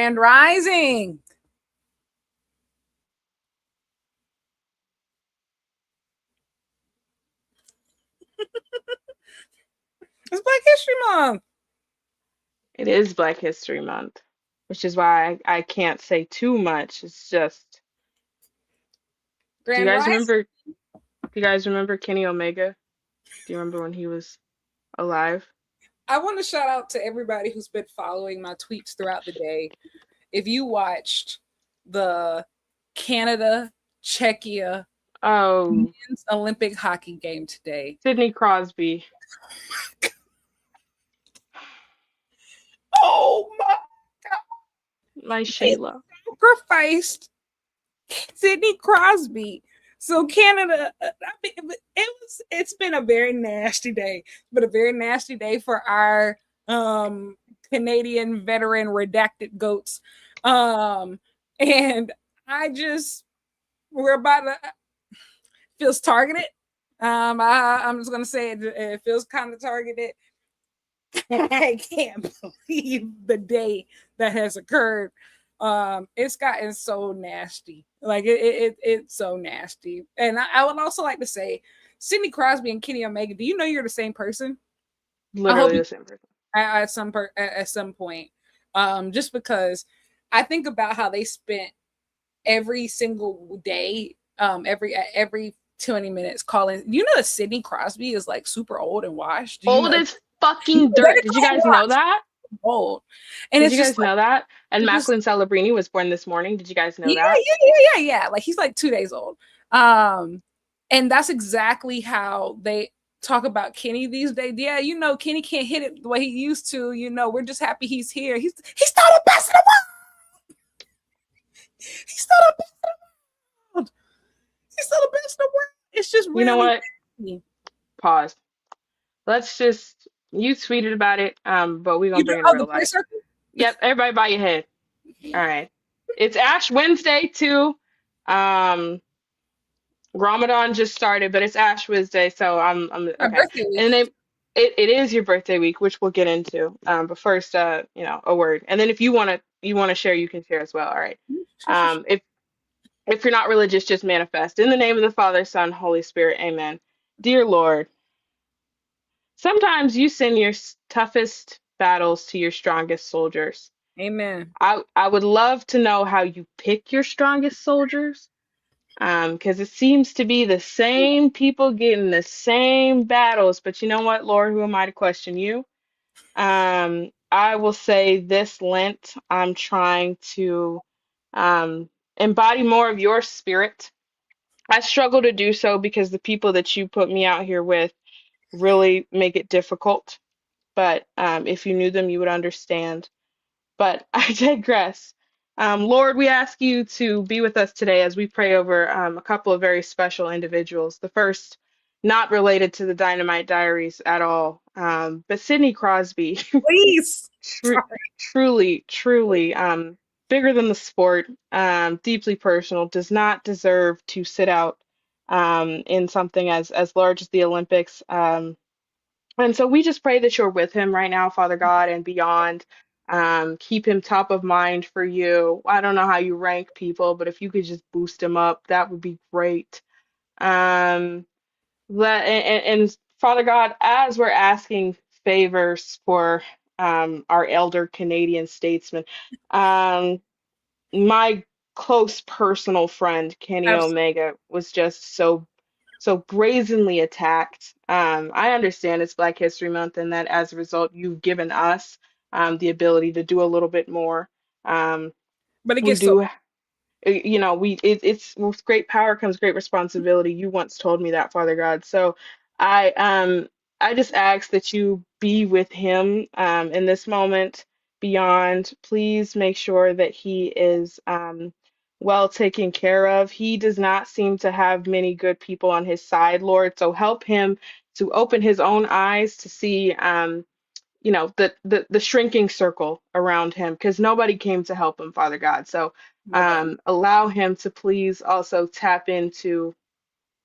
Grand Rising. It's Black History Month. It is Black History Month, which is why I can't say too much. It's just, do you Grand guys Rising. remember? Do you guys remember Kenny Omega? Do you remember when he was alive? I want to shout out to everybody who's been following my tweets throughout the day. If you watched the Canada Czechia Oh, men's Olympic hockey game today, Sidney Crosby, oh my my God, Shayla. sacrificed Sidney Crosby. So Canada, I mean, it's been a very nasty day. It's been a very nasty day for our Canadian veteran redacted goats. And I just we're about to feels targeted. I'm just gonna say it feels kind of targeted. I can't believe the day that has occurred. It's gotten so nasty. Like it's so nasty. And I would also like to say, Sidney Crosby and Kenny Omega, do you know you're the same person? I hope Literally you the same person. at some point. Just because I think about how they spent every single day, every 20 minutes calling. You know that Sidney Crosby is like super old and washed. Do you Old know? as fucking dirt. Did you guys know that? Old, and Did it's you just guys like know that? And it's just Macklin Celebrini was born this morning. Did you guys know yeah, that? yeah. Like he's like 2 days old. And that's exactly how they talk about Kenny these days. Yeah, you know, Kenny can't hit it the way he used to. You know, we're just happy he's here. He's still the best in the world. He's still the best in the world. He's still the best in the world. It's just You know really what? nasty. Pause. Let's just, you tweeted about it, but we're You gonna know, bring it to oh, real the prayer life. circle. Yep, everybody bow your head. All right. It's Ash Wednesday too. Um, Ramadan just started, but it's Ash Wednesday, so I'm My okay. birthday week. And then it is your birthday week, which we'll get into. But first, a word, and then if you wanna share, you can share as well. All right. Sure, sure, sure. If you're not religious, just manifest in the name of the Father, Son, Holy Spirit. Amen. Dear Lord, sometimes you send your toughest battles to your strongest soldiers. Amen. I would love to know how you pick your strongest soldiers, because it seems to be the same people getting the same battles. But you know what, Lord, who am I to question you? I will say this Lent, I'm trying to embody more of your spirit. I struggle to do so because the people that you put me out here with really make it difficult. But if you knew them, you would understand. But I digress. Lord, we ask you to be with us today as we pray over a couple of very special individuals. The first, not related to the Dynamite Diaries at all, but Sidney Crosby, Please. tr- Sorry. truly, bigger than the sport, deeply personal, does not deserve to sit out in something as large as the Olympics. And so we just pray that you're with him right now, Father God, and beyond. Keep him top of mind for you. I don't know how you rank people, but if you could just boost him up, that would be great. Um, and Father God, as we're asking favors for our elder Canadian statesman, um, my close personal friend Kenny Absolutely. Omega was just so brazenly attacked. I understand it's Black History Month, and that as a result, you've given us the ability to do a little bit more. Um, But it we gets so do, it's with great power comes great responsibility. You once told me that, Father God. So I um I just ask that you be with him in this moment beyond. Please make sure that he is well taken care of. He does not seem to have many good people on his side, Lord. So help him to open his own eyes to see the shrinking circle around him, because nobody came to help him, Father God. So nobody. allow him to please also tap into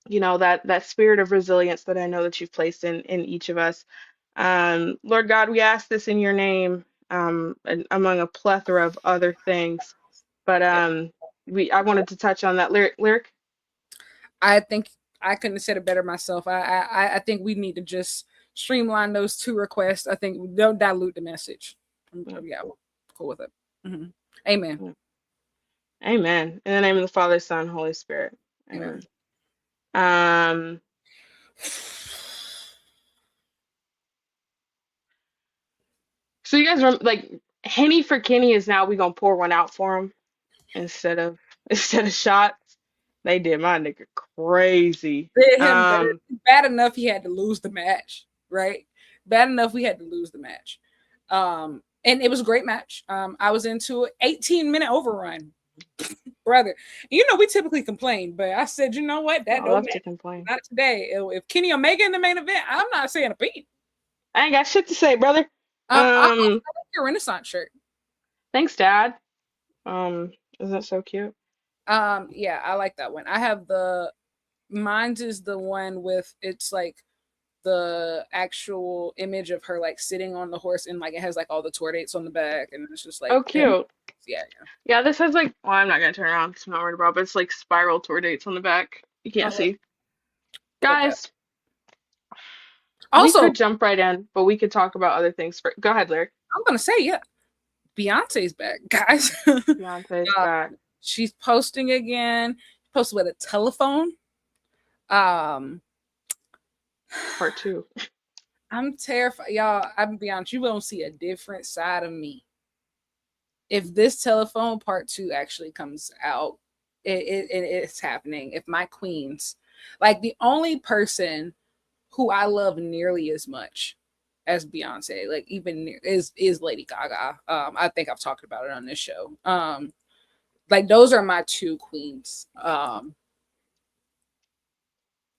that spirit of resilience that I know that you've placed in each of us. Lord God, we ask this in your name. and among a plethora of other things. But I wanted to touch on that lyric. I think I couldn't have said it better myself. I think we need to just streamline those two requests. I think we don't dilute the message. Yeah, cool with it. Mm-hmm. Amen. Amen. In the name of the Father, Son, Holy Spirit. Amen. So you guys remember, like, Henny for Kenny is now we gonna pour one out for him instead of shots. They did my nigga crazy. Did him bad enough he had to lose the match, right? Bad enough we had to lose the match. And it was a great match. I was into an 18-minute overrun. Brother, you know we typically complain, but I said, you know what? That I love to complain. Not today. If Kenny Omega in the main event, I'm not saying a beat. I ain't got shit to say, brother. I like your Renaissance shirt. Thanks, Dad. Isn't that so cute? Yeah, I like that one. I have mine's is the one with it's like the actual image of her like sitting on the horse and like it has like all the tour dates on the back and it's just like oh cute. Yeah, this has like, well, I'm not gonna turn around because I'm not worried about, but it's like spiral tour dates on the back. You can't see. Guys, also we could jump right in, but we could talk about other things. Go ahead, Lyric. I'm gonna say, yeah, Beyonce's back, guys. Beyonce's back. She's posting again. Posted with a telephone. Part 2. I'm terrified, y'all. I'm gonna be honest, you won't see a different side of me if this telephone part 2 actually comes out. It's happening. If my queens, like the only person who I love nearly as much as Beyonce, like even is Lady Gaga. I think I've talked about it on this show. Like those are my 2 queens.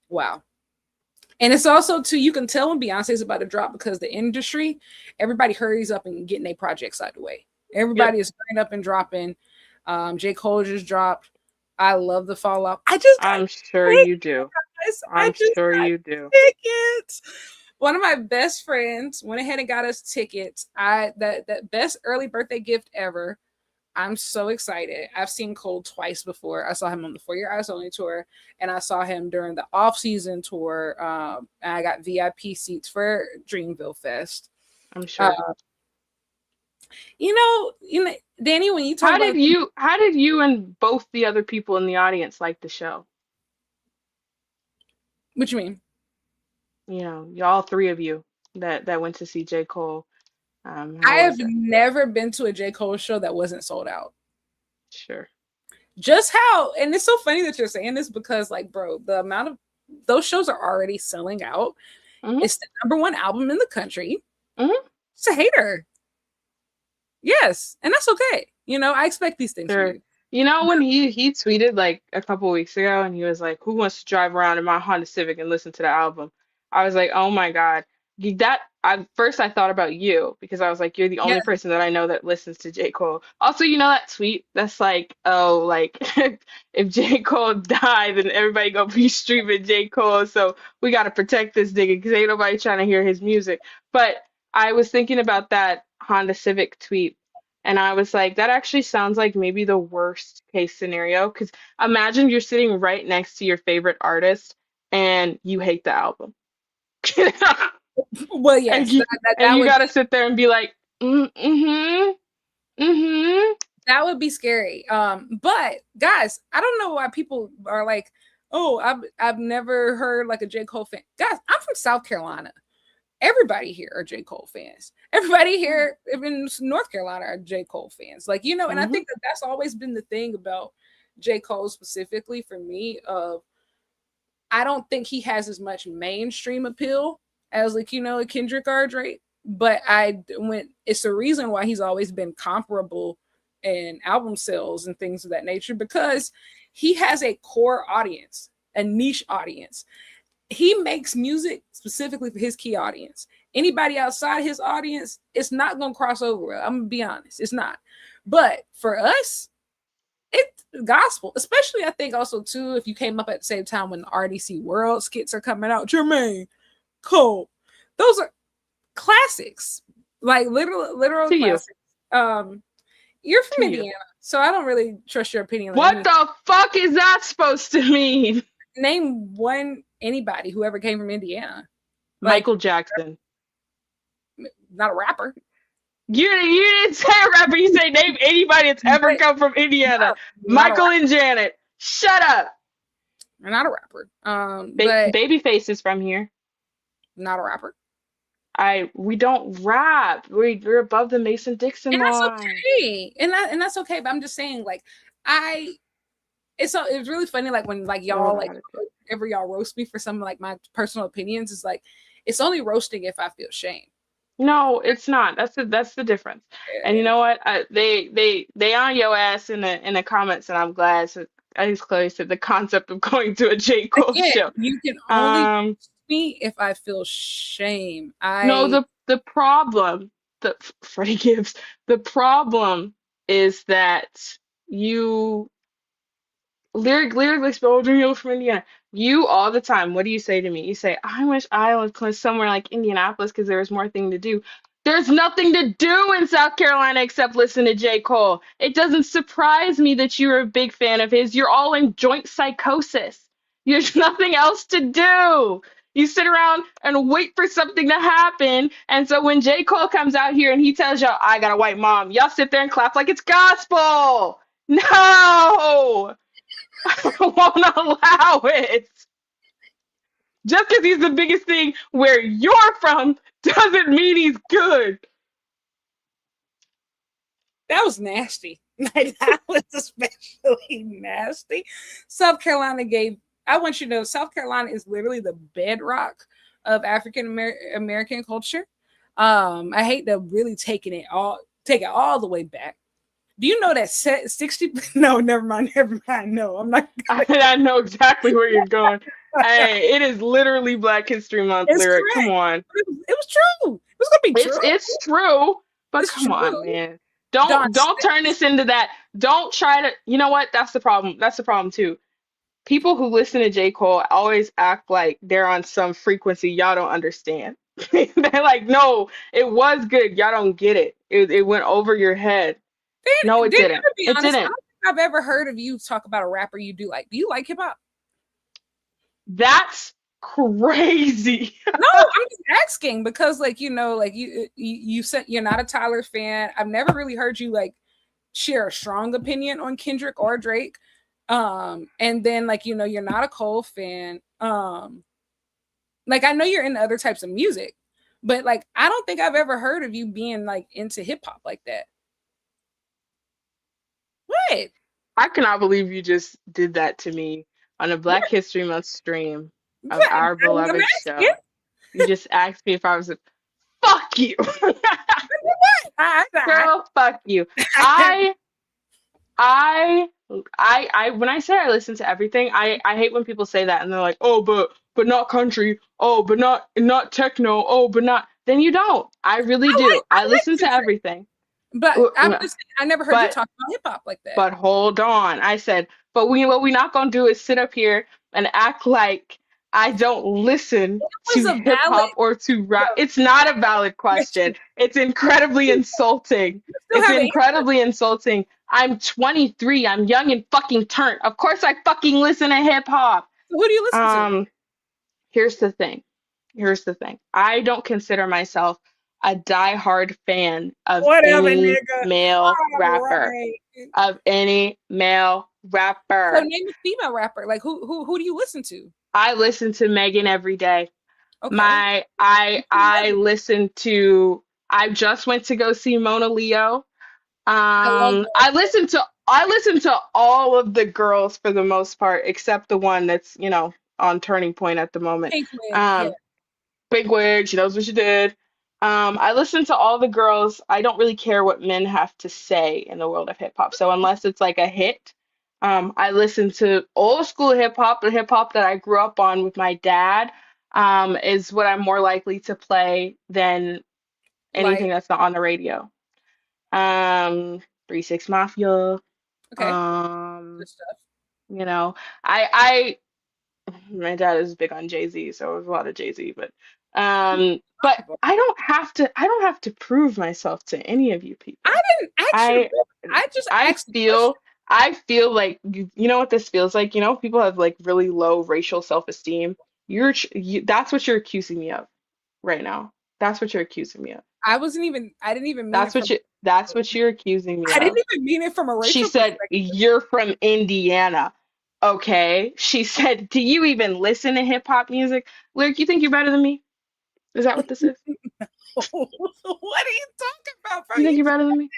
Wow. And it's also too, you can tell when Beyonce's about to drop because the industry, everybody hurries up and getting their projects out of the way. Everybody is hurrying up and dropping. J. Cole just dropped. I love the fallout. I'm sure you do. I'm sure you do. Tickets. One of my best friends went ahead and got us tickets. That best early birthday gift ever. I'm so excited. I've seen Cole twice before. I saw him on the For Your Eyes Only tour, and I saw him during the off-season tour. And I got VIP seats for Dreamville Fest. I'm sure. You know, Dani, when you talk how did you and both the other people in the audience like the show? What you mean? You know, y'all 3 of you that went to see J. Cole. I have never been to a J. Cole show that wasn't sold out. Sure. Just how, and it's so funny that you're saying this because, like, bro, the amount of those shows are already selling out. Mm-hmm. It's the #1 album in the country. Mm-hmm. It's a hater. Yes, and that's okay. You know, I expect these things from you. You know, when he tweeted like a couple weeks ago and he was like, "Who wants to drive around in my Honda Civic and listen to the album?" I was like, "Oh my God." First I thought about you because I was like, you're the only person that I know that listens to J. Cole. Also, you know that tweet that's like, oh, like if J. Cole died, then everybody gonna be streaming J. Cole. So we gotta protect this nigga because ain't nobody trying to hear his music. But I was thinking about that Honda Civic tweet, and I was like, that actually sounds like maybe the worst case scenario. Because imagine you're sitting right next to your favorite artist and you hate the album. Well, yes, and you gotta sit there and be like, That would be scary. But guys, I don't know why people are like, oh, I've never heard like a J. Cole fan. Guys, I'm from South Carolina. Everybody here are J. Cole fans. Everybody here in North Carolina are J. Cole fans. Like, you know, and I think that's always been the thing about J. Cole specifically for me. I don't think he has as much mainstream appeal as, like, you know, a Kendrick or Drake, but it's a reason why he's always been comparable in album sales and things of that nature because he has a core audience, a niche audience. He makes music specifically for his key audience. Anybody outside his audience, it's not going to cross over. I'm going to be honest. It's not. But for us, it's gospel, especially I think also too, if you came up at the same time when the RDC World skits are coming out, Jermaine, Cole, those are classics. like literal To you. classics. You're from To you. Indiana, so I don't really trust your opinion on What anything. the fuck is that supposed to mean? Name one anybody who ever came from Indiana. Like, Michael Jackson. not a rapper. You didn't say a rapper. You say name anybody that's ever But come from Indiana. no, not a Michael rapper. and Janet. Shut up. Not a rapper. But Babyface is from here. not a rapper. We don't rap. We're above the Mason Dixon And that's line. okay. And that's okay. But I'm just saying, like, I it's really funny, like when like y'all like ever y'all roast me for some like my personal opinions, is like it's only roasting if I feel shame. No, it's not. That's the difference. And you know what? They on your ass in the comments, and I'm glad. So I just clearly said the concept of going to a J. Cole Again, show. you can only Um, roast me if I feel shame. no, I the problem, the Freddie Gibbs, the problem is that you lyrically spoken you from Indiana. You all the time. What do you say to me? You say, "I wish I was somewhere like Indianapolis because there was more thing to do." There's nothing to do in South Carolina except listen to J. Cole. It doesn't surprise me that you're a big fan of his. You're all in joint psychosis. There's nothing else to do. You sit around and wait for something to happen. And so when J. Cole comes out here and he tells y'all, I got a white mom, y'all sit there and clap like it's gospel. No! Won't allow it. Just because he's the biggest thing where you're from doesn't mean he's good. that was nasty. Like, that was especially nasty. South Carolina gave. I want you to know, South Carolina is literally the bedrock of African American culture. I hate to really take it all the way back. Do you know that 60? No, never mind, never mind. No, I'm not. I know exactly where you're going. Hey, it is literally Black History Month It's lyric. Come correct. on. It was true. It was gonna be true. It's true, but It's come on, true. man. Don, Don't turn this into that. Don't try to, you know what? That's the problem. That's the problem too. People who listen to J. Cole always act like they're on some frequency y'all don't understand. They're like, no, it was good. Y'all don't get it. It went over your head. No, it Then, didn't. to be It honest, I didn't. don't think I've ever heard of you talk about a rapper you do like. Do you like hip hop? That's crazy. No, I'm just asking because, like, like you said you're not a Tyler fan. I've never really heard you like share a strong opinion on Kendrick or Drake. And then like you're not a Cole fan. Like I know you're into other types of music, but like I don't think I've ever heard of you being like into hip hop like that. What? I cannot believe you just did that to me on a Black History Month stream of What? our I'm beloved asking. show. You just asked me if I was a fuck you. I, Girl, fuck you. I I when I say I listen to everything, I hate when people say that and they're like, "Oh, but not country. Oh, but not techno. Oh, but not." Then you don't. I really do. I I like listen to Kendrick, everything. but Uh, I'm uh, just saying, I never heard you But talk about hip hop like that. but hold on. I said, but what we not gonna do is sit up here and act like I don't listen It was to a hip valid. hop or to rap. Yo, It's not a valid question. question. It's incredibly insulting. You still It's have an answer. incredibly insulting. I'm 23. I'm young and fucking turnt. Of course I fucking listen to hip hop. So who do you listen to? Um, here's the thing. Here's the thing. I don't consider myself a diehard fan of Whatever, any nigga. male All rapper. right. Of any male So rapper. name a female rapper. Like who do you listen to? I listen to Megan every day. Okay. I listen to I just went to go see Mona Leo. I love I listen to all of the girls for the most part, except the one that's, on Turning Point at the moment. Pink Wig. Yeah. Um, Big wig, she knows what she did. I listen to all the girls. I don't really care what men have to say in the world of hip hop. So unless it's like a hit, I listen to old school hip hop, the hip hop that I grew up on with my dad, is what I'm more likely to play than anything Like, that's not on the radio. 3 6 Mafia. okay. Um, Good stuff. you know, I my dad is big on Jay-Z, so it was a lot of Jay-Z, but But I don't have to prove myself to any of you I people. didn't ask you. I I just I asked the question. feel like you know what this feels like? You know, people have like really low racial self-esteem. That's what you're accusing me of right now. That's what you're accusing me of. I didn't even mean it from. That's what you're accusing me I didn't of. even mean it from a She racial said, perspective. "You're from Indiana." Okay. She said, "Do you even listen to hip hop music?" Lyric, you think you're better than me? Is that what this is? What are you talking about, bro? You think you're better than me?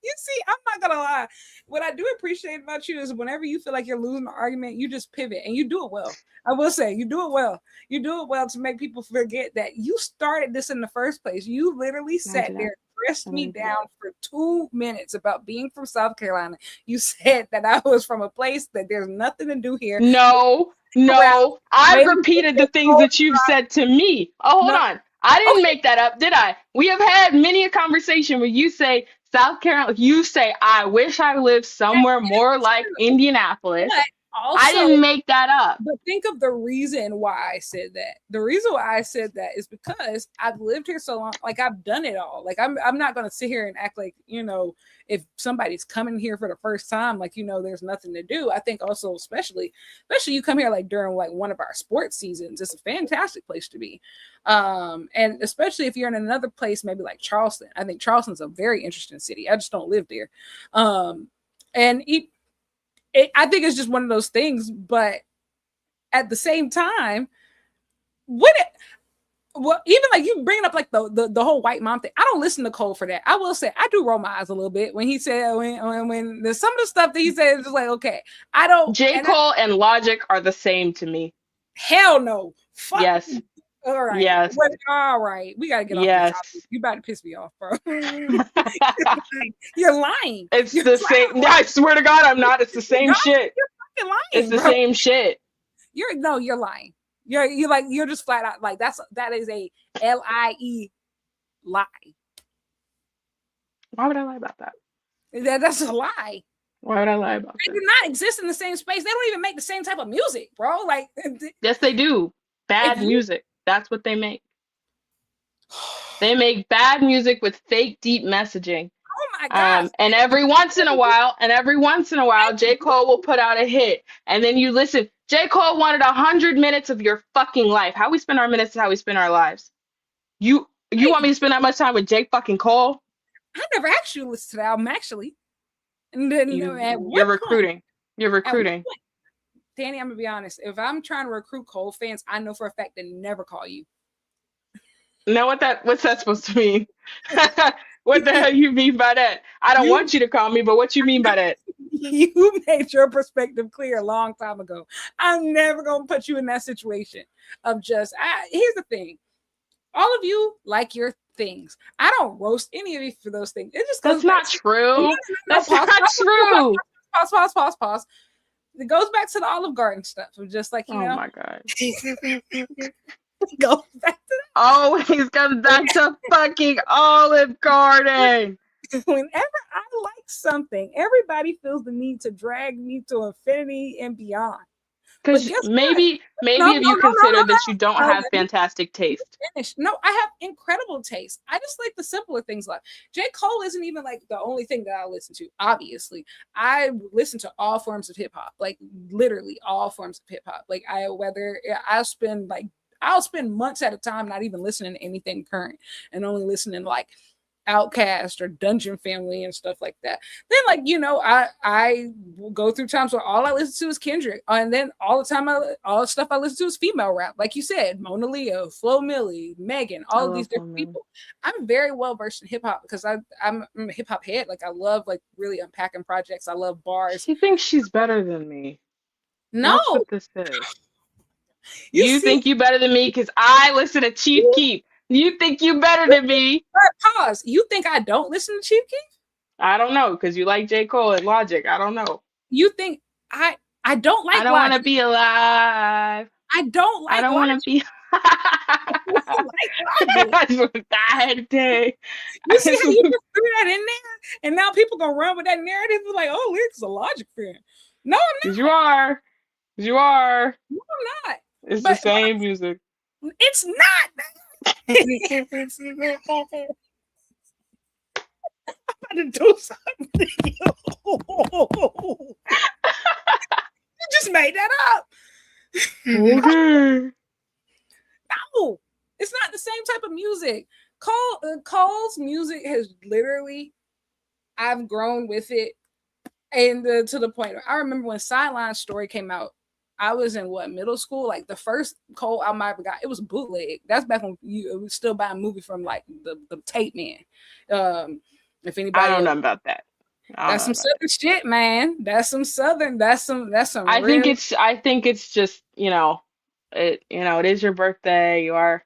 You see, I'm not gonna lie. What I do appreciate about you is whenever you feel like you're losing an argument, you just pivot and you do it well. I will say you do it well. You do it well to make people forget that you started this in the first place. You literally No, I sat did there not. and pressed No, I me did not. down for 2 minutes about being from South Carolina. You said that I was from a place that there's nothing to do here. No, Around no. I've waiting for repeated the the things cold that you've front. said to me. Oh, hold No, on. I didn't okay. make that up, did I? We have had many a conversation where you say South Carolina, you say, I wish I lived That somewhere more is like true. Indianapolis. But I also, didn't make that up. but think of the reason why I said that. The reason why I said that is because I've lived here so long, like I've done it all. Like I'm not gonna sit here and act like, if somebody's coming here for the first time, like there's nothing to do. I think also, especially you come here like during like one of our sports seasons, it's a fantastic place to be. And especially if you're in another place, maybe like Charleston. I think Charleston's a very interesting city. I just don't live there. And I think it's just one of those things, but at the same time, what it, well, even like you bringing up like the whole white mom thing, I don't listen to Cole for that. I will say I do roll my eyes a little bit when he said when there's some of the stuff that he said is just like, okay, I don't, J. and that, Cole and Logic are the same to me. hell no, fuck. Yes. All right, Yes. all right, we gotta get off this topic. Yes. You about to piss me off, bro. You're lying. It's You're the same. I swear to God, I'm not. It's the same no, shit. you're fucking It's lying, the bro. same shit. You're lying. You're just flat out like that is a lie lie. Why would I lie about that? That's a lie. Why would I lie about They that? do not exist in the same space. They don't even make the same type of music, bro. Like Yes, they do. if Bad you music. That's what they make. They make bad music with fake deep messaging. oh my gosh. And every once in a while, J. Cole will put out a hit, and then you listen. J. Cole wanted 100 minutes of your fucking life. How we spend our minutes is how we spend our lives. You want me to spend that much time with J. fucking Cole? I never actually listened to the album actually. And then at You're what point? recruiting. You're At what recruiting. point? Danny, I'm gonna be honest. If I'm trying to recruit Cole fans, I know for a fact they never call you. Know what's that supposed to mean? What the hell you mean by that? I don't You want you to call me, but what you mean by that? you made your perspective clear a long time ago. I'm never gonna put you in that situation of just here's the thing. All of you like your things. I don't roast any of you for those things. It just goes That's back not to true. That's pause, not true. pause. It goes back to the Olive Garden stuff. Of just like, Oh my God. it goes back to Always comes back to fucking Olive Garden. whenever I like something, everybody feels the need to drag me to infinity and beyond. But Because guess what? maybe No, have no, you no, no, no, considered that you don't no. have Let me fantastic taste? finish. No, I have incredible taste. I just like the simpler things. Like J. Cole isn't even like the only thing that I listen to. Obviously, I listen to all forms of hip hop, like literally all forms of hip hop. Like I'll spend months at a time not even listening to anything current and only listening to like Outcast or Dungeon Family and stuff like that. Then I will go through times where all I listen to is Kendrick, and then all the stuff I listen to is female rap, like you said, Mona Leo, Flo Milli, Megan, I all of these love different women. people. I'm very well versed in hip hop because I'm a hip hop head. Like I love like really unpacking projects. I love bars. She thinks she's better than me. No, That's what this is. you You see, think you better than me because I listen to Chief Keef. You think you better than me. pause. You think I don't listen to Chief Keef? I don't know because you like J. Cole and Logic. I don't know. You think I don't I like don't want to Logic? be alive. I don't I like don't want to Logic. be. I don't like Logic. I just want to die today. You see how you just threw that in there, and now people gonna run with that narrative like, "Oh, Lyrics is a Logic fan." No, I'm Because you are. Because you are. not. It's the But same music. it's not. I'm about to do something to you. You just made that up. Okay. No, it's not the same type of music. Cole's music has literally, I've grown with it, and to the point I remember when Sideline Story came out. I was in middle school. Like the first Cole album I ever got, it was bootleg. That's back when you was still buying a movie from like the tape man. If I anybody don't know else, about that. that's some southern shit, man. That's some southern. That's some I think real. it's just, it is your birthday. You are,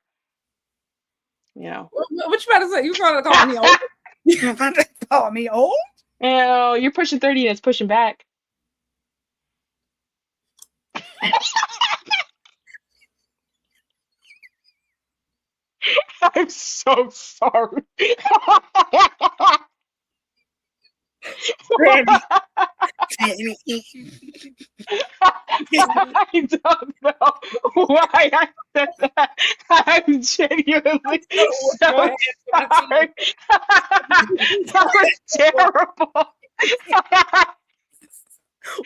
you know. What you about to say? You trying to call me old? You about to call me old? You're pushing 30 and it's pushing back. I'm so sorry. Randy. I don't know why I said that. I'm genuinely so Go ahead. sorry. That was terrible.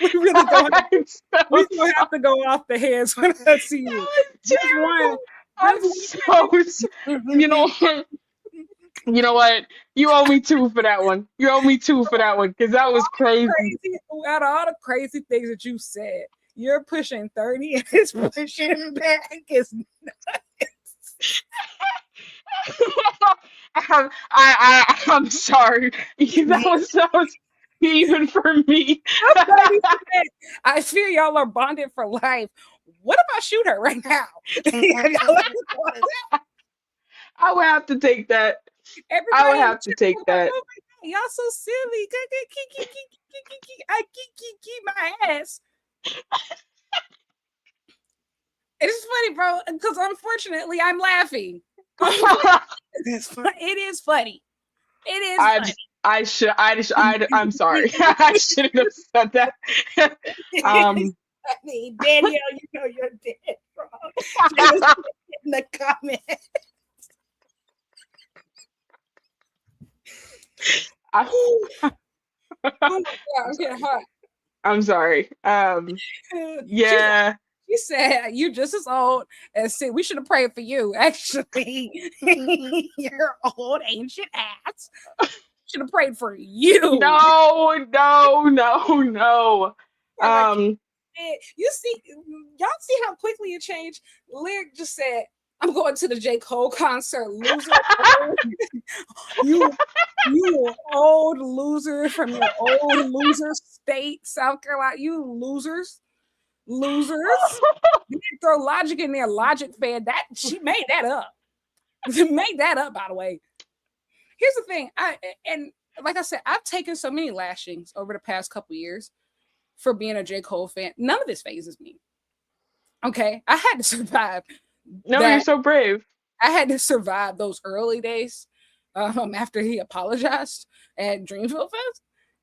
We really don't. I'm so We don't sorry. have to go off the heads when I see That you. was Just terrible. one. I'm so you know what? You owe me two for that one. You owe me two for that one because that was crazy. Out of all the crazy things that you said, you're pushing 30 and it's pushing back. It's I'm sorry. That was even for me. I fear y'all are bonded for life. What if I shoot her right now? I would have to take that. Everybody I would have to take that. oh my God, y'all so silly. I keep my ass. It's funny, bro, because unfortunately I'm laughing. It is funny. It is funny. I'm sorry. I shouldn't have said that. Danielle, you know you're dead wrong. In the comments. Oh my God, I'm getting hot. I'm sorry. Yeah. She said, "You just as old as Sid. We should have prayed for you. Actually, your old ancient ass should have prayed for you." No. You see, y'all see how quickly it changed. Lyric just said, "I'm going to the J. Cole concert, loser." you old loser from your old loser state, South Carolina. You losers. You didn't throw Logic in there. Logic fan. That she made that up. Made that up, by the way. Here's the thing. And like I said, I've taken so many lashings over the past couple years for being a J. Cole fan. None of this phases me. Okay. I had to survive. No, you're so brave. I had to survive those early days after he apologized at Dreamville Fest.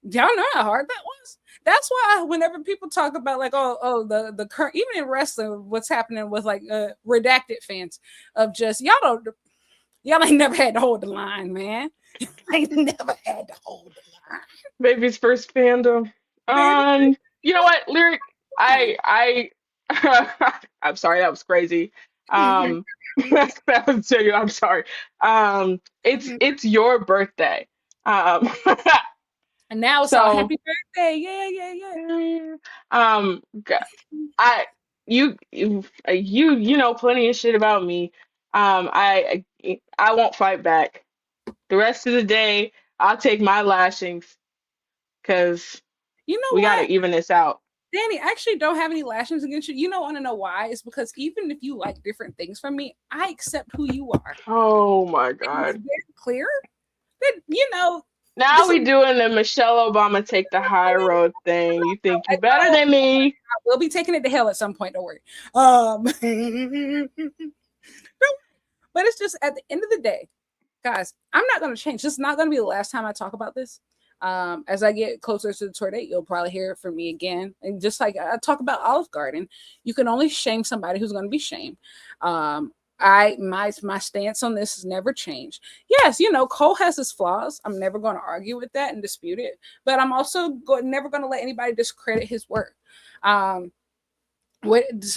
Y'all know how hard that was. That's why whenever people talk about like the current, even in wrestling, what's happening with like redacted fans of just y'all ain't never had to hold the line, man. I ain't never had to hold the line. Baby's first fandom. You know what, Lyric? I I'm sorry, that was crazy. That was you. I'm sorry. It's your birthday. And now it's all happy birthday. Yeah. I you know plenty of shit about me. I won't fight back. The rest of the day, I'll take my lashings because you know we got to what? even this out. Danny, I actually don't have any lashings against you. You don't want to know why? It's because even if you like different things from me, I accept who you are. Oh my God. It's very clear that, you know. Now we doing the Michelle Obama take the high road thing. You think you better than me. I will be taking it to hell at some point, don't worry. But it's just at the end of the day, guys, I'm not going to change. This is not going to be the last time I talk about this. As I get closer to the tour date, you'll probably hear it from me again. And just like I talk about Olive Garden, you can only shame somebody who's going to be shamed. My stance on this has never changed. Yes, Cole has his flaws. I'm never going to argue with that and dispute it. But I'm also never going to let anybody discredit his work. To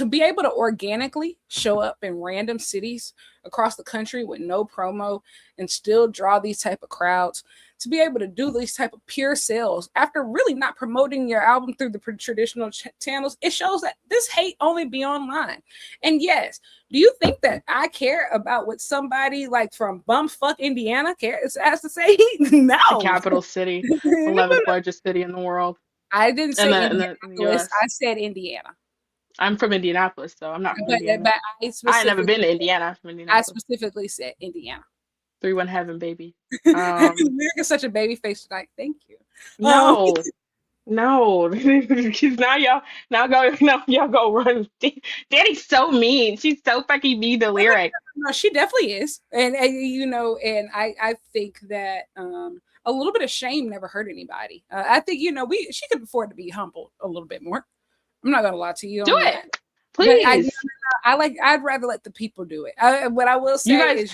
be able to organically show up in random cities across the country with no promo and still draw these type of crowds, to be able to do these type of pure sales after really not promoting your album through the traditional channels, it shows that this hate only be online. And yes, do you think that I care about what somebody like from bumfuck Indiana has to say? No. The capital city, 11th largest city in the world. I didn't say in the US. I said Indiana. I'm from Indianapolis, though. I'm not from Indiana. But I ain't never been to Indiana. I'm from Indianapolis. I specifically said Indiana. 3-1 heaven, baby. Lyric is such a baby face tonight. Thank you. No, because now y'all go run. Daddy's so mean. She's so fucking mean to Lyric. No, she definitely is, and and I think that a little bit of shame never hurt anybody. I think she could afford to be humbled a little bit more. I'm not gonna lie to you. Do it, that. Please. I'd rather let the people do it. What I will say is,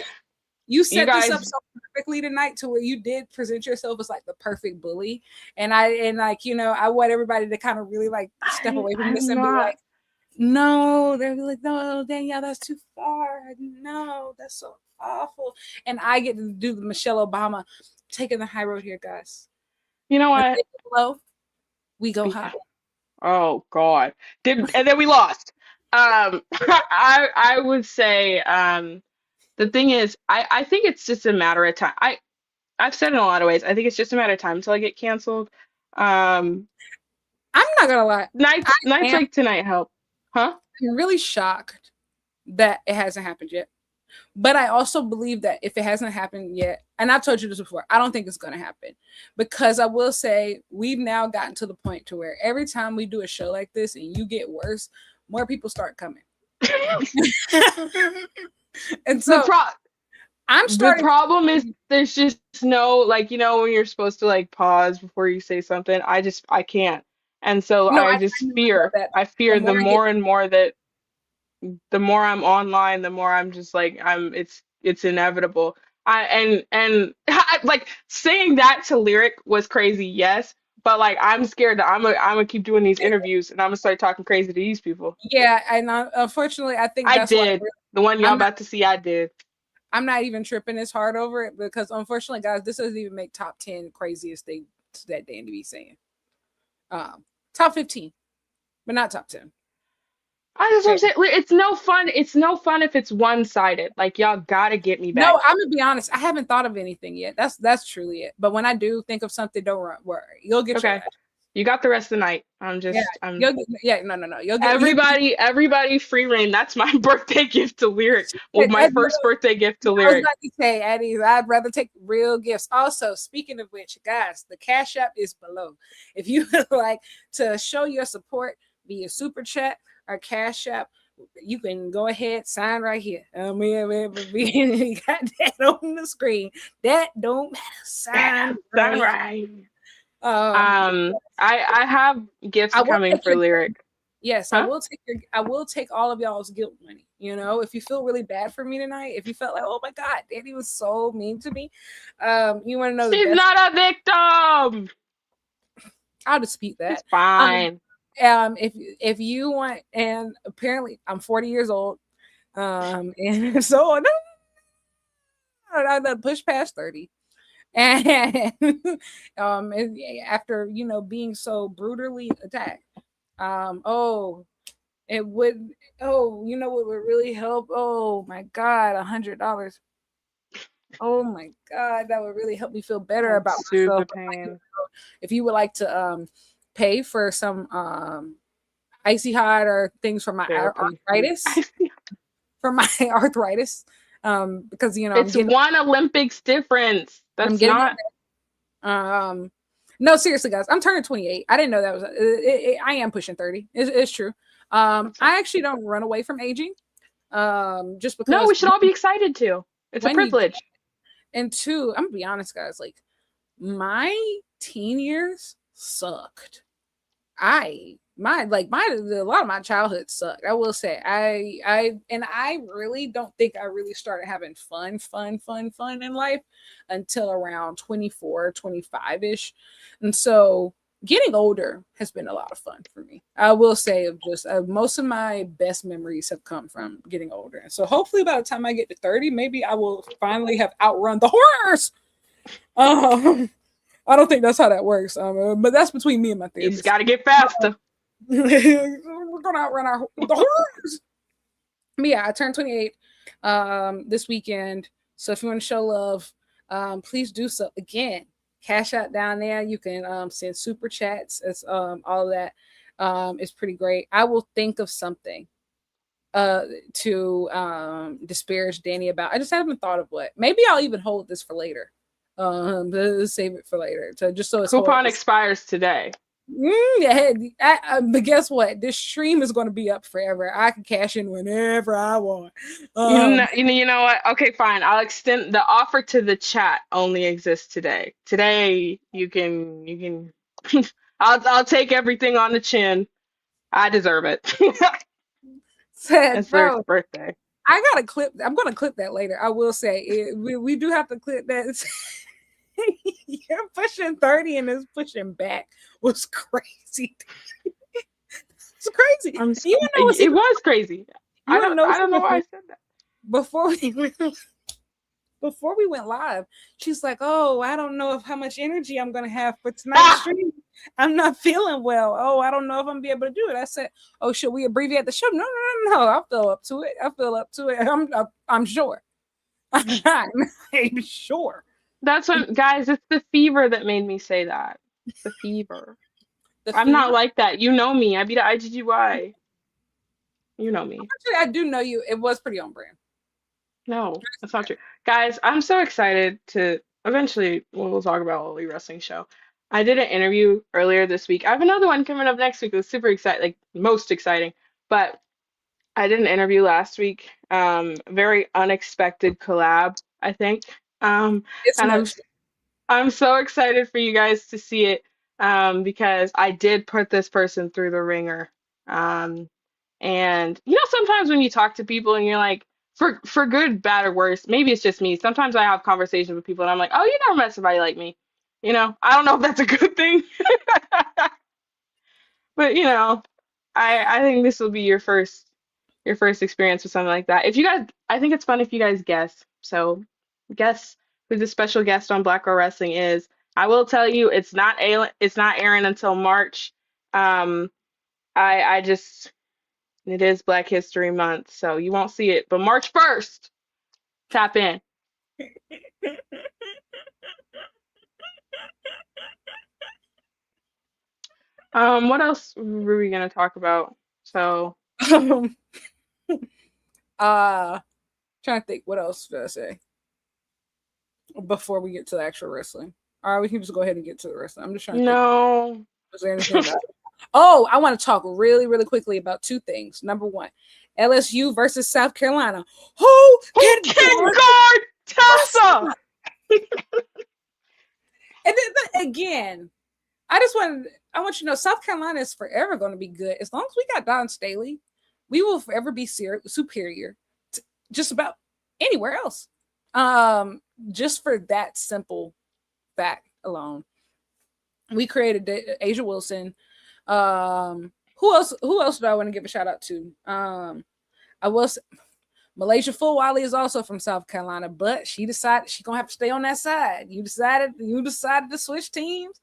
you set this up so perfectly tonight to where you did present yourself as like the perfect bully, and I want everybody to kind of really like step away from this and be like, no, they're like, no, Danielle, that's too far. No, that's so awful. And I get to do the Michelle Obama taking the high road here, guys. You know what? Low, we go high. Oh God! And then we lost. I would say the thing is, I think it's just a matter of time. I've said in a lot of ways. I think it's just a matter of time until I get canceled. I'm not gonna lie. Nights like tonight help, huh? I'm really shocked that it hasn't happened yet. But I also believe that if it hasn't happened yet, and I've told you this before, I don't think it's going to happen, because I will say we've now gotten to the point to where every time we do a show like this and you get worse, more people start coming. And so the problem is there's just no, like, when you're supposed to like pause before you say something, I can't. And so I fear the more and more that the more I'm online, the more I'm just like, it's inevitable. I like saying that to Lyric was crazy, yes, but like I'm scared that I'm gonna keep doing these interviews and I'm gonna start talking crazy to these people. Yeah, and unfortunately, I think that's the one y'all about to see. I did. I'm not even tripping as hard over it because unfortunately, guys, this doesn't even make top 10 craziest things that Dani be saying. Top 15, but not top 10. I just want to say, it's no fun. It's no fun if it's one-sided. Like, y'all gotta get me back. No, I'm gonna be honest. I haven't thought of anything yet. That's truly it. But when I do think of something, don't worry. You'll get okay. You got the rest of the night. No. You'll get everybody free reign. That's my birthday gift to Lyric. Well, my first birthday gift to Lyric. I was about to say, Eddie, I'd rather take real gifts. Also, speaking of which, guys, the Cash App is below. If you would like to show your support via Super Chat or Cash App, you can go ahead, sign right here. We got that on the screen. That don't matter. Sign right. I have gifts coming for Lyric. Yes, huh? I will take all of y'all's guilt money. If you feel really bad for me tonight, if you felt like, oh my God, Dani was so mean to me, you want to know? She's not a victim. I'll dispute that. It's fine. If you want, and apparently I'm 40 years old, and so I push past 30. And after being so brutally attacked, it would what would really help? Oh my God, $100. Oh my God, that would really help me feel better about myself. If you would like to pay for some icy hot or things for my arthritis, because it's one Olympics difference. That's not. No, seriously, guys, I'm turning 28. I didn't know that was. I am pushing 30. It's true. I actually don't run away from aging. Just because. No, we should all be excited to. It's a privilege. And two, I'm gonna be honest, guys. Like, my teen years sucked. I a lot of my childhood sucked. I will say I really don't think I really started having fun in life until around 24, 25ish. And so getting older has been a lot of fun for me. I will say of just most of my best memories have come from getting older. And so hopefully by the time I get to 30, maybe I will finally have outrun the horrors. Um I don't think that's how that works. But that's between me and my You just therapist. got to get faster. We're gonna outrun the horrors. But yeah, I turned 28 this weekend. So if you want to show love, please do so. Again, cash out down there. You can send super chats. It's all of that. Is pretty great. I will think of something to disparage Dani about. I just haven't thought of what. Maybe I'll even hold this for later. Save it for later. So just so it's Coupon expires today. Yeah, but guess what? This stream is going to be up forever. I can cash in whenever I want. You know what? Okay, fine. I'll extend the offer to the chat. Only exists today. Today you can. I'll take everything on the chin. I deserve it. Said, It's Swerve's bro, birthday. I got to clip. I'm going to clip that later. I will say we do have to clip that. You're pushing 30 and it's pushing back was crazy. It's crazy. It was crazy. I don't know why I said that. Before we went live, she's like, "Oh, I don't know how much energy I'm gonna have for tonight's stream. I'm not feeling well. Oh, I don't know if I'm gonna be able to do it." I said, "Oh, should we abbreviate the show?" No. I'll feel up to it. I'm sure. I'm sure. That's what, guys. It's the fever that made me say that. The fever. I'm not Fever. like that. You know me. I be the IGGY. You know me. Actually, I do know you. It was pretty on brand. No, that's not true. Guys, I'm so excited to eventually we'll talk about Oli Wrestling Show. I did an interview earlier this week. I have another one coming up next week. It's super exciting, like most exciting. But I did an interview last week. Very unexpected collab, I think. It's And much. I'm so excited for you guys to see it because I did put this person through the ringer. Um, and you know, sometimes when you talk to people and you're like, for good, bad, or worse, maybe it's just me. Sometimes I have conversations with people and I'm like, oh, you never met somebody like me. You know, I don't know if that's a good thing, but you know, I think this will be your first experience with something like that. If you guys, I think it's fun if you guys guess. So guess who the special guest on Black Girl Wrestling is. I will tell you, it's not airing until March. Um, I just it is Black History Month, so you won't see it. But March 1st, tap in. What else were we gonna talk about? So, Trying to think what else did I say before we get to the actual wrestling. All right, we can just go ahead and get to the wrestling. I'm just trying to think. no. Was there anything about it? Oh, I want to talk really, really quickly about two things. Number one, LSU versus South Carolina. Who Who can guard Tessa? And then again, I want you to know South Carolina is forever going to be good. As long as we got Don Staley, we will forever be superior to just about anywhere else. Just for that simple fact alone. We created Asia Wilson. Who else do I want to give a shout out to? I will say, Malaysia Fulwiley is also from South Carolina, but she decided she's gonna have to stay on that side. You decided to switch teams.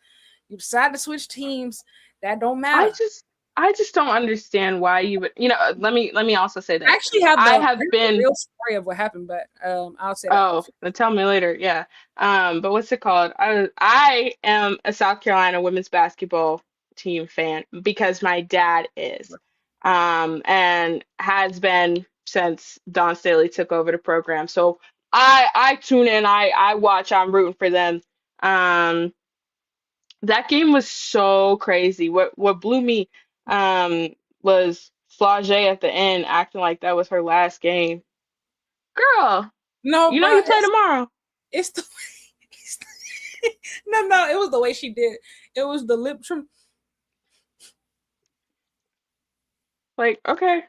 You decided to switch teams. That don't I matter. just I just don't understand why you would, you know, let me also say I this. actually have I the have been real story of what happened, but I'll say that Oh, off. then tell me later. Yeah. But what's it called? I am a South Carolina women's basketball team fan because my dad is, and has been since Don Staley took over the program. So I tune in, I watch, I'm rooting for them. Um, that game was so crazy. What blew me was Flage at the end acting like that was her last game. Girl, No, you know bro, you play tomorrow. it's the no, it was the way she did. It was the lip trim. Like, okay,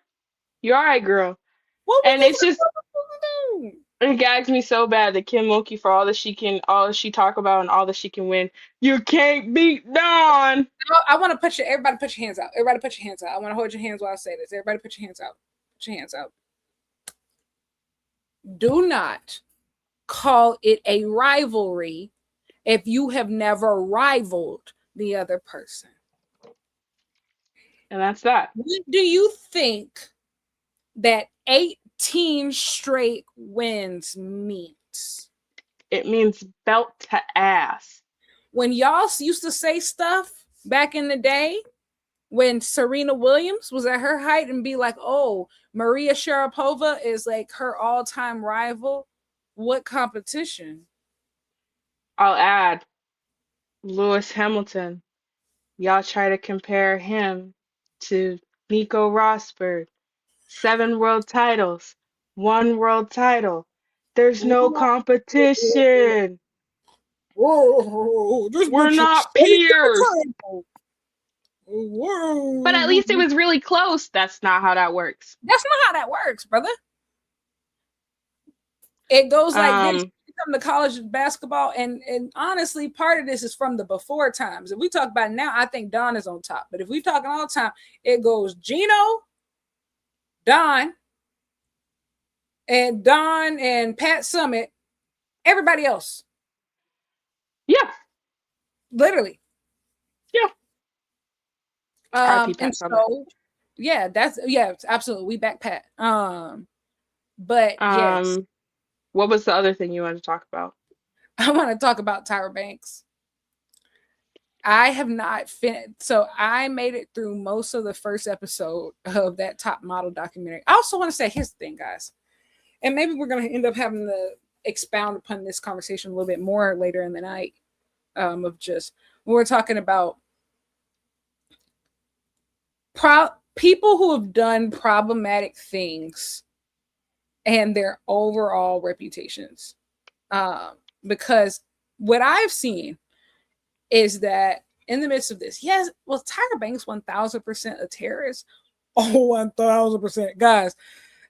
you all right, girl. What was And this it's just supposed to do? it gags me so bad that Kim Mulkey, for all that she talk about and all that she can win, you can't beat Dawn. I want to put your everybody put your hands out. Everybody put your hands out. I want to hold your hands while I say this. Everybody put your hands out. Put your hands out. Do not call it a rivalry if you have never rivaled the other person. And that's that. What do you think that 18 straight wins means? It means belt to ass. When y'all used to say stuff back in the day, when Serena Williams was at her height and be like, oh, Maria Sharapova is like her all-time rival. What competition? I'll add Lewis Hamilton. Y'all try to compare him to Nico Rosberg. 7 world titles, 1 world title. There's no competition. Whoa, this We're bitch is not straight to peers. the table. But at Whoa. least it was really close. That's not how that works. That's not how that works, brother. It goes like this. You come to college basketball, and honestly, part of this is from the before times. If we talk about it now, I think Don is on top. But if we talking all the time, it goes Gino, Don, and Pat Summit, everybody else. Yeah, Literally. yeah. RP And Pat Summit. so yeah, absolutely. We back Pat. But yes, What was the other thing you wanted to talk about? I want to talk about Tyra Banks. I have not finished. So I made it through most of the first episode of that Top Model documentary. I also want to say, here's the thing, guys. And maybe we're going to end up having to expound upon this conversation a little bit more later in the night. Of just when we're talking about people who have done problematic things and their overall reputations. Because what I've seen is that in the midst of this, yes, well, Tyra Banks 1000% a terrorist. Oh, 1000%. Guys,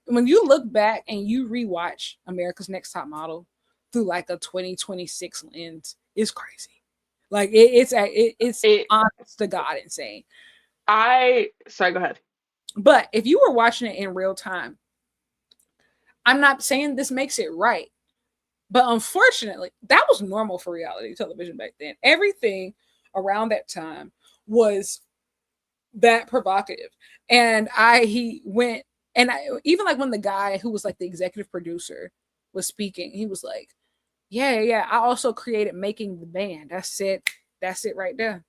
when you look back and you rewatch America's Next Top Model through like a 2026 lens, it's crazy. Like it's honest to God insane. Sorry, go ahead. But if you were watching it in real time, I'm not saying this makes it right. But unfortunately, that was normal for reality television back then. Everything around that time was that provocative. And even like when the guy who was like the executive producer was speaking, he was like, yeah, I also created Making the Band. That's it right there.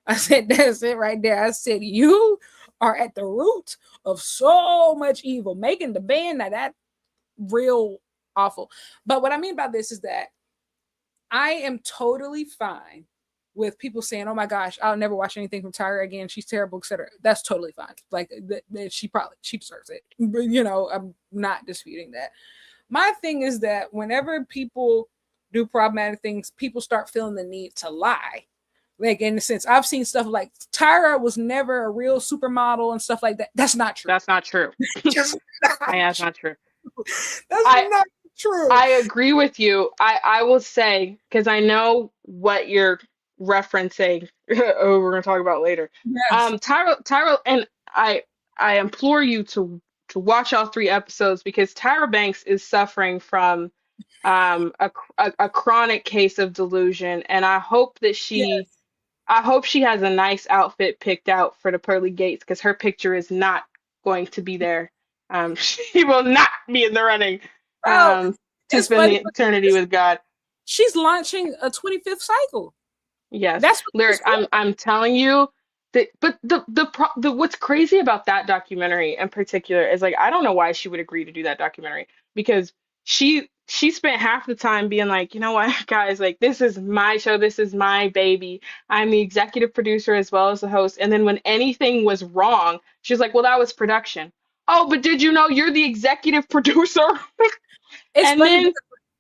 I said, that's it right there. I said, you are at the root of so much evil. Making the Band, now that real awful. But what I mean by this is that I am totally fine with people saying, oh my gosh, I'll never watch anything from Tyra again. She's terrible, etc. That's totally fine. Like she deserves it. I'm not disputing that. My thing is that whenever people do problematic things, people start feeling the need to lie. Like in the sense, I've seen stuff like Tyra was never a real supermodel and stuff like that. That's not true. That's not true. That's not true. That's not true. I agree with you. I will say, because I know what you're referencing. Oh, we're gonna talk about later. Yes. Tyra, and I implore you to watch all 3 episodes because Tyra Banks is suffering from a chronic case of delusion, and I hope that she has a nice outfit picked out for the pearly gates because her picture is not going to be there. She will not be in the running to spend the eternity with God. She's launching a 25th cycle. Yes, that's Lyric. I'm telling you that. But the what's crazy about that documentary in particular is like I don't know why she would agree to do that documentary because she spent half the time being like, you know what, guys, like this is my show, this is my baby. I'm the executive producer as well as the host. And then when anything was wrong, she was like, well, that was production. Oh, but did you know you're the executive producer? It's And funny then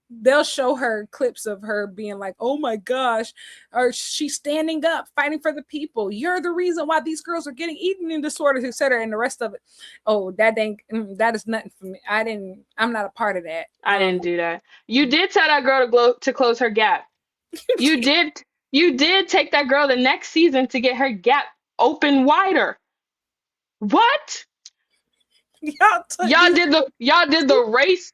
they'll show her clips of her being like, "Oh my gosh," or she's standing up, fighting for the people. You're the reason why these girls are getting eating disorders, etc. And the rest of it, oh, that is nothing for me. I'm not a part of that. I didn't do that. You did tell that girl to close her gap. You did. You did take that girl the next season to get her gap open wider. What? Y'all did the race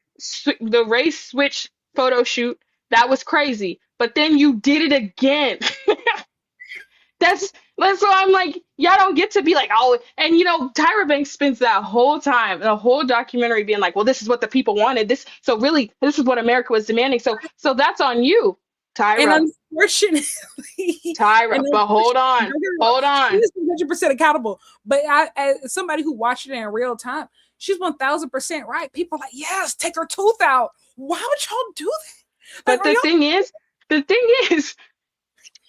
switch photo shoot. That was crazy. But then you did it again. That's why I'm like, y'all don't get to be like, oh, and Tyra Banks spends that whole time, the whole documentary being like, well, this is what the people wanted. So really, this is what America was demanding. So that's on you, And Tyra. unfortunately, Tyra, but hold on. She's 100% accountable. But as somebody who watched it in real time, she's 1000% right. People are like, yes, take her tooth out. Why would y'all do that? But the thing is,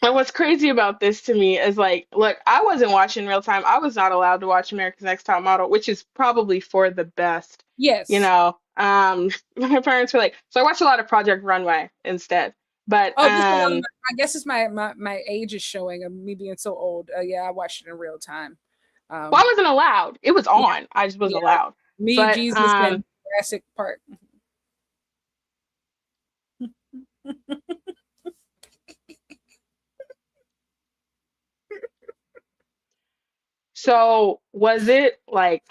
and what's crazy about this to me is like, look, I wasn't watching real time. I was not allowed to watch America's Next Top Model, which is probably for the best. Yes. My parents were like, so I watched a lot of Project Runway instead. But I guess it's my age is showing of me being so old. Yeah, I watched it in real time. Well, I wasn't allowed. It was on. Yeah. I just wasn't allowed. Me, but, Jesus, and Jurassic Park. So was it like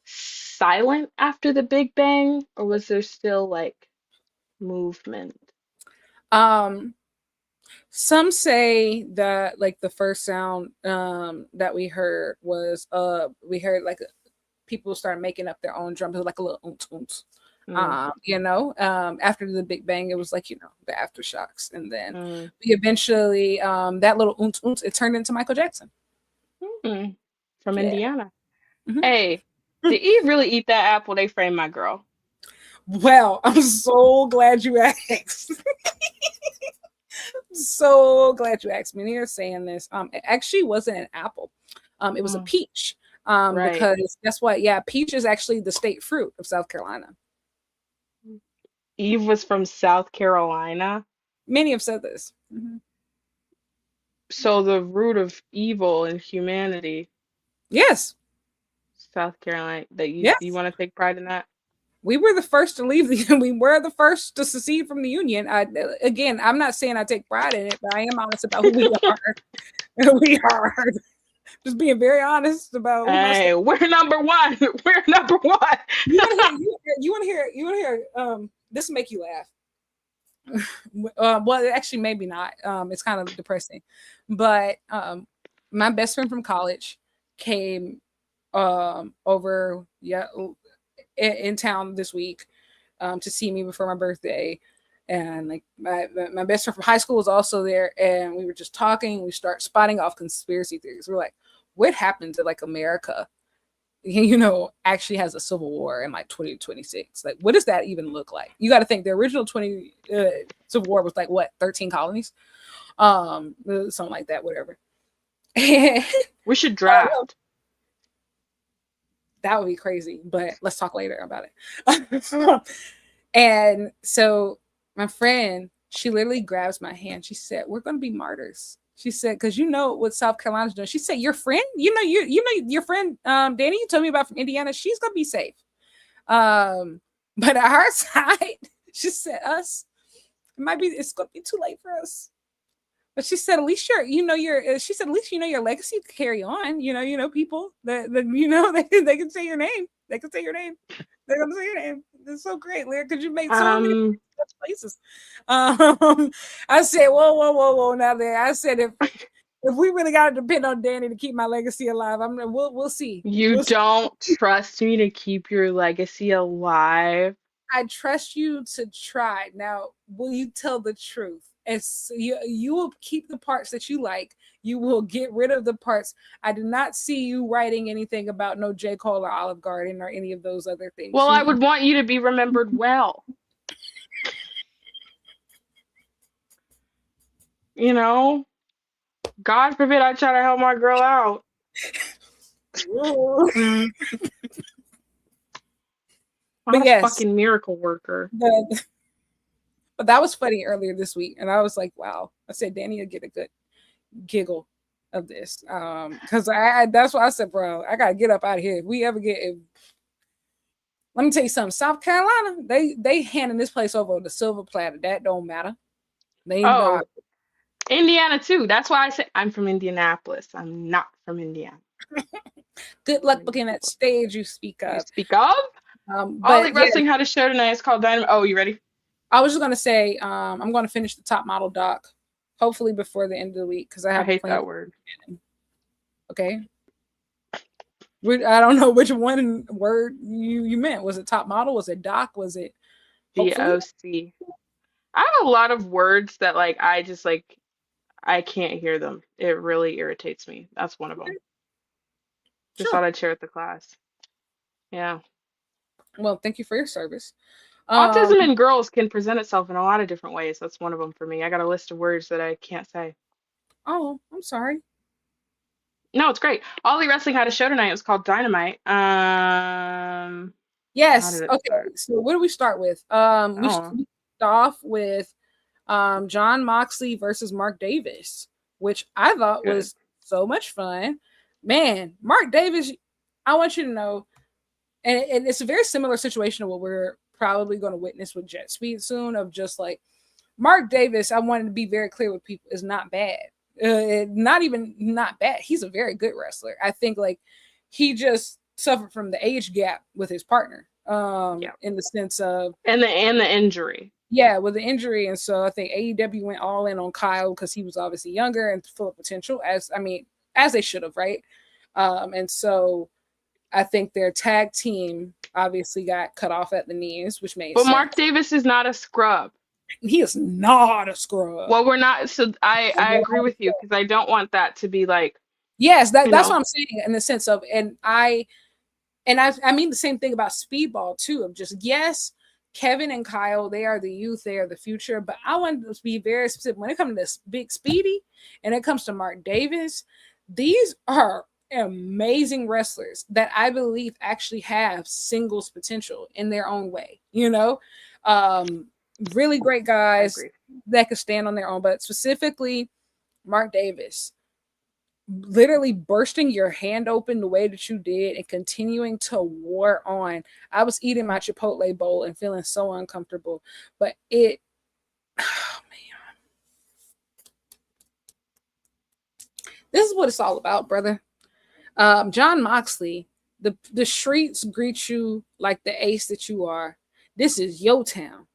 silent after the Big Bang, or was there still like movement? Some say that like the first sound that we heard was we heard like people started making up their own drums, like a little oons. After the Big Bang, it was like the aftershocks, and then we eventually that little oons it turned into Michael Jackson. From Indiana. Mm-hmm. Hey, did Eve really eat that apple? They framed my girl. Well, I'm so glad you asked. So glad you asked me. You're saying this. It actually wasn't an apple. It was a peach. Right. Because guess what? Yeah, peach is actually the state fruit of South Carolina. Eve was from South Carolina. Many have said this. Mm-hmm. So the root of evil in humanity. Yes. South Carolina. You want to take pride in that? We were the first to leave. We were the first to secede from the Union. Again, I'm not saying I take pride in it, but I am honest about who we are. We are just being very honest about. Hey, we're number one. We're number one. You want to hear? This will make you laugh. Well, actually, maybe not. It's kind of depressing, but my best friend from college came over in town this week to see me before my birthday, and like my best friend from high school was also there, and we were just talking. We start spotting off conspiracy theories. We're like, what happened to like America actually has a civil war in like 2026? Like, what does that even look like? You got to think the original Civil War was like what, 13 colonies, something like that, whatever. We should draft. That would be crazy, but let's talk later about it. And so my friend, she literally grabs my hand. She said, "We're going to be martyrs." She said, "Because what South Carolina's doing." She said, "Your friend, your friend, Dani, you told me about from Indiana. She's going to be safe." But at our side, she said, "Us, it's going to be too late for us." But she said, at least at least your legacy to carry on. People that they can say your name. They can say your name. They're gonna say your name. It's so great, Lyra, because you made so many places. I said, whoa, now there. I said, if we really gotta depend on Dani to keep my legacy alive, we'll see. You don't trust me to keep your legacy alive? I trust you to try. Now, will you tell the truth? As you will keep the parts that you like. You will get rid of the parts. I do not see you writing anything about no J. Cole or Olive Garden or any of those other things. Well, I would want you to be remembered well. God forbid I try to help my girl out. I'm a fucking miracle worker. But that was funny earlier this week, and I was like, wow. I said Dani will get a good giggle of this, because I that's why I said, bro, I gotta get up out of here. If we ever get, let me tell you something, South Carolina, they handing this place over the silver platter. That don't matter. They Oh, not. Indiana too. That's why I say I'm from Indianapolis. I'm not from Indiana. Good luck looking at stage you speak You of. speak of? All Elite But yeah, Wrestling had a show tonight. It's called Dynamite. Oh, you ready? I was just gonna say, I'm gonna finish the top model doc, hopefully before the end of the week, because I I have hate plans. that word. Okay. I don't know which one word you meant. Was it top model? Was it doc? Was it hopefully? DOC. I have a lot of words that like I just like I can't hear them. It really irritates me. That's one of them. Just Sure. thought I'd share with the class. Yeah. Well, thank you for your service. Um, Autism in girls can present itself in a lot of different ways. That's one of them for me. I got a list of words that I can't say. oh, I'm sorry. No, it's great. All Elite Wrestling had a show tonight. It was called Dynamite. How Yes. did it Okay. start? So what do we start with? We Oh, start off with John Moxley versus Mark Davis, which I thought good. was so much fun. Man, Mark Davis, I want you to know, and it's a very similar situation to what we're probably going to witness with Jet Speed soon, of just like Mark Davis. I wanted to be very clear with people, is not bad. Not even not bad. He's a very good wrestler. I think like he just suffered from the age gap with his partner, Yeah. in the sense of, And the injury. yeah, with the injury. And so I think AEW went all in on Kyle because he was obviously younger and full of potential, as they should have, right? And so I think their tag team obviously got cut off at the knees, which made But Mark sense. Davis is not a scrub. He is not a scrub. Well, we're not. So I agree with you because I don't want that to be like, Yes, you that's know, what I'm saying, in the sense of, and I mean the same thing about Speedball too, of just, yes, Kevin and Kyle, they are the youth, they are the future, but I want to be very specific when it comes to this big Speedy and it comes to Mark Davis. These are amazing wrestlers that I believe actually have singles potential in their own way, um really great I guys agree. that could stand on their own, but specifically Mark Davis, literally bursting your hand open the way that you did and continuing to war on. I was eating my Chipotle bowl and feeling so uncomfortable, but oh man, this is what it's all about, brother. John Moxley, the streets greet you like the ace that you are. This is your town.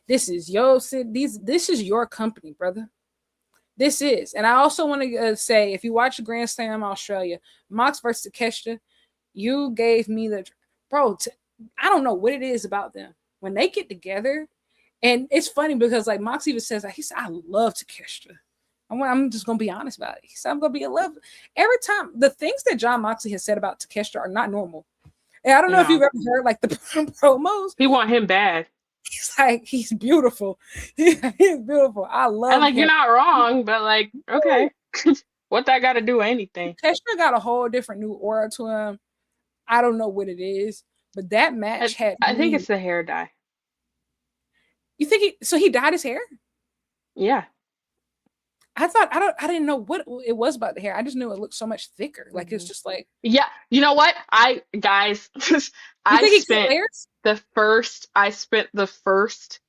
This is your city. This is your company, brother. This is. And I also want to say, if you watch Grand Slam Australia, Mox versus Takeshita, you gave me the bro. I don't know what it is about them when they get together, and it's funny because like Mox even says that he said, "I love Takeshita." I'm just gonna be honest about it. He said, "I'm gonna be in love." Every time the things that John Moxley has said about Takeshita are not normal. And I don't know if you've No, ever heard like the promos. he want him bad. He's like, he's beautiful. He's beautiful. I And love like you're him. not wrong, but like, okay. What that got to do with anything? Takeshita got a whole different new aura to him. I don't know what it is, but that match had I think me. it's the hair dye. You think he dyed his hair? Yeah. I didn't know what it was about the hair. I just knew it looked so much thicker. Like it's Mhm. just like, Yeah. You know what? Guys, you I think he cut spent layers? I spent the first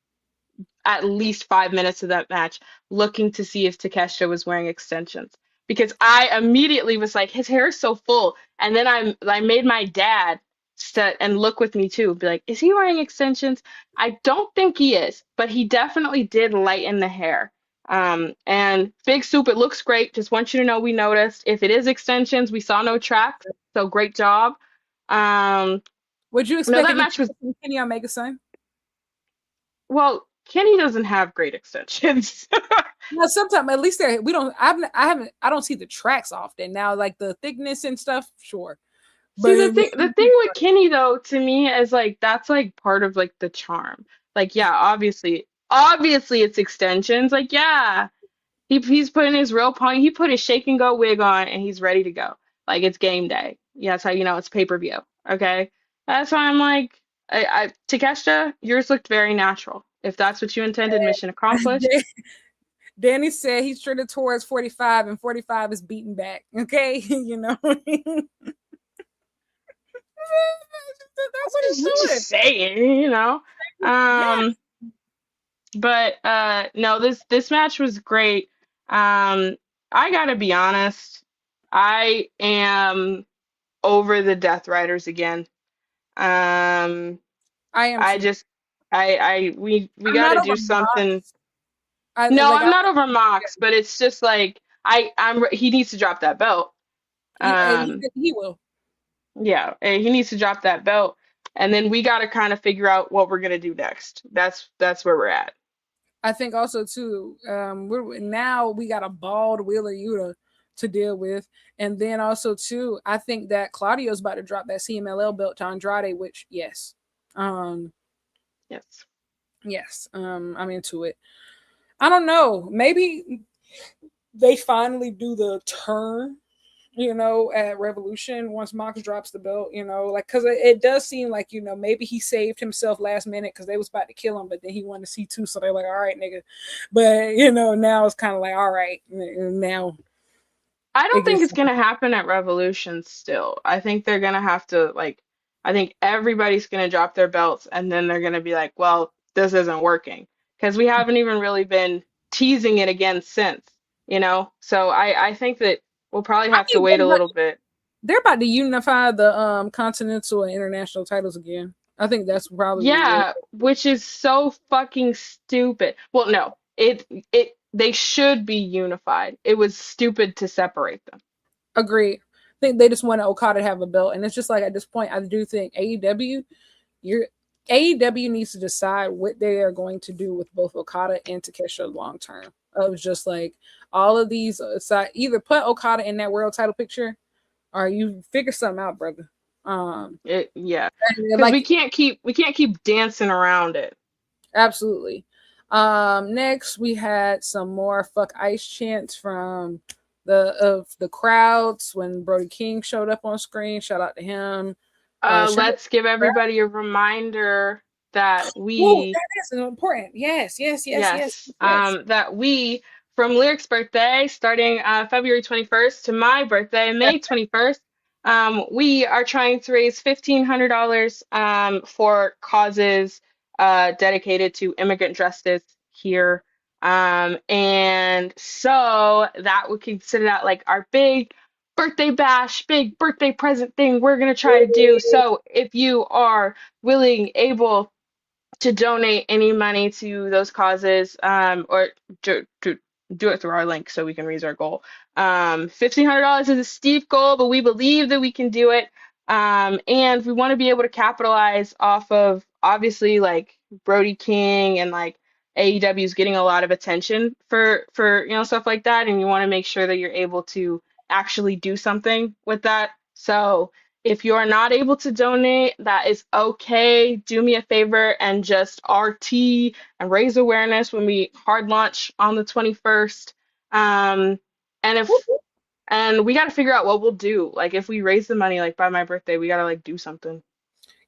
at least 5 minutes of that match looking to see if Takeshita was wearing extensions because I immediately was like, his hair is so full. And then I made my dad sit and look with me too, be like, is he wearing extensions? I don't think he is, but he definitely did lighten the hair. And Big Soup, it looks great. Just want you to know we noticed. If it is extensions, we saw no tracks, so great job. Um, Would you no, expect that anything match was from Kenny Omega Son? well. Kenny doesn't have great extensions. No, sometimes at least there we don't. I haven't. I don't see the tracks often now, like the thickness and stuff. Sure, See, but the thing with Kenny though, to me, is like that's like part of like the charm. Like, yeah, obviously it's extensions. Like, yeah, he's putting his real point. He put his shake and go wig on, and he's ready to go. Like it's game day. Yeah, that's how you know it's pay-per-view. Okay, that's why I'm like, I Takeshita, yours looked very natural. If that's what you intended, mission accomplished. Dani said he's trending towards 45, and 45 is beaten back. Okay, you know. That's what he's doing. Just saying, you know. Yeah. But no, this match was great. I gotta be honest, I am over the Death Riders again. Um, I am I too. just we I'm not gotta over do something. Mox. I No, like I'm I not over Mox, but it's just like he needs to drop that belt. he will. Yeah, he needs to drop that belt, and then we gotta kind of figure out what we're gonna do next. That's where we're at. I think also too, now we got a bald Wheeler Yuta to deal with, and then also too, I think that Claudio's about to drop that CMLL belt to Andrade, which yes, Yes. yes, I'm into it. I don't know, maybe they finally do the turn, at Revolution once Mox drops the belt, like because it does seem like maybe he saved himself last minute because they was about to kill him, but then he wanted to see two, so they're like, all right, nigga. But now it's kind of like, all right, now I it don't think gets. it's gonna happen at Revolution still. I think they're gonna have to I think everybody's gonna drop their belts and then they're gonna be like, well, this isn't working. Because we haven't even really been teasing it again since, you know? So I think that we'll probably I have to think wait a little bit. they're about to unify the continental and international titles again. I think that's probably what. Yeah, which is so fucking stupid. Well, no, it they should be unified. It was stupid to separate them. Agree. I think they just wanted Okada to have a belt, and it's just like at this point, I do think your AEW needs to decide what they are going to do with both Okada and Takeshita long term. Of just like all of these aside, either put Okada in that world title picture, or you figure something out, brother. Yeah, And because like we can't keep dancing around it. absolutely. Next we had some more fuck ice chants from the crowds when Brody King showed up on screen. Shout out to him. Let's give everybody a reminder that Oh, we, that is important. Yes, yes, yes, yes, yes, yes. that we, from Lyric's birthday, starting February 21st to my birthday, May 21st, we are trying to raise $1,500 for causes dedicated to immigrant justice here. And so that would consider that like our big birthday bash, big birthday present thing we're going to try to do. So if you are willing, able to donate any money to those causes, or to do it through our link so we can raise our goal. $1,500 is a steep goal, but we believe that we can do it. And we want to be able to capitalize off of obviously like Brody King and like AEW is getting a lot of attention for stuff like that, and you want to make sure that you're able to actually do something with that. So if you are not able to donate, that is okay. Do me a favor and just RT and raise awareness when we hard launch on the 21st. And we got to figure out what we'll do. Like if we raise the money like by my birthday, we got to like do something.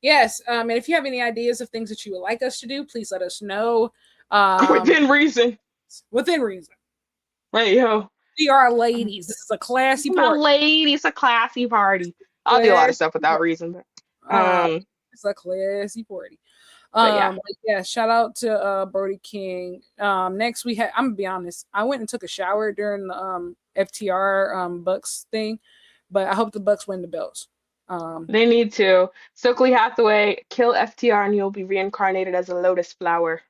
Yes. And if you have any ideas of things that you would like us to do, please let us know. Within reason. Within reason. Right, yo. We are ladies. This is a classy My party. lady, it's a classy party. I'll do a lot of stuff without reason, but it's a classy party. yeah. But yeah, shout out to Brody King. Next we had, I'm gonna be honest, I went and took a shower during the FTR Bucks thing, but I hope the Bucks win the belts. They need to. Stokely Hathaway, kill FTR and you'll be reincarnated as a lotus flower.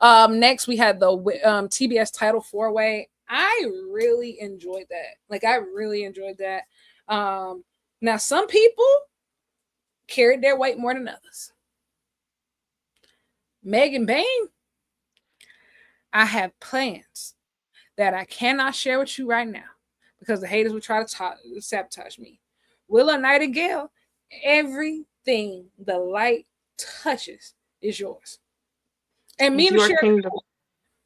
Next we had the TBS title 4-way. I really enjoyed that. Like I really enjoyed that. Now some people carried their weight more than others. Megan Bayne, I have plans that I cannot share with you right now because the haters will try to sabotage me. Willow Nightingale, everything the light touches is yours. And Mina, your kingdom.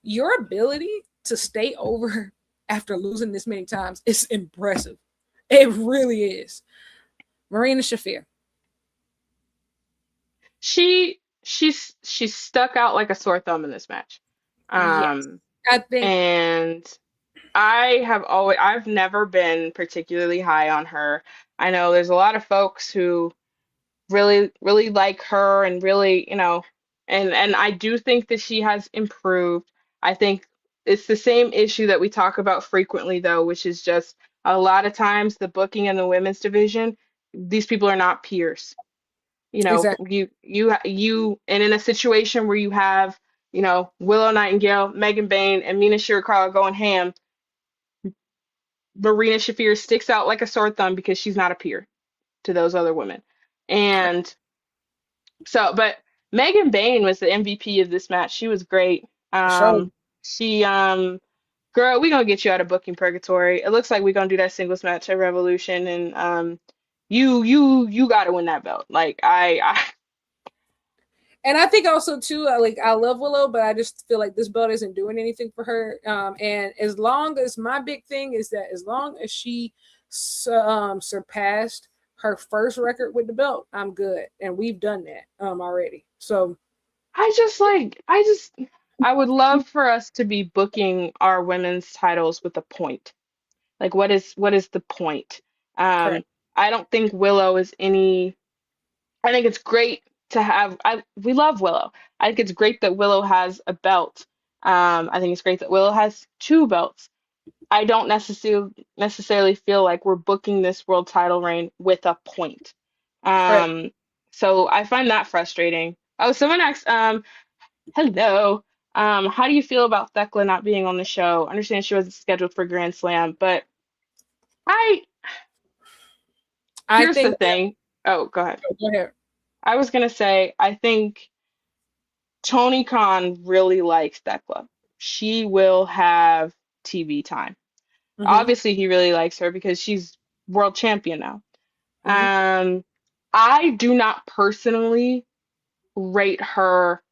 Your ability to stay over after losing this many times is impressive. It really is. Marina Shafir. She she's stuck out like a sore thumb in this match. Yes, Um, I think and I've never been particularly high on her. I know there's a lot of folks who really like her and really, and I do think that she has improved. I think it's the same issue that we talk about frequently though, which is just a lot of times the booking in the women's division, these people are not peers. exactly And in a situation where you have, Willow Nightingale, Megan Bayne, and Mina Shirakawa going ham, Marina Shafir sticks out like a sore thumb because she's not a peer to those other women. correct And but Megan Bayne was the MVP of this match. She was great. for sure. She girl, we gonna get you out of booking purgatory. It looks like we gonna do that singles match at Revolution, and you gotta win that belt. Like I And I think also too, like I love Willow, but I just feel like this belt isn't doing anything for her. And as long as my big thing is that as long as she surpassed her first record with the belt, I'm good, and we've done that already. So I would love for us to be booking our women's titles with a point. Like what is the point? Um, correct, I don't think Willow is any. I think it's great to have. We love Willow. I think it's great that Willow has a belt. I think it's great that Willow has two belts. I don't necessarily feel like we're booking this world title reign with a point. correct. Um, so I find that frustrating. Oh, someone asked, hello. How do you feel about Thekla not being on the show? I understand she wasn't scheduled for Grand Slam, but I I here's the think that, thing. Oh, go ahead. go ahead. I was gonna say, I think Tony Khan really likes Thekla. She will have TV time. Hmm. Obviously, he really likes her because she's world champion now. Hmm. Um, I do not personally rate her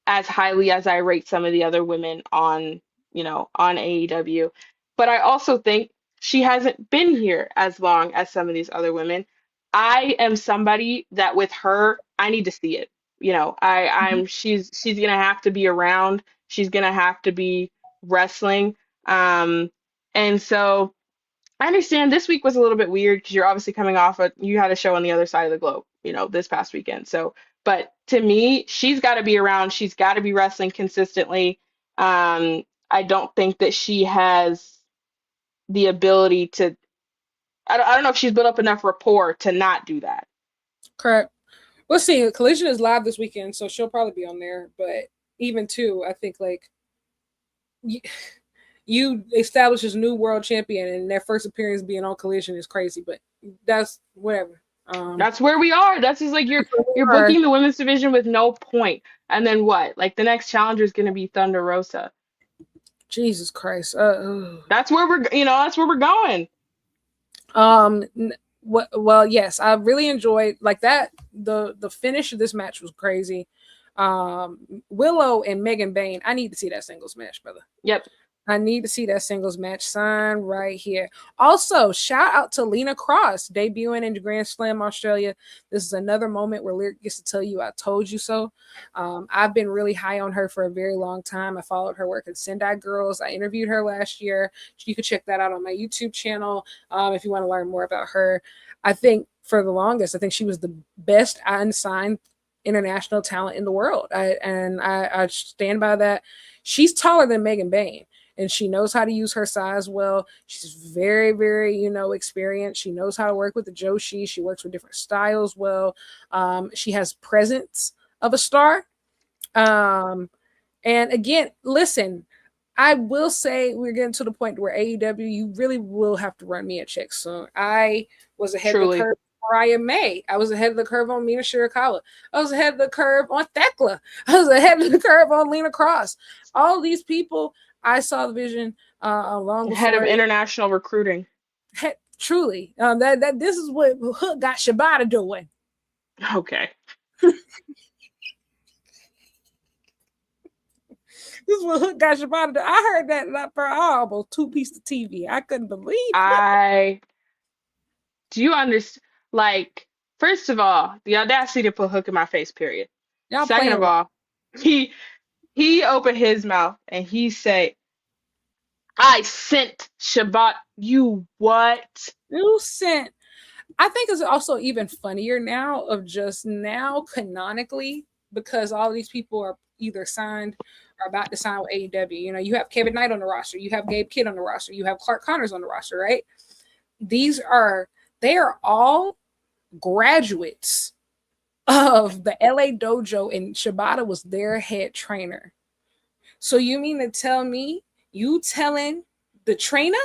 as highly as I rate some of the other women on AEW. But I also think she hasn't been here as long as some of these other women. I am somebody that with her, I need to see it. She's gonna have to be around. She's gonna have to be wrestling. Um, and so I understand this week was a little bit weird because you're obviously coming off you had a show on the other side of the globe, this past weekend. So, but to me, she's got to be around. She's got to be wrestling consistently. I don't think that she has the ability to. I don't know if she's built up enough rapport to not do that. Correct. We'll see. Collision is live this weekend, so she'll probably be on there. But even too, I think like you establish as new world champion, and their first appearance being on Collision is crazy. But that's whatever. That's where we are. That's just like you're booking the women's division with no point. And then what? Like the next challenger is going to be Thunder Rosa. Jesus Christ. That's where we're going. Um. Well, yes, I really enjoyed like that. The finish of this match was crazy. Willow and Megan Bayne. I need to see that singles match, brother. Yep. I need to see that singles match sign right here. Also, shout out to Lena Cross debuting in Grand Slam Australia. This is another moment where Lyric gets to tell you I told you so. I've been really high on her for a very long time. I followed her work at Sendai Girls. I interviewed her last year. You could check that out on my YouTube channel if you want to learn more about her. I think for the longest, I think she was the best unsigned international talent in the world. I stand by that. She's taller than Megan Bayne, and she knows how to use her size well. She's very, very, experienced. She knows how to work with the Joshi. She works with different styles well. She has presence of a star. And again, listen, I will say we're getting to the point where AEW, you really will have to run me a check soon. I was ahead of the Truly. curve on Mariah May. I was ahead of the curve on Mina Shirakawa. I was ahead of the curve on Thekla. I was ahead of the curve on Lena Cross. All these people, I saw the vision long before. Head of international recruiting. Truly, that this is what Hook got Shibata doing. Okay. This is what Hook got Shibata doing. I heard that for almost 2 pieces of TV. I couldn't believe it. Do you understand? Like, first of all, the audacity to put Hook in my face, period. Y'all Second playing of with all, he opened his mouth and he said, I sent Shabbat. You what? you sent. I think it's also even funnier now of just now canonically because all these people are either signed or about to sign with AEW. You know, you have Kevin Knight on the roster, you have Gabe Kidd on the roster, you have Clark Connors on the roster, right? These are they are all graduates of the LA dojo, and Shibata was their head trainer. So you mean to tell me you telling the trainer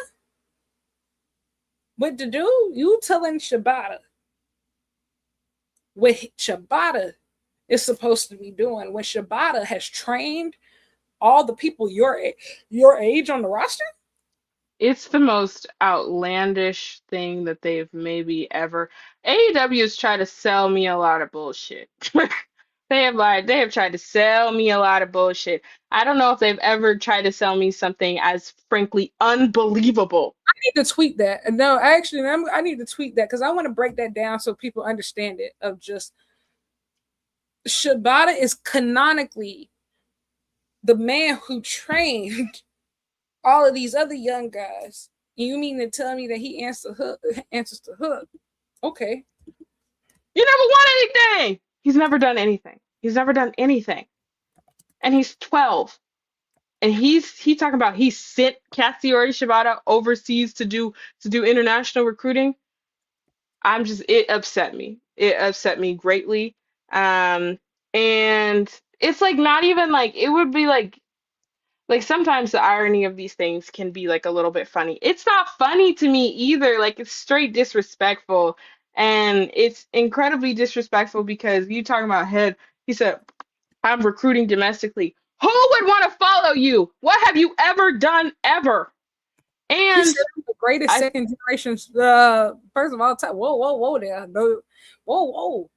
what to do? You telling Shibata what Shibata is supposed to be doing when Shibata has trained all the people your age on the roster? It's the most outlandish thing that they've maybe ever. AEW has tried to sell me a lot of bullshit. They have tried to sell me a lot of bullshit. I don't know if they've ever tried to sell me something as frankly unbelievable. I need to tweet that. No, actually, I need to tweet that because I want to break that down so people understand it. Of just Shibata is canonically the man who trained all of these other young guys. You mean to tell me that he answers to Hook? Okay. You never won anything. He's never done anything. He's never done anything. And he's 12. And he talking about he sent Katsuyori Shibata overseas to do international recruiting. It upset me. It upset me greatly. Um, and it's like not even like it would be like sometimes the irony of these things can be like a little bit funny. It's not funny to me either. Like it's straight disrespectful. And it's incredibly disrespectful because you talking about head, he said, I'm recruiting domestically. Who would want to follow you? What have you ever done ever? He And said the greatest I second generation person of all time. Whoa, whoa, whoa there. No, whoa, whoa.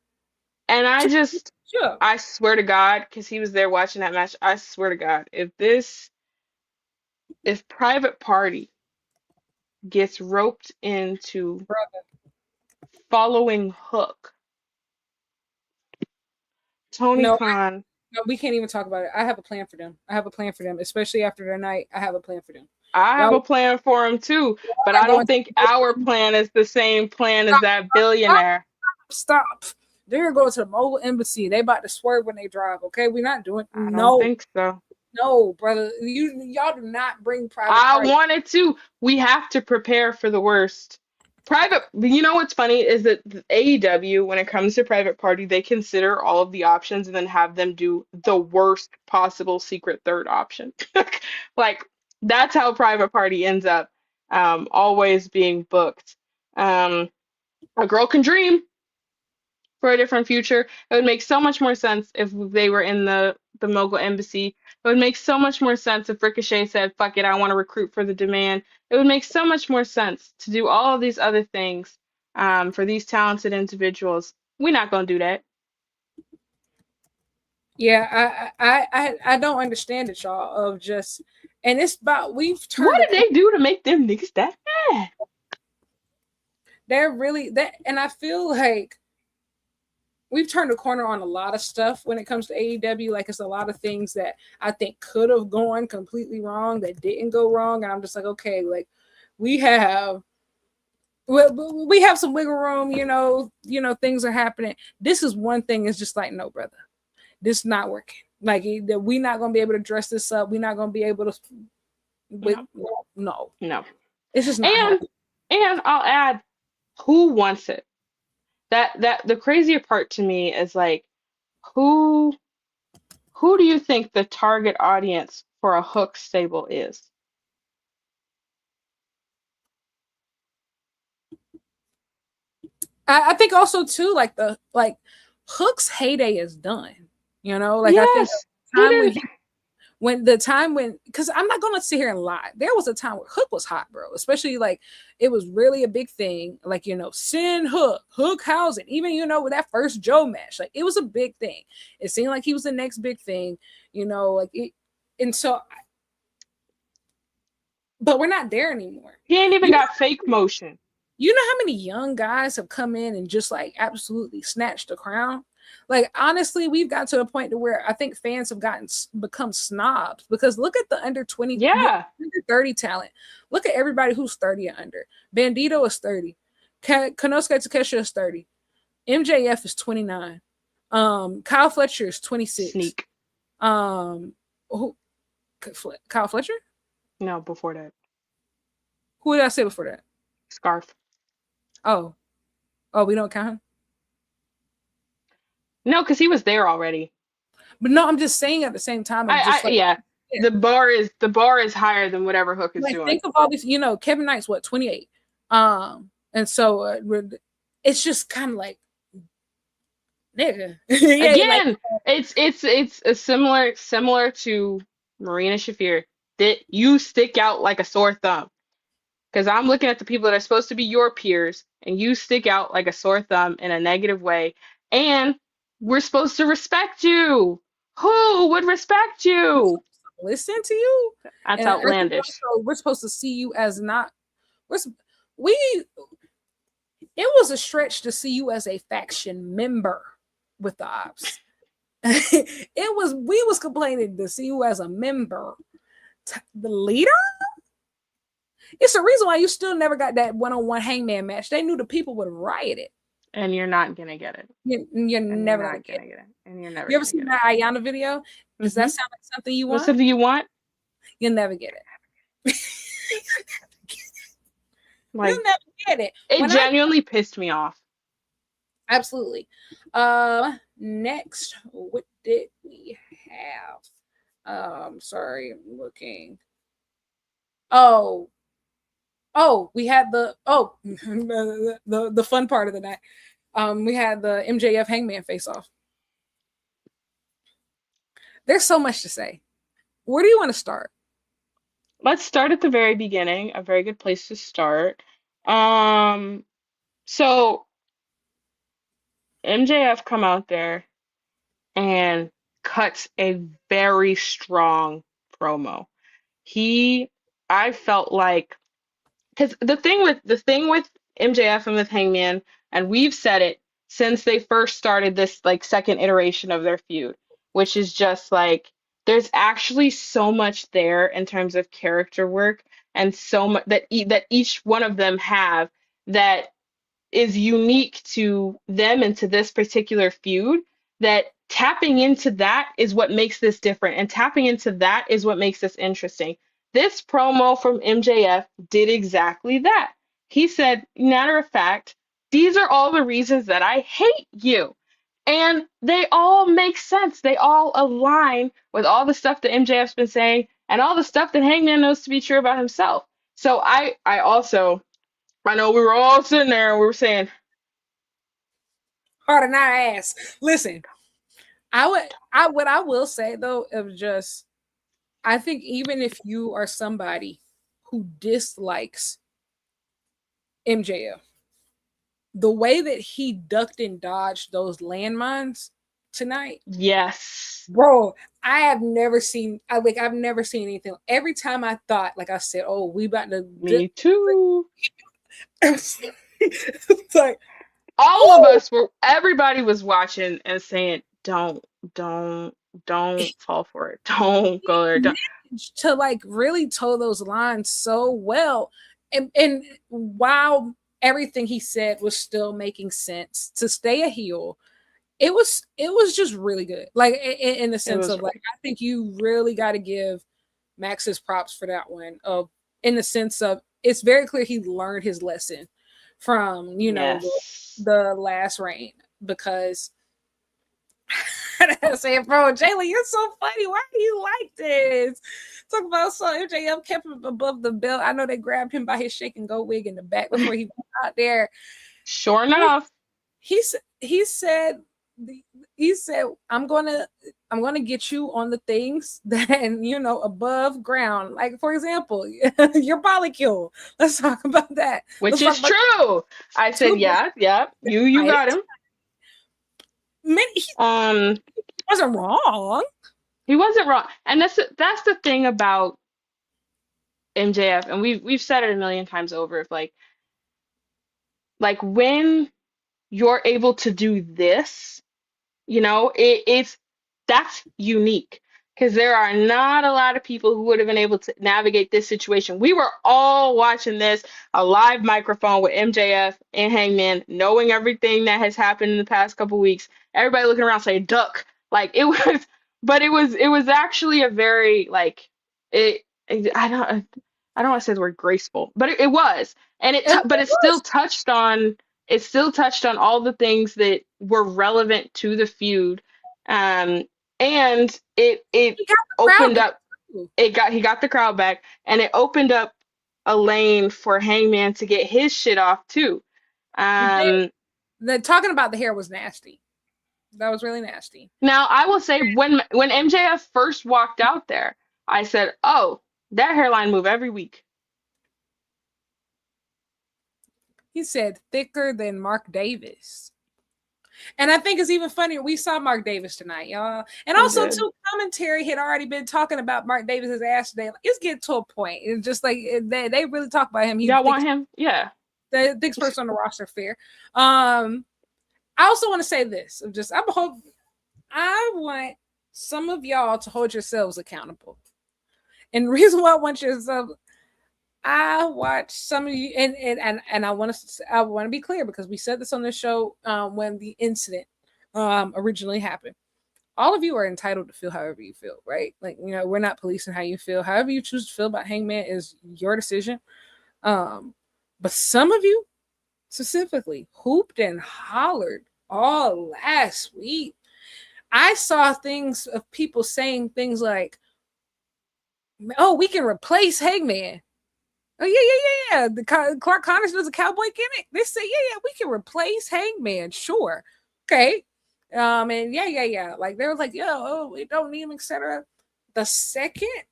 and I Sure. just Sure. I swear to God, because he was there watching that match, I swear to God, if Private Party gets roped into Brother. following Hook, Tony No, Khan, no, we can't even talk about it. I have a plan for them. I have a plan for them, especially after tonight. I have a plan for them. I have Y'all a plan for him too, but are I going don't to think our plan is the same plan as that billionaire. stop. They're going to the mobile embassy. They about to swerve when they drive. Okay, we're not doing. I don't No, think so. no, brother. Y'all do not bring private I party. wanted to. We have to prepare for the worst. You know what's funny is that AEW, when it comes to Private Party, they consider all of the options and then have them do the worst possible secret third option. Like, that's how Private Party ends up always being booked. Um, a girl can dream for a different future. It would make so much more sense if they were in the Mogul Embassy. It would make so much more sense if Ricochet said, "Fuck it, I want to recruit for the demand." It would make so much more sense to do all of these other things for these talented individuals. We're not gonna do that. Yeah, I don't understand it, y'all. Of just, and it's about we've What turned the did they do to make them niggas that mad? they're really that, and I feel like we've turned a corner on a lot of stuff when it comes to AEW. Like it's a lot of things that I think could have gone completely wrong that didn't go wrong, and I'm just like, okay, like we have we have some wiggle room, things are happening. This is one thing. It's just like, no, brother, this is not working. Like we're not gonna be able to dress this up. We're not gonna be able to. No, No, no. it's just not And happening. and I'll add, who wants it? That the crazier part to me is like, who who do you think the target audience for a Hook stable is? I think also too, like Hook's heyday is done. Like I think Yes, he time didn't. because I'm not gonna sit here and lie. There was a time where Hook was hot, bro. Especially like it was really a big thing. Like Sin Hook housing, even with that first Joe match, like it was a big thing. It seemed like he was the next big thing, like it. And so, but we're not there anymore. He ain't even You got fake motion. you know how many young guys have come in and just like absolutely snatched the crown? Like honestly, we've got to a point to where I think fans have become snobs because look at the under 20, Yeah. under 30 talent. Look at everybody who's 30 and under. Bandito is 30. Konosuke Takesha is 30. MJF is 29. Kyle Fletcher is 26. Sneak. Who, Kyle Fletcher? No, before that. Who did I say before that? Scarf. Oh, we don't count him. No, because he was there already. But no, I'm just saying at the same time. I'm just like, yeah. The bar is higher than whatever Hook is like, doing. think of all these. Kevin Knight's what 28. And so it's just kind of like, nigga. Yeah, Again, like, it's a similar to Marina Shafir, that you stick out like a sore thumb. Because I'm looking at the people that are supposed to be your peers, and you stick out like a sore thumb in a negative way. And we're supposed to respect you. Who would respect you? listen to you. That's And outlandish. we're supposed to see you as not. We. It was a stretch to see you as a faction member with the ops. We was complaining to see you as a member. The leader? It's the reason why you still never got that one-on-one hangman match. They knew the people would have rioted. And you're not gonna get it. You're never not gonna get it. And you're never. You ever seen that Ayana video? Does that sound like something you want? Something you want? You'll never get it. Like, you'll never get it. It genuinely pissed me off. Absolutely. Next, what did we have? Sorry, I'm looking. Oh, we had the the fun part of the night. We had the MJF Hangman face off. There's so much to say. Where do you want to start? Let's start at the very beginning. A very good place to start. So MJF come out there and cuts a very strong promo. I felt like, because the thing with MJF and with Hangman, and we've said it since they first started this like second iteration of their feud, which is just like there's actually so much there in terms of character work, and so much that each one of them have that is unique to them and to this particular feud, that tapping into that is what makes this different, and tapping into that is what makes this interesting. This promo from MJF did exactly that. He said, matter of fact, these are all the reasons that I hate you. And they all make sense. They all align with all the stuff that MJF's been saying and all the stuff that Hangman knows to be true about himself. So I know we were all sitting there and we were saying, hard than I ass. Listen, what I will say though, of just, I think even if you are somebody who dislikes MJF, the way that he ducked and dodged those landmines tonight, yes, bro, I've never seen anything. Every time I thought, like I said, oh, we about to. Me too. It's like all of us everybody was watching and saying, don't fall for it. Don't go there. Don't. To like really toe those lines so well. And while everything he said was still making sense, to stay a heel, it was just really good. Like in the sense of, like, I think you really got to give Max his props for that one. In the sense of, it's very clear he learned his lesson from the last reign, because I say, bro, Jayla, you're so funny. Why do you like this? Talk about, so MJF kept him above the belt. I know they grabbed him by his shake and go wig in the back before he went out there. Sure enough, he said, I'm gonna get you on the things that above ground. Like, for example, your polycule. Let's talk about that. Which is true. I said, yeah. You got him. He wasn't wrong. He wasn't wrong, and that's the thing about MJF, and we've said it a million times over. If like when you're able to do this, It's that's unique because there are not a lot of people who would have been able to navigate this situation. We were all watching this, a live microphone with MJF and Hangman, knowing everything that has happened in the past couple weeks. Everybody looking around saying "duck," like it was, but it was actually a very like it. I don't want to say the word graceful, but it was, and but It was. it still touched on all the things that were relevant to the feud. Um, and it He got the crowd opened back up too. he got the crowd back, and it opened up a lane for Hangman to get his shit off too. It did. Um, The talking about the hair was nasty. That was really nasty. Now I will say when MJF first walked out there, I said, "Oh, that hairline move every week." He said thicker than Mark Davis. And I think it's even funnier. We saw Mark Davis tonight, y'all. And We also, did. too, commentary had already been talking about Mark Davis's ass today. Like, it's getting to a point. It's just like they really talk about him. He's Y'all want him? Yeah. the thickest person on the roster. Fair. I also want to say this. I want some of y'all to hold yourselves accountable. And the reason why I want yourself, I watch some of you, and I want to be clear because we said this on the show when the incident originally happened. All of you are entitled to feel however you feel, right? Like, we're not policing how you feel. However you choose to feel about Hangman is your decision. But some of you specifically hooped and hollered all last week. I saw things of people saying things like, "Oh, we can replace Hangman." Oh yeah. The Clark Connors does a cowboy gimmick. They say, yeah, we can replace Hangman, sure, okay. And yeah. Like they were like, we don't need him, etc. The second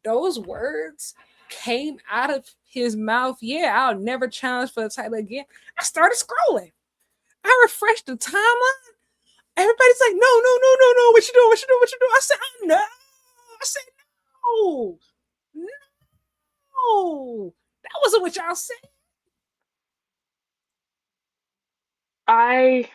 those words came out of his mouth, yeah, I'll never challenge for the title again. I started scrolling. I refreshed the timeline. Everybody's like, no. What you doing? I said, oh, no. I said, no. No. That wasn't what y'all said. I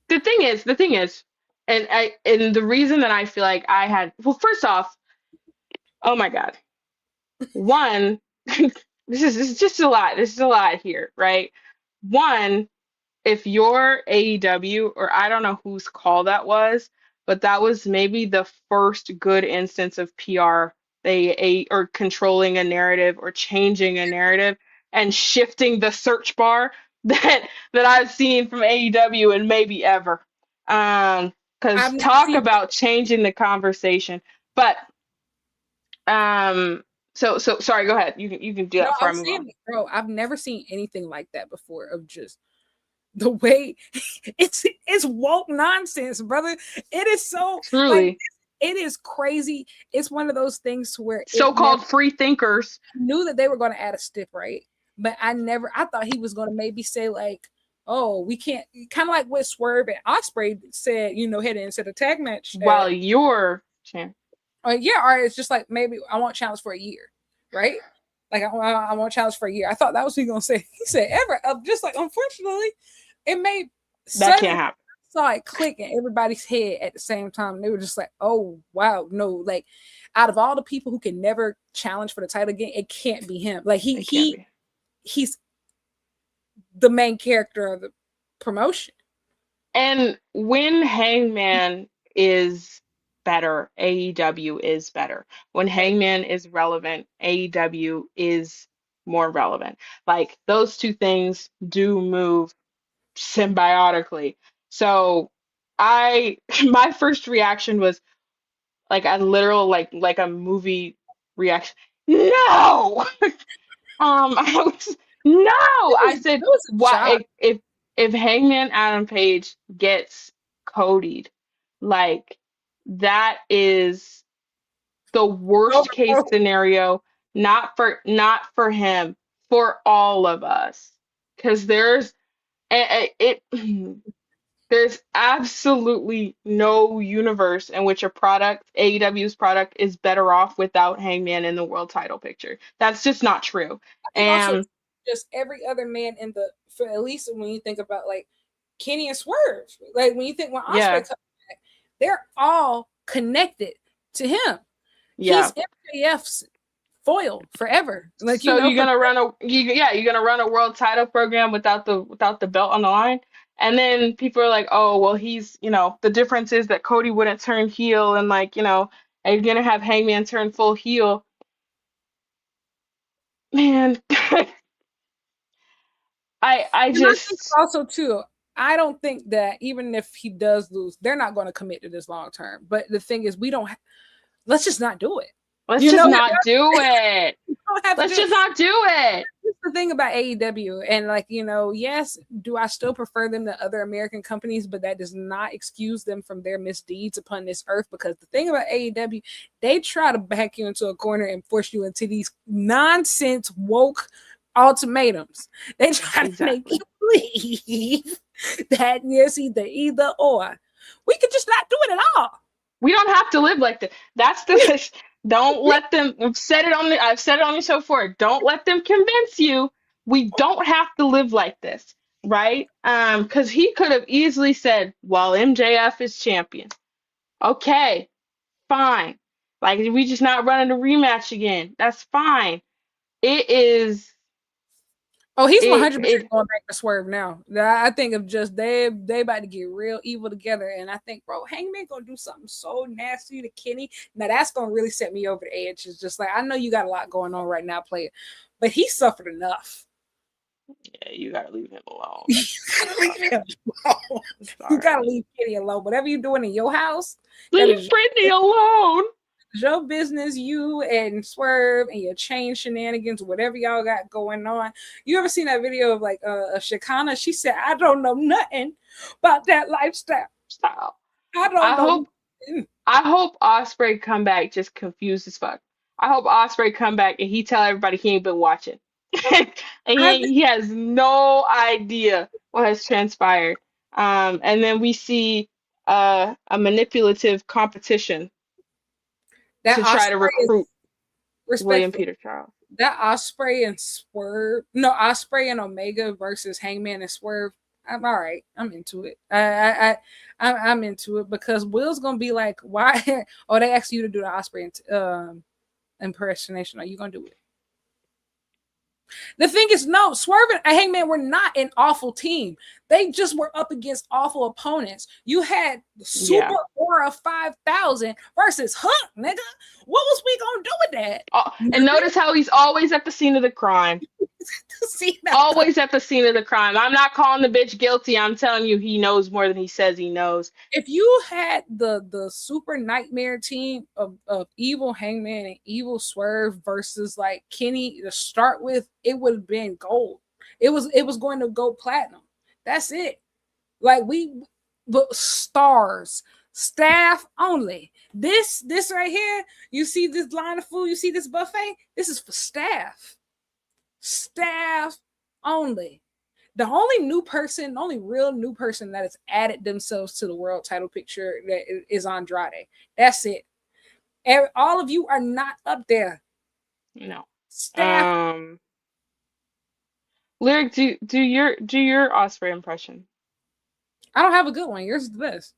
the thing is, and the reason that I feel like I had, well, first off, oh my God. One, this is just a lot. This is a lot here, right? One, if you're AEW, or I don't know whose call that was, but that was maybe the first good instance of PR, or controlling a narrative or changing a narrative and shifting the search bar that I've seen from AEW and maybe ever. I've Because never talk seen about changing the conversation. But so sorry, go ahead. You can do no, that before I'm I move on. saying, bro, I've never seen anything like that before of just the way it's woke nonsense, brother. It is so like Truly, it is crazy. It's one of those things where it never so-called free thinkers. knew that they were going to add a stiff, right? But I thought he was going to maybe say like, oh, we can't, kind of like what Swerve and Osprey said, heading into the tag match. While you're champ. Yeah, or it's just like maybe I want challenge for a year, right? Like I want challenge for a year. I thought that was what he gonna say. He said ever. Just like unfortunately, it made That suddenly can't happen. saw it click in everybody's head at the same time. They were just like, oh wow, no, like out of all the people who can never challenge for the title again, it can't be him. Like It can't be. he's the main character of the promotion. And when Hangman is better, AEW is better. When Right. Hangman is relevant, AEW is more relevant. Like those two things do move symbiotically. So I my first reaction was like a literal like a movie reaction. No! I was no. I It said, was a why shock. if Hangman Adam Page gets Cody'd, like that is the worst case Over. scenario, not for him, for all of us, because it there's absolutely no universe in which AEW's product, is better off without Hangman in the world title picture. That's just not true. I think also And just every other man in the, for at least when you think about like Kenny and Swerve, like when you think when Osprey Yeah. comes back, they're all connected to him. Yeah. He's MJF's foil forever. Like, So you're for gonna run you're gonna run a world title program without the belt on the line, and then people are like, oh well, he's the difference is that Cody wouldn't turn heel, and like and you're gonna have Hangman turn full heel, man. I and I think just also too, I don't think that even if he does lose, they're not going to commit to this long term. But the thing is, let's just not do it. let's You just know, not do it. you don't have to Let's do just it. not do it. That's the thing about AEW, and like yes, do I still prefer them to other American companies? But that does not excuse them from their misdeeds upon this earth. Because the thing about AEW, they try to back you into a corner and force you into these nonsense woke ultimatums. They try to make you believe that yes, either or. We could just not do it at all. We don't have to live like this. That's the don't let them. I've said it on the show before. Don't let them convince you. We don't have to live like this, right? Because he could have easily said, "Well, MJF is champion." Okay, fine. Like we just not running a rematch again. That's fine. It is. Oh, he's It 100% it going back to Swerve now. I think of just they about to get real evil together, and I think, bro, Hangman gonna do something so nasty to Kenny. Now that's gonna really set me over the edge. It's just like I know you got a lot going on right now, player, but he suffered enough. Yeah, you gotta leave him alone. You gotta leave him alone. You gotta leave Kenny alone. Whatever you're doing in your house, that Leave is Brittany alone. your business, you and Swerve and your chain shenanigans, whatever y'all got going on. You ever seen that video of like Shakana? She said, I don't know nothing about that lifestyle. Stop. I don't I know. hope I hope Osprey come back just confused as fuck. I hope Osprey come back and he tell everybody he ain't been watching. And I think he has no idea what has transpired. And then we see a manipulative competition that to try to Osprey is recruit William respectful. Peter Charles. That Osprey and Swerve, no, Osprey and Omega versus Hangman and Swerve. I'm all right. I'm into it. I'm into it because Will's gonna be like, why? Oh, they asked you to do the Osprey impersonation. Are you gonna do it? The thing is, no, Swerve and Hangman were not an awful team. They just were up against awful opponents. You had Super Yeah. Aura 5000 versus Hook, nigga. What was we gonna do with that? Oh, and notice how he's always at the scene of the crime. See that? Always at the scene of the crime. I'm not calling the bitch guilty. I'm telling you, he knows more than he says he knows. If you had the super nightmare team of evil Hangman and evil Swerve versus like Kenny to start with, it would have been gold. It was going to go platinum. That's it. Like but stars, staff only. This right here, you see this line of food, you see this buffet. This is for staff only. The only real new person that has added themselves to the world title picture that is Andrade. That's it. All of you are not up there. No. Staff. Lyric, do your Osprey impression. I don't have a good one. Yours is the best.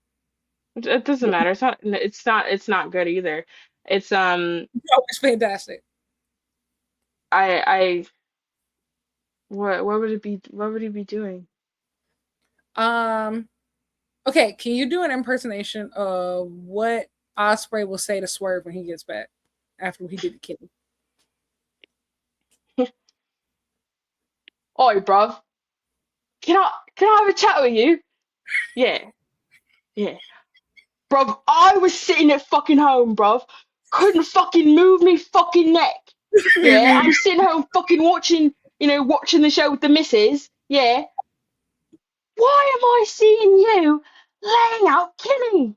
It doesn't matter. It's not good either. It's It's fantastic. I what would it be? What would he be doing? Okay, can you do an impersonation of what Osprey will say to Swerve when he gets back after he did the kidney? Oi, bruv. Can I have a chat with you? Yeah, yeah. Bruv, I was sitting at fucking home, bruv. Couldn't fucking move me fucking neck. Yeah, I'm sitting home fucking watching the show with the missus. Yeah. Why am I seeing you laying out Kenny?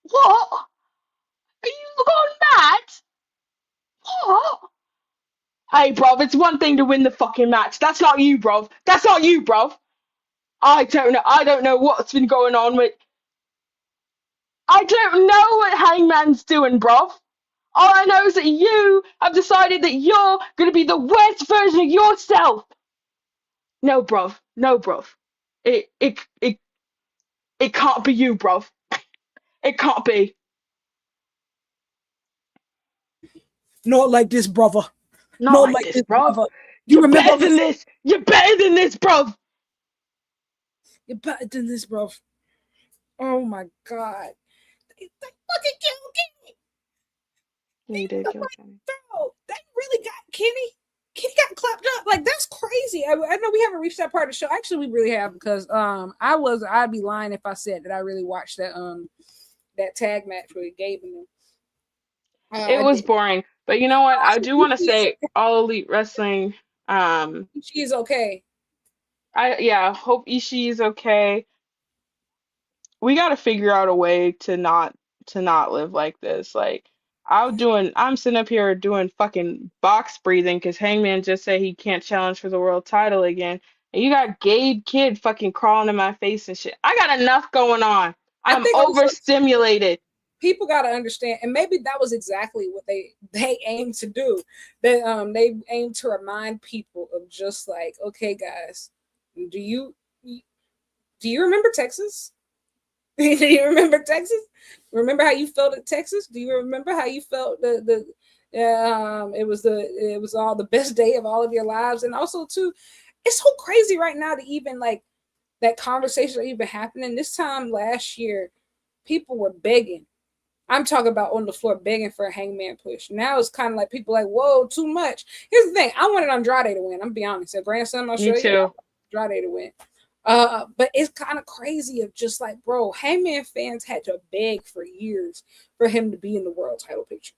What? Are you gone mad? What? Hey, bruv, it's one thing to win the fucking match. That's not you, bruv. That's not you, bruv. I don't know. I don't know what's been going on with. I don't know what Hangman's doing, bruv. All I know is that you have decided that you're gonna be the worst version of yourself. No, bruv. No, bruv. It it it it can't be you, bruv. It can't be. Not like this, brother. Not Not like like this, this, bruv. brother. You You're remember better than this? this. You're better than this, bruv. You're better than this, bro. Oh my god. They fucking killed Kenny. You did kill Kenny. Bro, they really got Kenny. Kenny got clapped up. Like, that's crazy. I know we haven't reached that part of the show. Actually, we really have, because I'd be lying if I said that I really watched that tag match with Gabe and them. It I was didn't. boring, but you know what? I do want to She is say All Elite Wrestling. she is okay. I hope Ishii is okay. We got to figure out a way to not live like this. Like I'm sitting up here doing fucking box breathing because Hangman just said he can't challenge for the world title again, and you got Gabe Kid fucking crawling in my face and shit. I got enough going on. I I'm think also overstimulated. people got to understand, and maybe that was exactly what they aimed to do. They aimed to remind people of, just like, okay, guys, do you remember Texas? Do you remember Texas? Remember how you felt at Texas? Do you remember how you felt it was all the best day of all of your lives? And also too, it's so crazy right now to even like that conversation even happening. This time last year, people were begging. I'm talking about on the floor begging for a Hangman push. Now it's kind of like people like, whoa, too much. Here's the thing: I wanted Andrade to win. I'm gonna be honest. At Grandson Me Australia, too. I wanted Andrade to win. But it's kind of crazy of just like, bro, Hangman fans had to beg for years for him to be in the world title picture.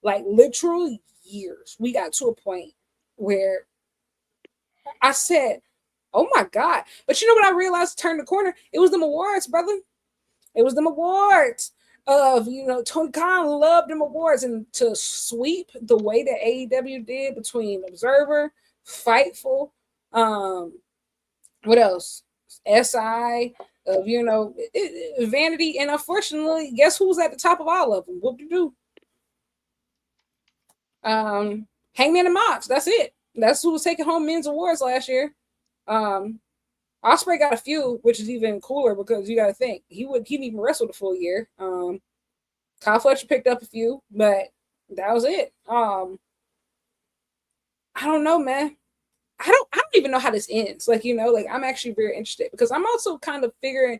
Like, literally years. We got to a point where I said, oh my God. But you know what I realized turned the corner? It was them awards, brother. It was them awards of, Tony Khan loved them awards, and to sweep the way that AEW did between Observer, Fightful, what else? SI, of Vanity, and unfortunately, guess who's at the top of all of them? What to do? Hangman and Mox. That's it. That's who was taking home men's awards last year. Osprey got a few, which is even cooler because you got to think he didn't even wrestle the full year. Kyle Fletcher picked up a few, but that was it. I don't know, man. I don't even know how this ends. Like, like, I'm actually very interested because I'm also kind of figuring.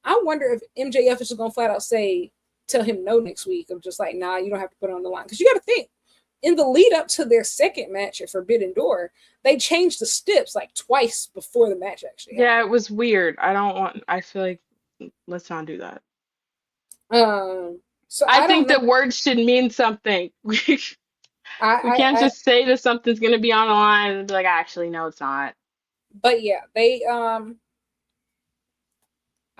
I wonder if MJF is just gonna flat out tell him no next week. Of just like, nah, you don't have to put it on the line, because you got to think, in the lead up to their second match at Forbidden Door, they changed the steps like twice before the match actually happened. Yeah, it was weird. I feel like let's not do that. So I I don't think know. that words should mean something. We can't I just say that something's gonna be on the line and be like, actually, no, it's not. but yeah, they I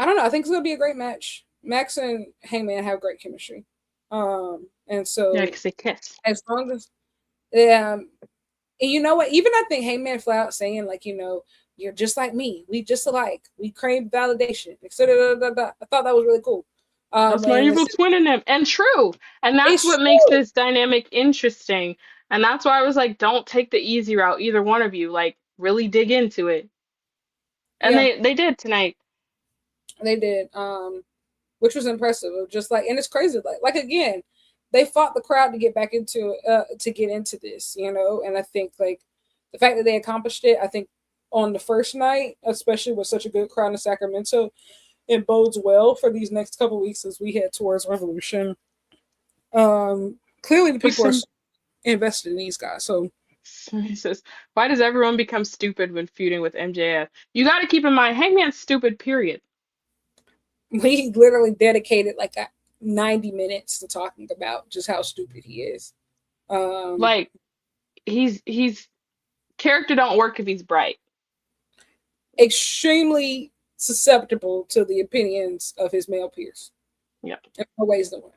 don't know. I think it's gonna be a great match. Max and Hangman have great chemistry. And Yeah, so because they kiss. as long as and you know what? Even I think Hangman flat out saying, like, you're just like me. We just alike. We crave validation. I thought that was really cool. That's my And evil twin in him. And true. And that's it's what makes true. this dynamic interesting. And that's why I was like, don't take the easy route, either one of you. Like, really dig into it. And Yeah, they did tonight. they did. Which was impressive. Just like, and it's crazy. Like again, they fought the crowd to get back to get into this, And I think like the fact that they accomplished it, I think on the first night, especially with such a good crowd in Sacramento, it bodes well for these next couple weeks as we head towards Revolution. Clearly the But people are invested in these guys. So he says, why does everyone become stupid when feuding with MJF? You got to keep in mind, Hangman's stupid, period. we literally dedicated like 90 minutes to talking about just how stupid he is. Um, Like, he's character don't work if he's bright. Extremely susceptible to the opinions of his male peers. Yeah. In more ways than one.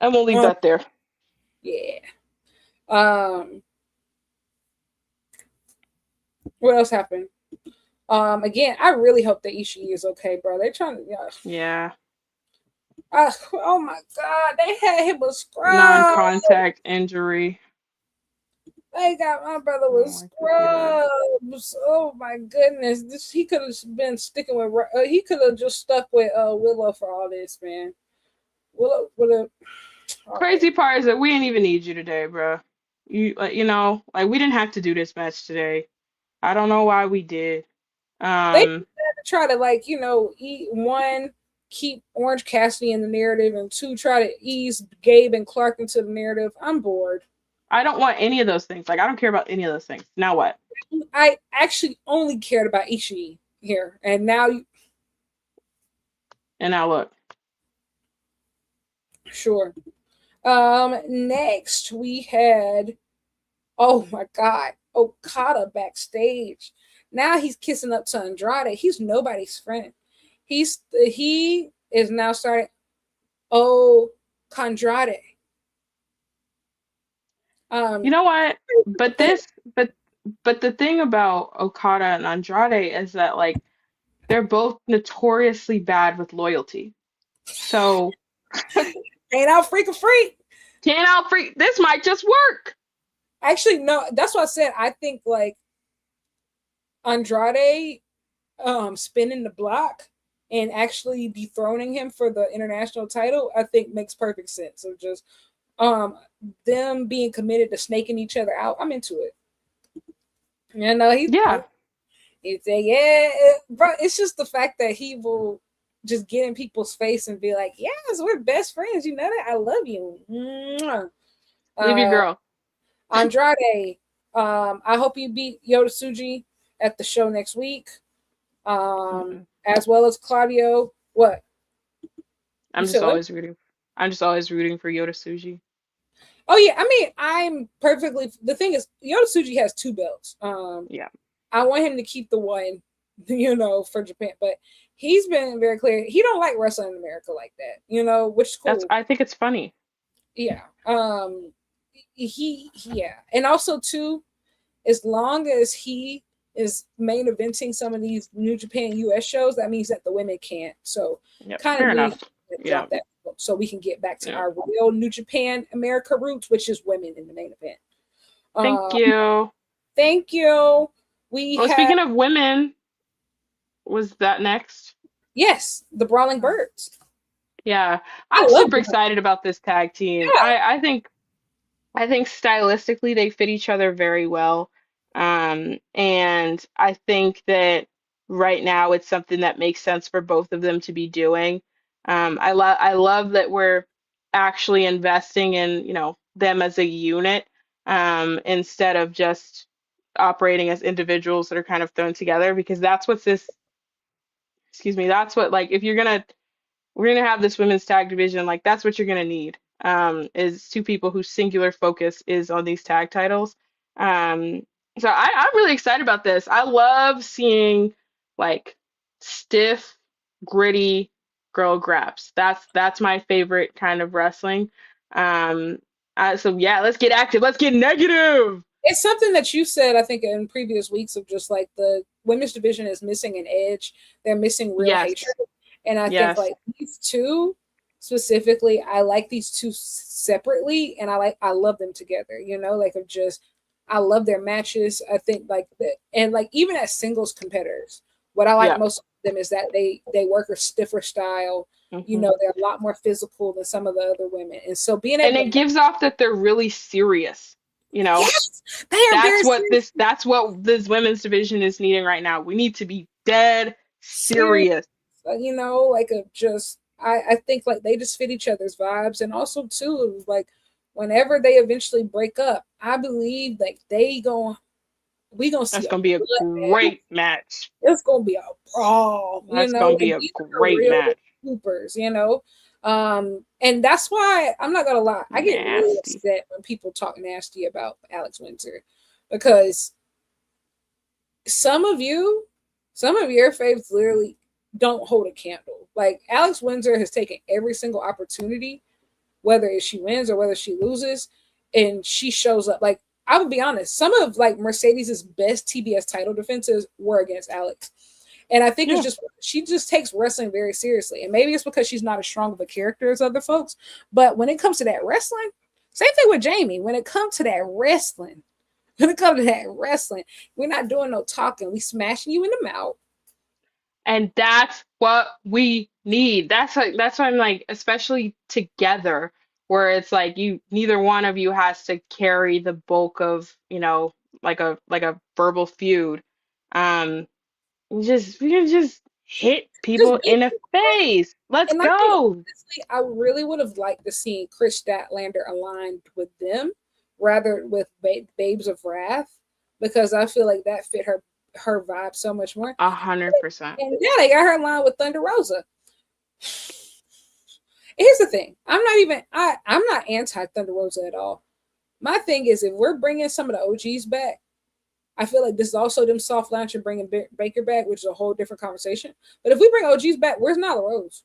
And we'll leave that there. Yeah. What else happened? Again, I really hope that Ishii is okay, bro. They're trying to, Yeah. Oh my god, they had him with scrubs. Non-contact injury. They got my brother I with don't like to see that. scrubs. Oh my goodness, this he could have been sticking with. He could have just stuck with Willow for all this, man. Willow would have. All right. Crazy part is that we didn't even need you today, bro. You know, like we didn't have to do this match today. I don't know why we did. They Um, try to like eat one, keep Orange Cassidy in the narrative, and two, try to ease Gabe and Clark into the narrative. I'm bored. I don't want any of those things. Like I don't care about any of those things. Now what? I actually only cared about Ishii here, and now And now look. sure. Next we had, oh my god, Okada backstage. Now he's kissing up to Andrade. He's nobody's friend. He is now starting. Oh, Condrade. You Um, know what? But this, but the thing about Okada and Andrade is that like they're both notoriously bad with loyalty. So ain't out freak a freak. can't out free. This might just work. Actually, no, that's what I said. I think like Andrade spinning the block and actually dethroning him for the international title, I think makes perfect sense. Of just um them being committed to snaking each other out. I'm into it. You know, Yeah. he'd say, yeah, bro. It's just the fact that he will just get in people's face and be like, yes, we're best friends. You know that I love you. Mwah. Leave your girl. Andrade, I hope you beat Yoda Tsuji at the show next week. Mm-mm. As well as Claudio. What? You I'm just said what? always rooting. I'm just always rooting for Yoda Suji. Oh yeah, I mean, I'm perfectly. The thing is, Yoda Tsuji has two belts. Yeah. I want him to keep the one, for Japan, but he's been very clear. He don't like wrestling in America like that, which is That's cool. I think it's funny. Yeah. Yeah, and also too, as long as he is main eventing some of these New Japan US shows, that means that the women can't. So Yep. kind of Fair need enough. to Yeah. drop that so we can get back to Yeah. our real New Japan America roots, which is women in the main event. Thank Um, you. thank you. We Well, have, speaking of women, was that next? yes, the Brawling Birds. Yeah. I I'm love super them. excited about this tag team. Yeah, I think stylistically they fit each other very well. And I think that right now it's something that makes sense for both of them to be doing. I love that we're actually investing in, them as a unit, instead of just operating as individuals that are kind of thrown together because that's what this, excuse me, that's what like if we're gonna have this women's tag division, like that's what you're gonna need. Is two people whose singular focus is on these tag titles. Um, so I'm really excited about this. I love seeing like stiff, gritty girl graps. That's my favorite kind of wrestling. Um, so yeah, let's get active. Let's get negative. it's something that you said, I think, in previous weeks of just like the women's division is missing an edge. They're missing real hatred. Yes, And I think yes. like these two specifically, I like these two separately and I love them together, like of just I love their matches. I think like that and like even as singles competitors, what I like Yep. most of them is that they work a stiffer style. Hmm. They're a lot more physical than some of the other women. And so being And able it to gives off that they're really serious, you know? yes, they are very serious. That's what this women's division is needing right now. We need to be dead Serious, serious. like a just I think like they just fit each other's vibes, and also too it was like whenever they eventually break up, I believe like we gonna see That's a gonna be a bloodbath. great match. It's gonna be a brawl, That's gonna be and a these are great real match. hoopers. And that's why I'm not gonna lie, I get really Nasty. upset when people talk nasty about Alex Winter because some of you, some of your faves literally don't hold a candle. Like Alex Windsor has taken every single opportunity, whether she wins or whether she loses, and she shows up. Like I will be honest, some of like Mercedes's best TBS title defenses were against Alex, And I think it's Yeah. just she just takes wrestling very seriously. And maybe it's because she's not as strong of a character as other folks. But when it comes to that wrestling, same thing with Jamie. When it comes to that wrestling, we're not doing no talking. We smashing you in the mouth. And that's what we need. That's why I'm like, especially together, where it's like you neither one of you has to carry the bulk of, like a verbal feud. Um, we can just hit Just people be in the face. Let's and I think go. honestly, I really would have liked to see Chris Statlander aligned with them rather with Babes of Wrath because I feel like that fit her vibe so much more. 100%. And yeah, they got her aligned with Thunder Rosa. Here's the thing: I'm not anti Thunder Rosa at all. My thing is, if we're bringing some of the OGs back, I feel like this is also them soft launching bringing Baker back, which is a whole different conversation. But if we bring OGs back, where's Nyla Rose?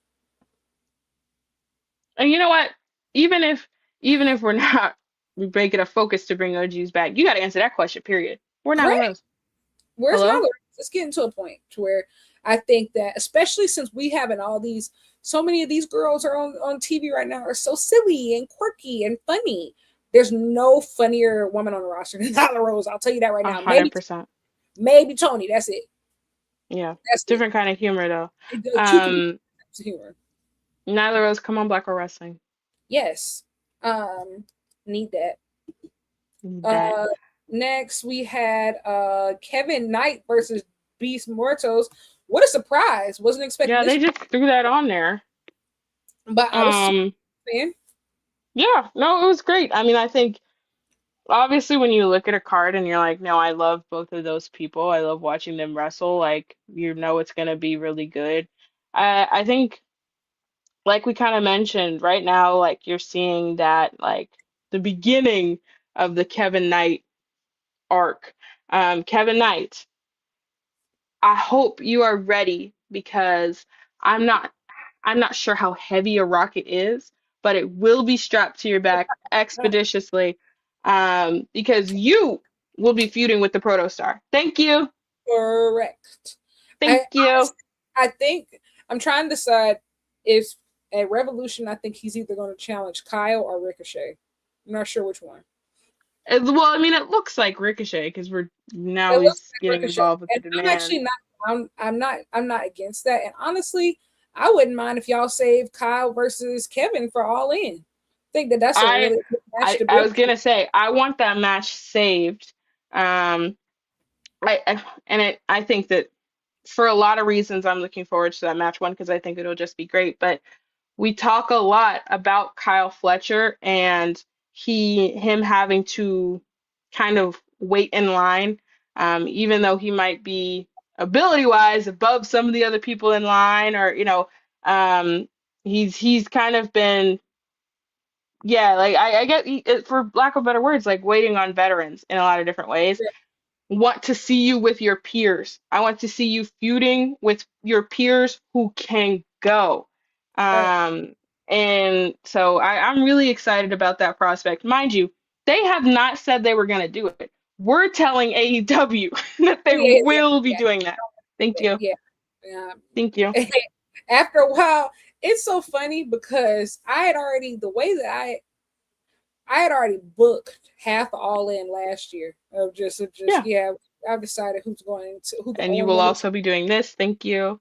And you know what? Even if we're not making a focus to bring OGs back, you got to answer that question. Period. We're not Correct. Rose. Where's Nyla Hello? Rose? It's getting to a point to where I think that, especially since we having all these, so many of these girls are on TV right now are so silly and quirky and funny. There's no funnier woman on the roster than Nyla Rose. I'll tell you that right A now. hundred percent. Maybe Tony. That's it. Yeah. That's it. Different kind of humor though. It does two completely Um, humor. Nyla Rose, come on, Black Girl Wrestling. Yes. Need that. That. Next we had Kevin Knight versus Beast Mortos. What a surprise! Wasn't expecting Yeah, this, they just threw that on there. but I was super Um, fan. yeah, no, it was great. I mean, I think obviously when you look at a card and you're like, no, I love both of those people. I love watching them wrestle. Like, it's gonna be really good. I think like we kind of mentioned, right now, like you're seeing that like the beginning of the Kevin Knight arc. Kevin Knight, I hope you are ready because I'm not I'm not sure how heavy a rocket is, but it will be strapped to your back expeditiously, because you will be feuding with the Protostar. Thank you. Correct. I Thank you. honestly, I think I'm trying to decide if at Revolution. I think he's either going to challenge Kyle or Ricochet. I'm not sure which one. Well, I mean, it looks like Ricochet because we're now It looks he's like getting Ricochet, involved with the and I'm demand. actually not. I'm not against that. And honestly, I wouldn't mind if y'all save Kyle versus Kevin for All In. I think that that's a I really good match I to I build was to. gonna say I want that match saved. Um, I think that for a lot of reasons I'm looking forward to that match. One, because I think it'll just be great, but we talk a lot about Kyle Fletcher and him having to kind of wait in line, even though he might be ability wise above some of the other people in line, or um, he's kind of been, yeah, like I get for lack of better words, like waiting on veterans in a lot of different ways. Want to see you with your peers. I want to see you feuding with your peers who can go. Right. Um, and so I'm really excited about that prospect. Mind you, they have not said they were going to do it. We're telling AEW that Oh they yeah, will be yeah, doing that. Thank you. yeah, yeah. Thank you. After a while, it's so funny because I had already the way that I had already booked half All In last year of just Yeah. yeah. I've decided who the And you Owen will winners also be doing this. Thank you.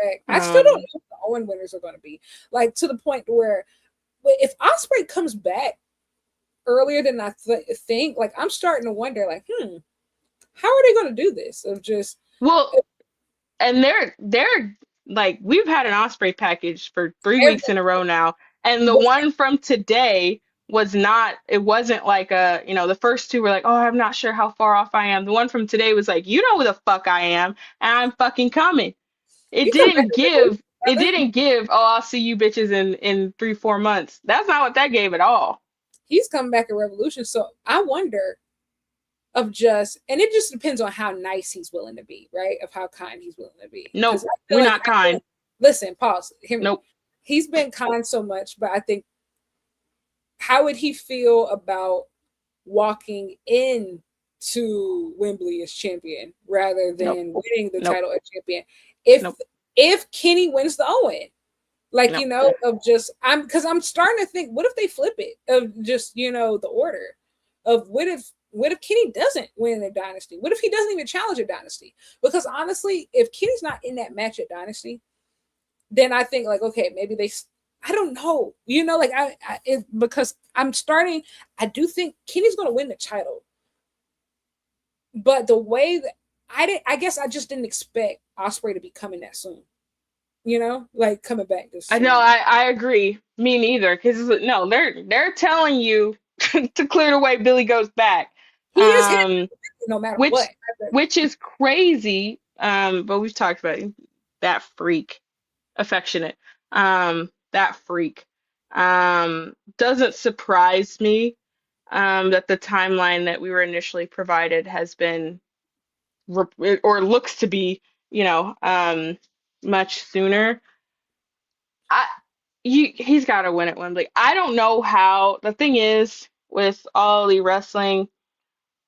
are. I still don't know Um, who the Owen winners are going to be. Like to the point where if Osprey comes back earlier than I think, like I'm starting to wonder, like, how are they going to do this? Of just well, and they're like we've had an Osprey package for 3 weeks in a row now, and the one from today it wasn't like the first two were like, oh, I'm not sure how far off I am. The one from today was like, you know who the fuck I am, and I'm fucking coming. It he come back didn't to Revolution, give it brother. didn't give, oh, I'll see you bitches in 3-4 months. That's not what that gave at all. He's coming back at Revolution, so I wonder of just, and it just depends on how nice he's willing to be, right? Of how kind he's willing to be. Because Nope, I feel we're like, not kind. listen, pause, hear me. Nope. He's been kind so much, but I think how would he feel about walking in to Wembley as champion rather Nope. than winning the Nope. title as champion. If Nope. if Kenny wins the Owen, like Nope. of just I'm starting to think, what if they flip it of just the order of what if Kenny doesn't win a Dynasty? What if he doesn't even challenge a Dynasty? Because honestly, if Kenny's not in that match at Dynasty, then I think like, okay, maybe I don't know, like because I do think Kenny's going to win the title, but the way that I guess I just didn't expect Ospreay to be coming that soon, like coming back this I soon. know. I agree. Me neither. Because no, they're telling you to clear the way. Billy goes back. He is happy no matter Which what. which is crazy. But we've talked about it. That freak, affectionate. That freak. Doesn't surprise me. That the timeline that we were initially provided has been or looks to be, much sooner. I he's got to win at Wembley. I don't know how. The thing is with All Elite Wrestling,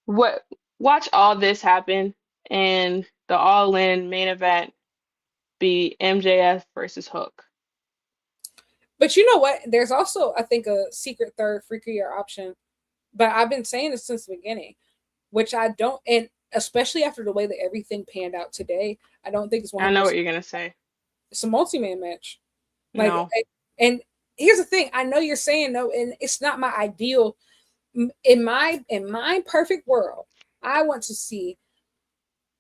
what watch all this happen and the All In main event be MJF versus Hook. But you know what? There's also, I think, a secret third freakier option. But I've been saying this since the beginning, which I don't, and especially after the way that everything panned out today, I don't think it's 100%. I know what you're gonna say. It's a multi-man match. Like, No. and here's the thing: I know you're saying no, and it's not my ideal. In my perfect world, I want to see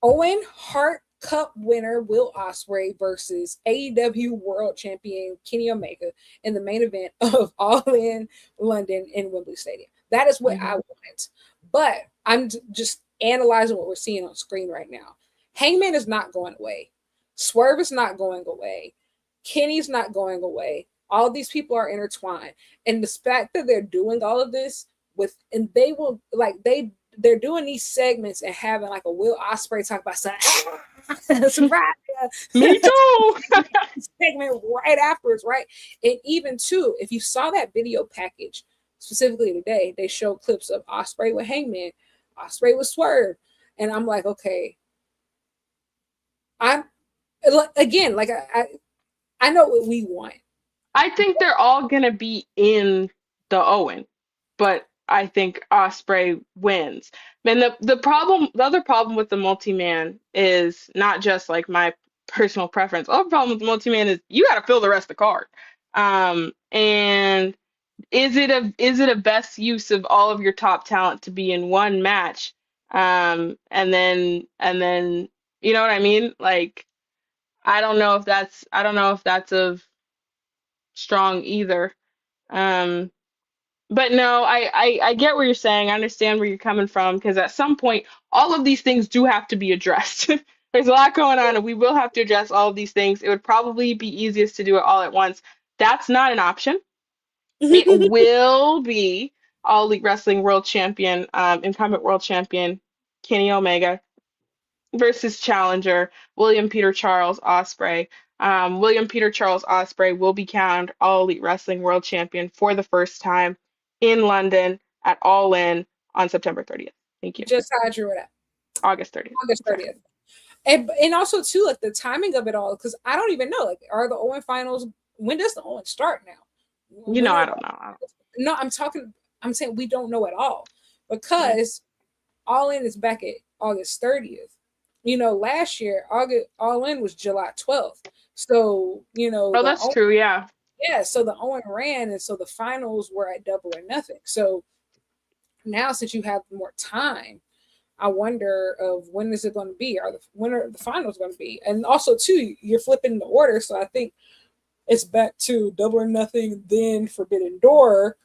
Owen Hart Cup winner Will Ospreay versus AEW World Champion Kenny Omega in the main event of All In London in Wembley Stadium. That is what I want. But I'm just analyzing what we're seeing on screen right now. Hangman is not going away. Swerve is not going away. Kenny's not going away. All these people are intertwined. And the fact that they're doing all of this and they will they're doing these segments and having like a Will Ospreay talk about surprise. Me too. Segment right afterwards, right? And even too, if you saw that video package specifically today, they show clips of Ospreay with Hangman, Ospreay with Swerve, and I'm like, okay, I'm again like I know what we want. I think they're all gonna be in the Owen, but I think Ospreay wins. And the other problem with the multi-man is not just like my personal preference. The other problem with the multi-man is you got to fill the rest of the card. And is it a best use of all of your top talent to be in one match? And then you know what I mean? Like I don't know if that's of strong either. Um, but no, I get what you're saying. I understand where you're coming from because at some point, all of these things do have to be addressed. There's a lot going on, and we will have to address all of these things. It would probably be easiest to do it all at once. That's not an option. It will be All Elite Wrestling World Champion, incumbent World Champion Kenny Omega versus challenger William Peter Charles Ospreay. William Peter Charles Ospreay will be crowned All Elite Wrestling World Champion for the first time in London at All In on September 30th. Thank you. Just how I drew it up. August 30th. August 30th. And also too, like the timing of it all, because I don't even know. Like, are the Owen finals? When does the Owen start now? I don't know. No, I'm saying we don't know at all because All In is back at August 30th. Last year August All In was July 12th. So Oh, that's true. Yeah. Yeah. So the Owen ran, and so the finals were at Double or Nothing. So now, since you have more time, I wonder of when is it going to be? When are the finals going to be? And also too, you're flipping the order, so I think it's back to Double or Nothing, then Forbidden Door,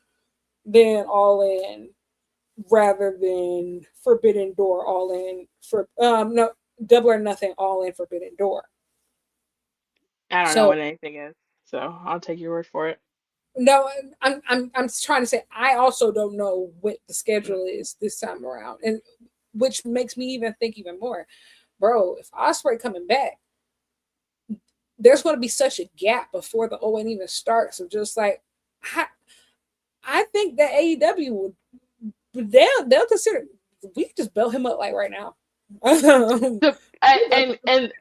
then All In, rather than Forbidden Door, All In for no Double or Nothing, All In, Forbidden Door. I don't know what anything is, so I'll take your word for it. No, I'm trying to say I also don't know what the schedule is this time around, and which makes me even think even more, bro. If Ospreay coming back, there's going to be such a gap before the ON even starts. So just like, I think that AEW would they'll consider we could just belt him up like right now. The and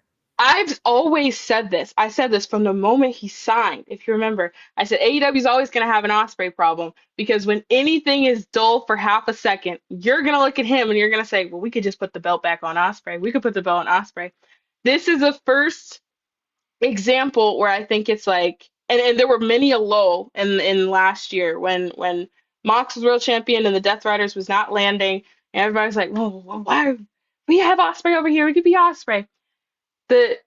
I've always said this. I said this from the moment he signed. If you remember, I said AEW is always going to have an Osprey problem because when anything is dull for half a second, you're going to look at him and you're going to say, "Well, we could just put the belt back on Osprey. We could put the belt on Osprey." This is the first example where I think it's like, and there were many a low in last year when Mox was world champion and the Death Riders was not landing, and everybody's like, "Well, why we have Osprey over here? We could be Osprey."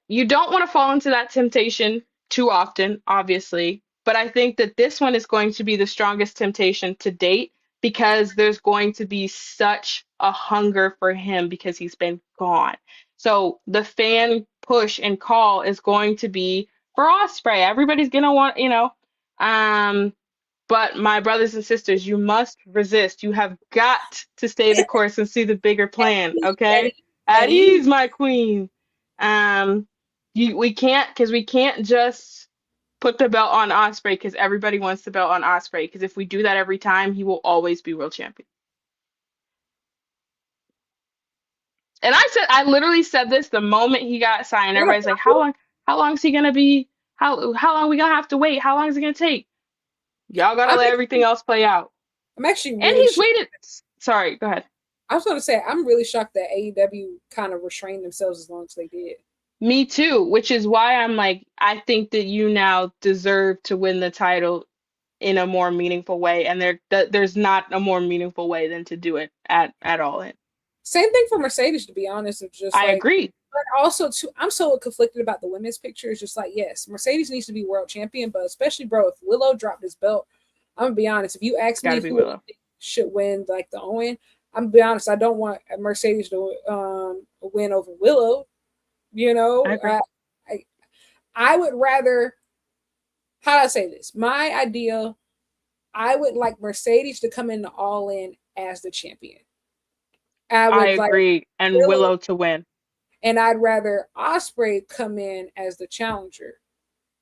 You don't want to fall into that temptation too often, obviously, but I think that this one is going to be the strongest temptation to date because there's going to be such a hunger for him because he's been gone. So the fan push and call is going to be for Osprey. Everybody's gonna want, um, but my brothers and sisters, you must resist. You have got to stay the course and see the bigger plan, okay? At At ease. ease, my queen. Um, we can't just put the belt on Osprey because everybody wants the belt on Osprey. Because if we do that every time, he will always be world champion. And I literally said this the moment he got signed. Everybody's like, how long is he gonna be? How long we gonna have to wait? How long is it gonna take? Y'all gotta I'm let everything actually, else play out. I'm actually And really he's shocked. waited. Sorry, go ahead. I was going to say I'm really shocked that AEW kind of restrained themselves as long as they did. Me too, which is why I'm like, I think that you now deserve to win the title in a more meaningful way, and there's not a more meaningful way than to do it at all. Same thing for Mercedes, to be honest. It's just I like, agree. but also too, I'm so conflicted about the women's picture. It's just like, yes, Mercedes needs to be world champion, but especially, bro, if Willow dropped his belt, I'm gonna be honest. If you ask Got me to be who Willow. should win, like the Owen, I'm gonna be honest. I don't want Mercedes to win over Willow. You I know, agree. I I would rather. How do I say this? My idea, I would like Mercedes to come in all in as the champion. I I would like agree. And Willow, Willow to win. and I'd rather Osprey come in as the challenger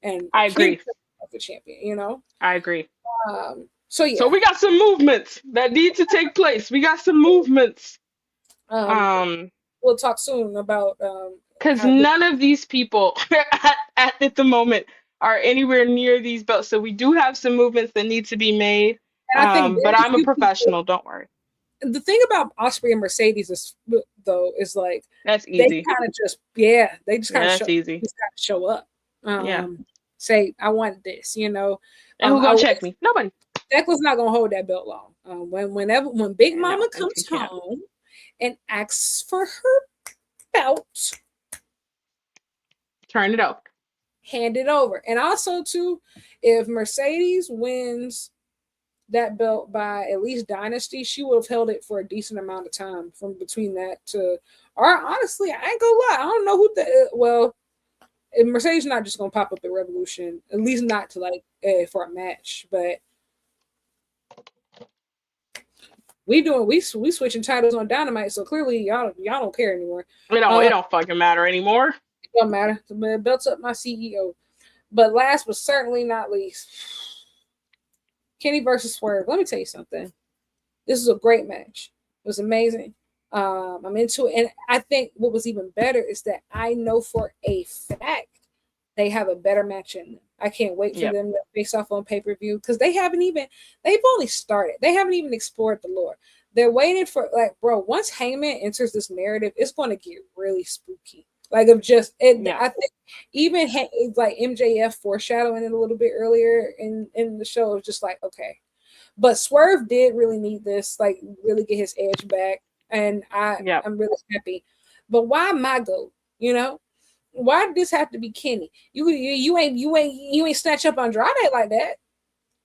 and I him agree. as the champion. You know. I agree. So So yeah. we got some movements that need to take place. We got some movements. Um, Um, we'll talk soon about because how. none of these people at the moment are anywhere near these belts. So we do have some movements that need to be made. And I think But very I'm a few people. professional, don't worry. The thing about Osprey and Mercedes is though is like That's they easy. kind of just they just kind Yeah, of that's easy. show up. Yeah. Say I want this, you know. And who I gonna check me? Nobody. Declan's not gonna hold that belt long. When Big Yeah, no, Mama he comes can't. home and asks for her belt, Turn it over. hand it over. And also too, if Mercedes wins that belt by at least Dynasty, she would have held it for a decent amount of time from between that to. Or honestly, I ain't gonna lie, I don't know who the well. Mercedes not just gonna pop up at Revolution, at least not to like for a match, but we switching titles on Dynamite, so clearly y'all don't care anymore. It don't fucking matter anymore. It don't matter. The belt's up my CEO. But last but certainly not least, Kenny versus Swerve. Let me tell you something. This is a great match. It was amazing. I'm into it, and I think what was even better is that I know for a fact they have a better match in them. I can't wait for Yep. them to face off on pay-per-view because they've only started. They haven't even explored the lore. They're waiting for like, bro, once Heyman enters this narrative, it's going to get really spooky. Like of just it, Yeah. I think even like MJF foreshadowing it a little bit earlier in the show. It was just like, okay. But Swerve did really need this, like really get his edge back. And Yep. I'm really happy. But why my goat? You know? Why did this have to be Kenny? You ain't snatch up Andrade like that.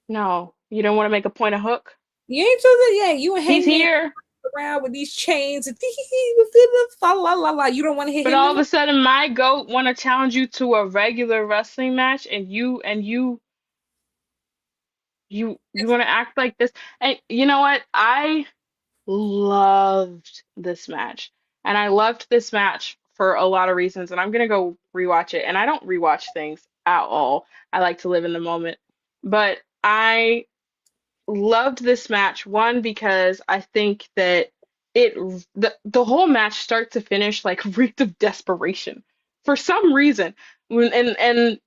No, you don't want to make a point of hook. You ain't so that yeah, you and He's Hangman here. around with these chains and la la la. You don't want to hit But him all of anymore? a sudden, my goat want to challenge you to a regular wrestling match, and you want to act like this. And you know what? I loved this match, and I loved this match for a lot of reasons. And I'm gonna go rewatch it. And I don't rewatch things at all. I like to live in the moment. But I loved this match, one, because I think that the whole match start to finish like reeked of desperation for some reason. And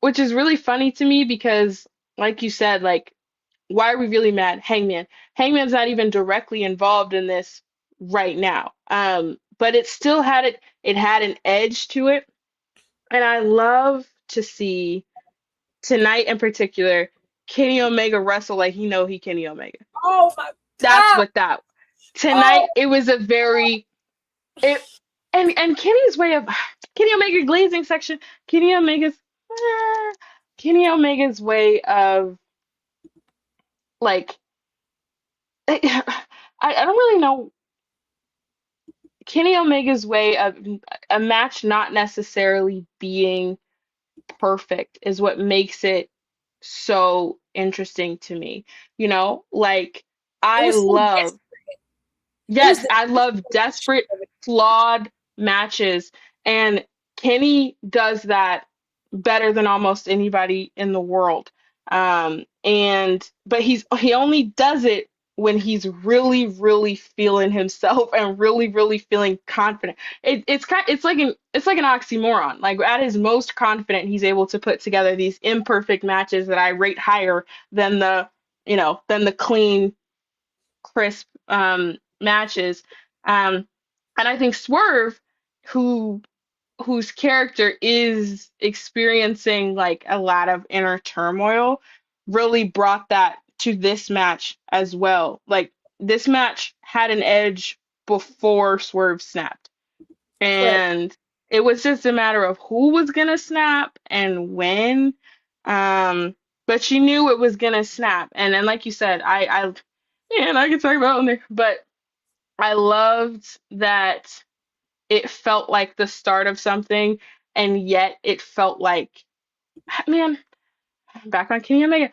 which is really funny to me because like you said, like why are we really mad? Hangman's not even directly involved in this right now. But it still it had an edge to it. And I love to see tonight in particular Kenny Omega wrestle like he Kenny Omega. Oh my That's God. what that Oh, tonight it was a very it and Kenny's way of Kenny Omega glazing section, Kenny Omega's eh, Kenny Omega's way of like I don't really know Kenny Omega's way of a match not necessarily being perfect is what makes it so interesting to me. Like it I was so love desperate. It was Yes, the I love desperate, flawed matches, and Kenny does that better than almost anybody in the world. But he only does it when he's really, really feeling himself and really, really feeling confident. It's like an oxymoron. Like at his most confident, he's able to put together these imperfect matches that I rate higher than the clean crisp matches. And I think Swerve, who whose character is experiencing like a lot of inner turmoil, really brought that to this match as well. Like this match had an edge before Swerve snapped. correct. And it was just a matter of who was gonna snap and when. Um, but she knew it was gonna snap. And then like you said, and I can talk about it on there, but I loved that it felt like the start of something, and yet it felt like, man, back on Kenny Omega,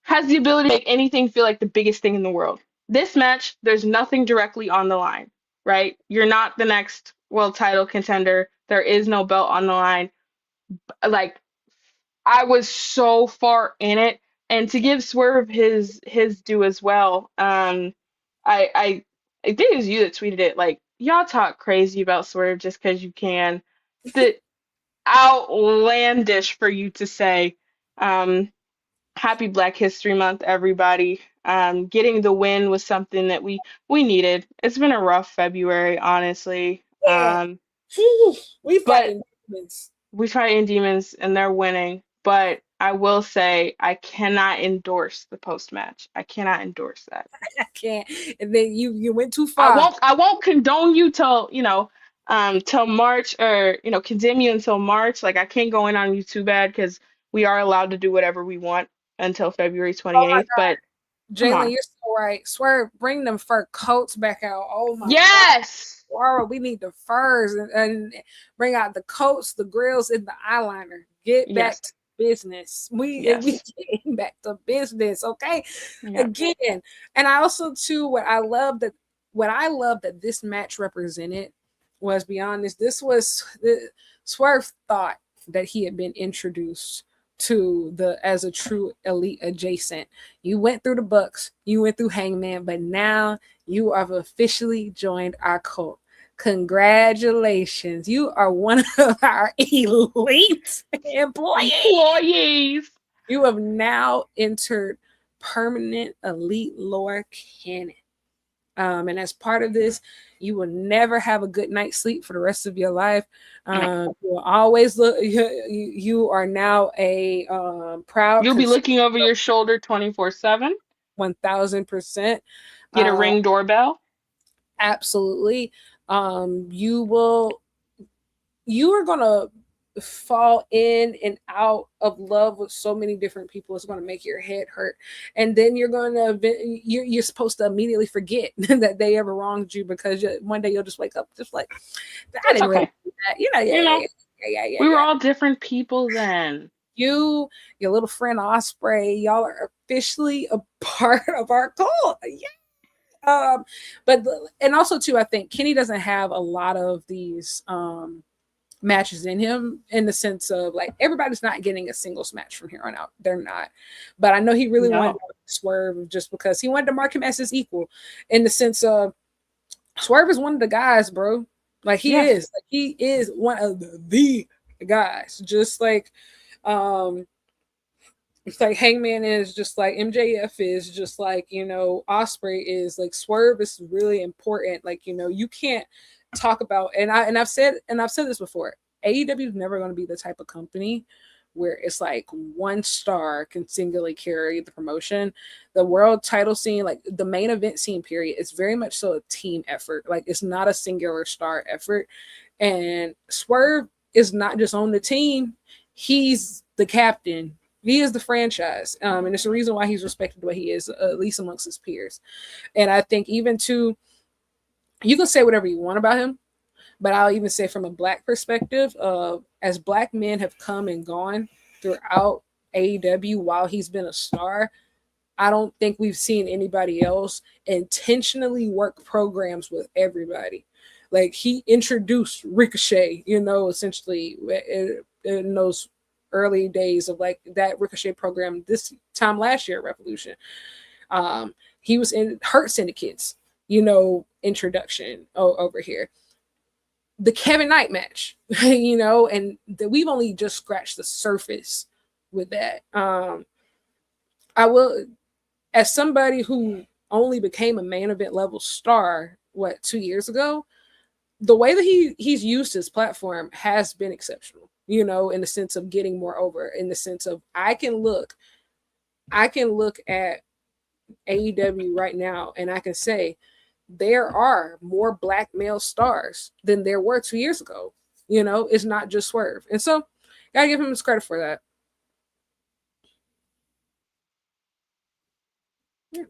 has the ability to make anything feel like the biggest thing in the world. This match, there's nothing directly on the line, right? You're not the next world title contender. There is no belt on the line. Like I was so far in it, and to give Swerve his due as well. I I I think it was you that tweeted it. Like y'all talk crazy about Swerve just because you can. The outlandish for you to say. Um, Happy Black History Month, everybody. Getting the win was something that we needed. It's been a rough February, honestly. Yeah. We But fighting demons. we try in demons and they're winning. But I will say I cannot endorse the post match. I cannot endorse that. I can't. And then you went too I far. won't I won't condone you till March or condemn you until March. Like I can't go in on you too bad because we are allowed to do whatever we want until February Oh my 28th. But God, come Jalen, on. you're so right. Swear, bring them fur coats back out. Oh my God. Yes. Laura, we need the furs and bring out the coats, the grills, and the eyeliner. Get back Yes. to business. We Yes. getting back to business, okay? Yeah. Again, and I also too what I love that this match represented was beyond this. This was the Swerve thought that he had been introduced to the as a true elite adjacent. You went through the Bucks, you went through Hangman, but now you have officially joined our cult. Congratulations. You are one of our elite employees. Employees. You have now entered permanent elite lore canon. And as part of this, you will never have a good night's sleep for the rest of your life. No. You will always look. You are now a proud, You'll be looking over your shoulder 24/7. 1000%. Get a Ring doorbell. Absolutely. You will. You are gonna fall in and out of love with so many different people. It's going to make your head hurt, and then you're supposed to immediately forget that they ever wronged you because one day you'll just wake up just like I That's didn't really okay. do that. Yeah, You know, we were yeah. all different people then. Your little friend Osprey, y'all are officially a part of our cult. Yeah. And also too, I think Kenny doesn't have a lot of these matches in him in the sense of like everybody's not getting a singles match from here on out. They're not. But I know he really wanted No. to Swerve just because he wanted to mark him as his equal in the sense of Swerve is one of the guys, bro. Like he Yes. is. Like he is one of the guys. Just like um it's like Hangman is, just like MJF is, just like, Osprey is. Like Swerve is really important. Like, you can't talk about, and I've said this before. AEW is never going to be the type of company where it's like one star can singularly carry the promotion. The world title scene, like the main event scene period, is very much so a team effort. Like it's not a singular star effort. And Swerve is not just on the team, he's the captain, he is the franchise, and it's the reason why he's respected the way he is, at least amongst his peers. And I think even to, you can say whatever you want about him, but I'll even say from a black perspective, as black men have come and gone throughout AEW while he's been a star, I don't think we've seen anybody else intentionally work programs with everybody. Like he introduced Ricochet, essentially in those early days of like that Ricochet program this time last year at Revolution. He was in Hurt Syndicate's, introduction over here. The Kevin Knight match, and we've only just scratched the surface with that. I will, as somebody who only became a main event level star, 2 years ago, the way that he's used his platform has been exceptional, in the sense of getting more over, in the sense of I can look at AEW right now and I can say there are more black male stars than there were 2 years ago. It's not just Swerve. And so gotta give him his credit for that. Yeah.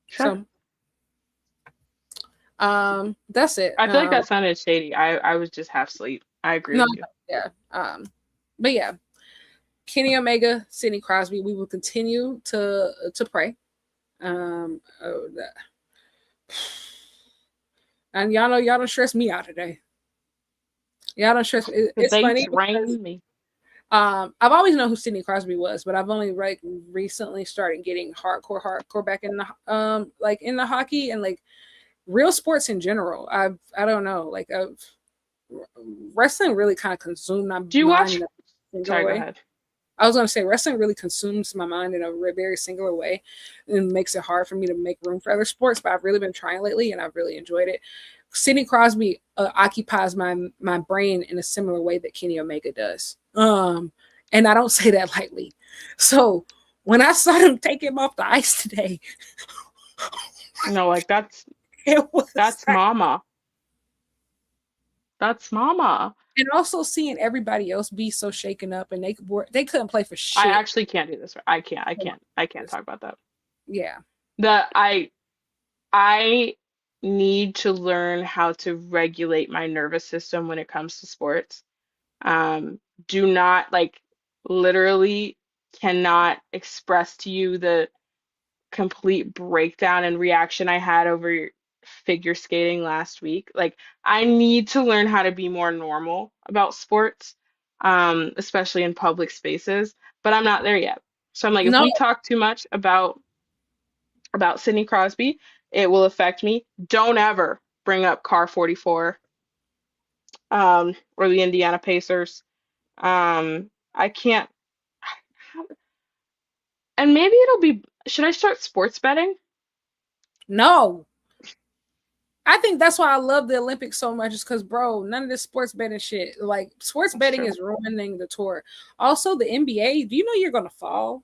Sure. So that's it. I feel like that sounded shady. I was just half asleep. I agree No, with you. yeah. But yeah, Kenny Omega, Sidney Crosby, we will continue to pray. Um, oh, and y'all don't stress me out today. Y'all don't stress me. It's funny Debates because reign me. I've always known who Sidney Crosby was, but I've only like recently started getting hardcore back in the like in the hockey and like real sports in general. I don't know, like wrestling really kind of consumed my Do you mind watch? in a singular Sorry, go way. ahead. I was going to say wrestling really consumes my mind in a very singular way and makes it hard for me to make room for other sports, but I've really been trying lately and I've really enjoyed it. Sidney Crosby occupies my brain in a similar way that Kenny Omega does. And I don't say that lightly. So when I saw them take him off the ice today, No, like that's it was that's like, mama. That's mama. and also seeing everybody else be so shaken up and they couldn't play for I shit. actually can't do this. I can't talk about that. Yeah. The I need to learn how to regulate my nervous system when it comes to sports. Do not like literally cannot express to you the complete breakdown and reaction I had over figure skating last week. Like, I need to learn how to be more normal about sports, especially in public spaces, but I'm not there yet. So I'm like, if No, we talk too much about Sidney Crosby, it will affect me. Don't ever bring up Car 44 or the Indiana Pacers. I can't, and maybe it'll be, should I start sports betting? no. I think that's why I love the Olympics so much, is because, bro, none of this sports betting shit. Like, sports That's betting true. is ruining the tour. Also, the NBA, do you know you're going to fall?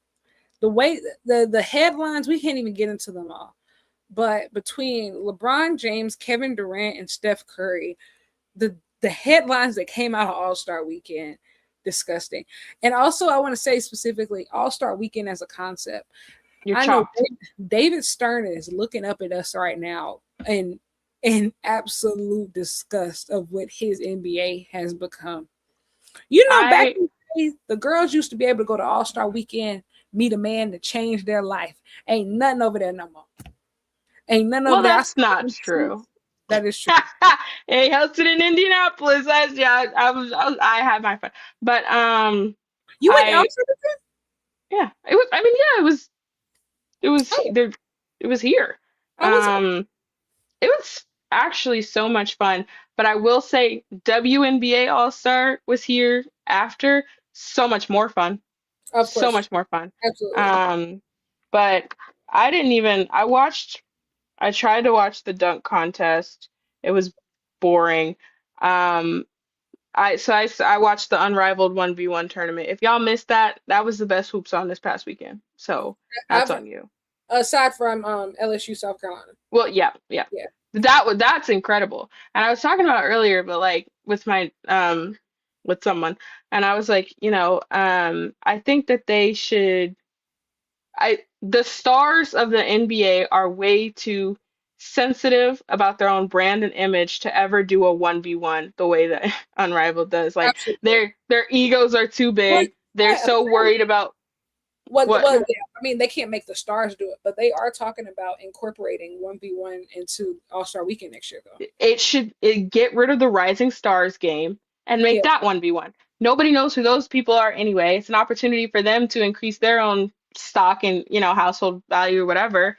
The way the headlines, we can't even get into them all. But between LeBron James, Kevin Durant, and Steph Curry, the headlines that came out of All Star Weekend, disgusting. And also, I want to say specifically, All Star Weekend as a concept. You're I know chopped. David Stern is looking up at us right now and in absolute disgust of what his NBA has become. Back I in the day, the girls used to be able to go to All Star Weekend, meet a man to change their life. Ain't nothing over there no more. Ain't nothing over Well, there. that's not true. That is true. Hey, hosted in Indianapolis. That's yeah. I had my fun, but You went to All I Star Weekend? yeah. It was. I mean, yeah. It was Oh, there. It was here. I was. Um, it was. actually so much fun. But I will say WNBA All-Star was here after. So much more fun. Of So course, much more fun. absolutely. Um, but I didn't even I tried to watch the dunk contest. It was boring. Um, I watched the Unrivaled 1v1 tournament. If y'all missed that, that was the best hoops on this past weekend. So that's I've on you. aside from LSU, South Carolina. Well, yeah, yeah. Yeah, That's incredible. And I was talking about earlier, but like with my with someone, and I was like, I think that they should the stars of the NBA are way too sensitive about their own brand and image to ever do a 1v1 the way that Unrivaled does. Like absolutely. their egos are too Well, big. They're so worried about what. yeah. I mean, they can't make the stars do it, but they are talking about incorporating 1v1 into All Star Weekend next year, though. It get rid of the Rising Stars game and make Yeah, that 1v1. Nobody knows who those people are anyway. It's an opportunity for them to increase their own stock and, household value or whatever.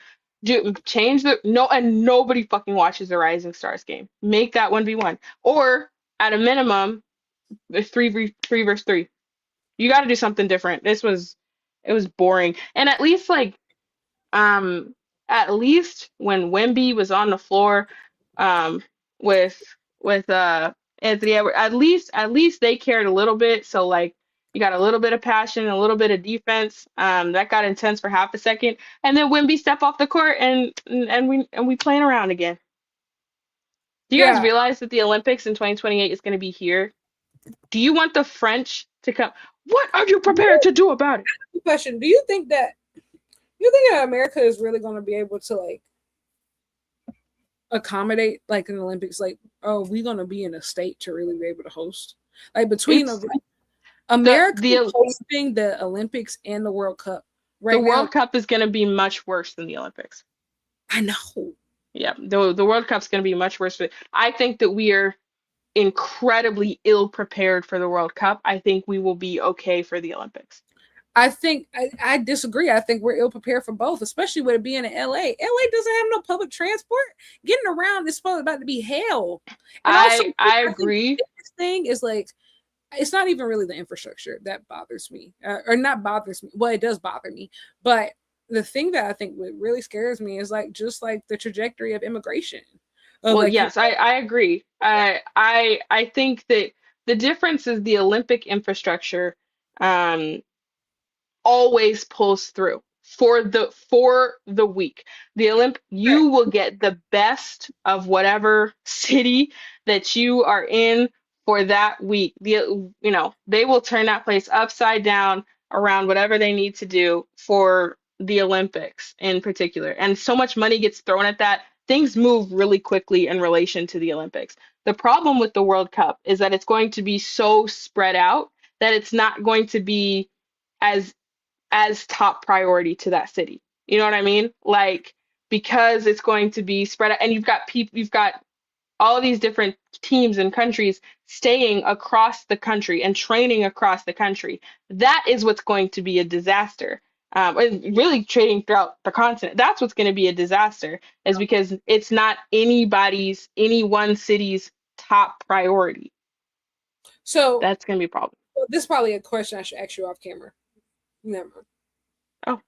Change the no and nobody fucking watches the Rising Stars game. Make that 1v1. Or at a minimum, three versus three. You got to do something different. It was boring. And um, at least when Wemby was on the floor, um, with Anthony Edwards, at least they cared a little bit. So like you got a little bit of passion, a little bit of defense. That got intense for half a second, and then Wemby step off the court and we playing around again. Do you guys yeah. realize that the Olympics in 2028 is going to be here? Do you want the French to come? What are you prepared to do about it? Question: Do you think that America is really going to be able to like accommodate like an Olympics? Like, oh, we're going to be in a state to really be able to host like between It's America the hosting the Olympics and the World Cup the right now. World Cup is going to be much worse than the Olympics. I know. Yeah, the World Cup's going to be much worse. I think that we are incredibly ill prepared for the World Cup. I think we will be okay for the Olympics. I think I disagree. I think we're ill prepared for both, especially with it being in LA. LA doesn't have no public transport. Getting around is supposed about to be hell. And also, I I think the agree. biggest thing is like it's not even really the infrastructure that bothers me, or not bothers me. Well, it does bother me, but the thing that I think what really scares me is like just like the trajectory of immigration. Of Well, like, yes, I agree. I think that the difference is the Olympic infrastructure. Um, always pulls through for the week. You will get the best of whatever city that you are in for that week. They will turn that place upside down around whatever they need to do for the Olympics in particular. And so much money gets thrown at that. Things move really quickly in relation to the Olympics. The problem with the World Cup is that it's going to be so spread out that it's not going to be as top priority to that city. You know what I mean? Like because it's going to be spread out and you've got all of these different teams and countries staying across the country and training across the country. That is what's going to be a disaster. And really trading throughout the continent. That's what's going to be a disaster, is because it's not any one city's top priority. so That's going to be a problem. this is probably a question I should ask you off camera. Never mind. Oh,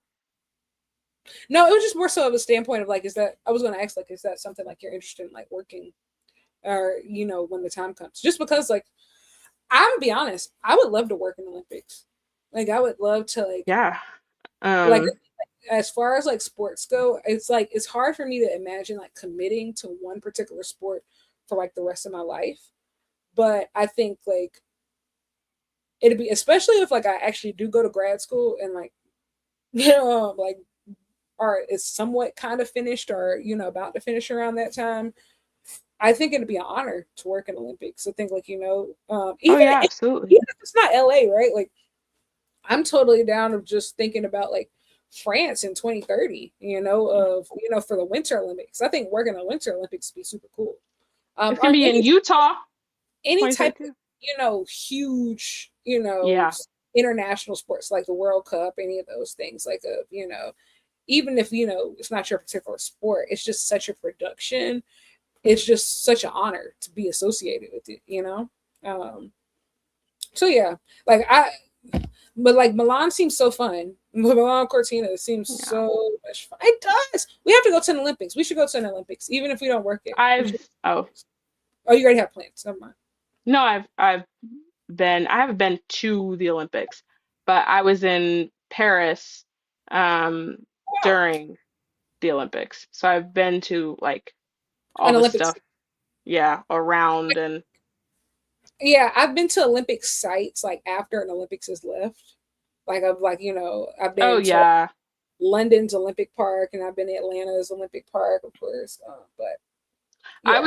No, it was just more so of a standpoint of like, is that I was going to ask like, is that something like you're interested in like working, or when the time comes? Just because like, I'm gonna be honest, I would love to work in the Olympics. Like, I would love to yeah. like Um, as far as like sports go, it's like it's hard for me to imagine like committing to one particular sport for like the rest of my life. But I think like it'd be, especially if like I actually do go to grad school and like like or it's somewhat kind of finished or about to finish around that time. I think it'd be an honor to work in Olympics. I think like oh even yeah, if, absolutely. even if it's not LA, right? Like I'm totally down of just thinking about like France in 2030, for the Winter Olympics. I think working the Winter Olympics would be super cool. It's gonna Or be in Utah, any type of 2032. huge Yeah. international sports like the World Cup, any of those things like even if it's not your particular sport, it's just such a production. it's just such an honor to be associated with it, you know. Um, so yeah, like I, but like Milan seems so fun. Milan Cortina seems Yeah. so much fun. It does. We have to go to the Olympics. We should go to an Olympics, even if we don't work it. We should. Oh, Oh, you already have plans. Never mind. no, I haven't been to the Olympics, but I was in Paris um Wow, during the Olympics. So I've been to like all an the Olympics. stuff, yeah, around and Yeah, I've been to Olympic sites like after an Olympics is left. Like you know, I've oh been to yeah. London's Olympic Park and I've been to Atlanta's Olympic Park, of course. But yeah, I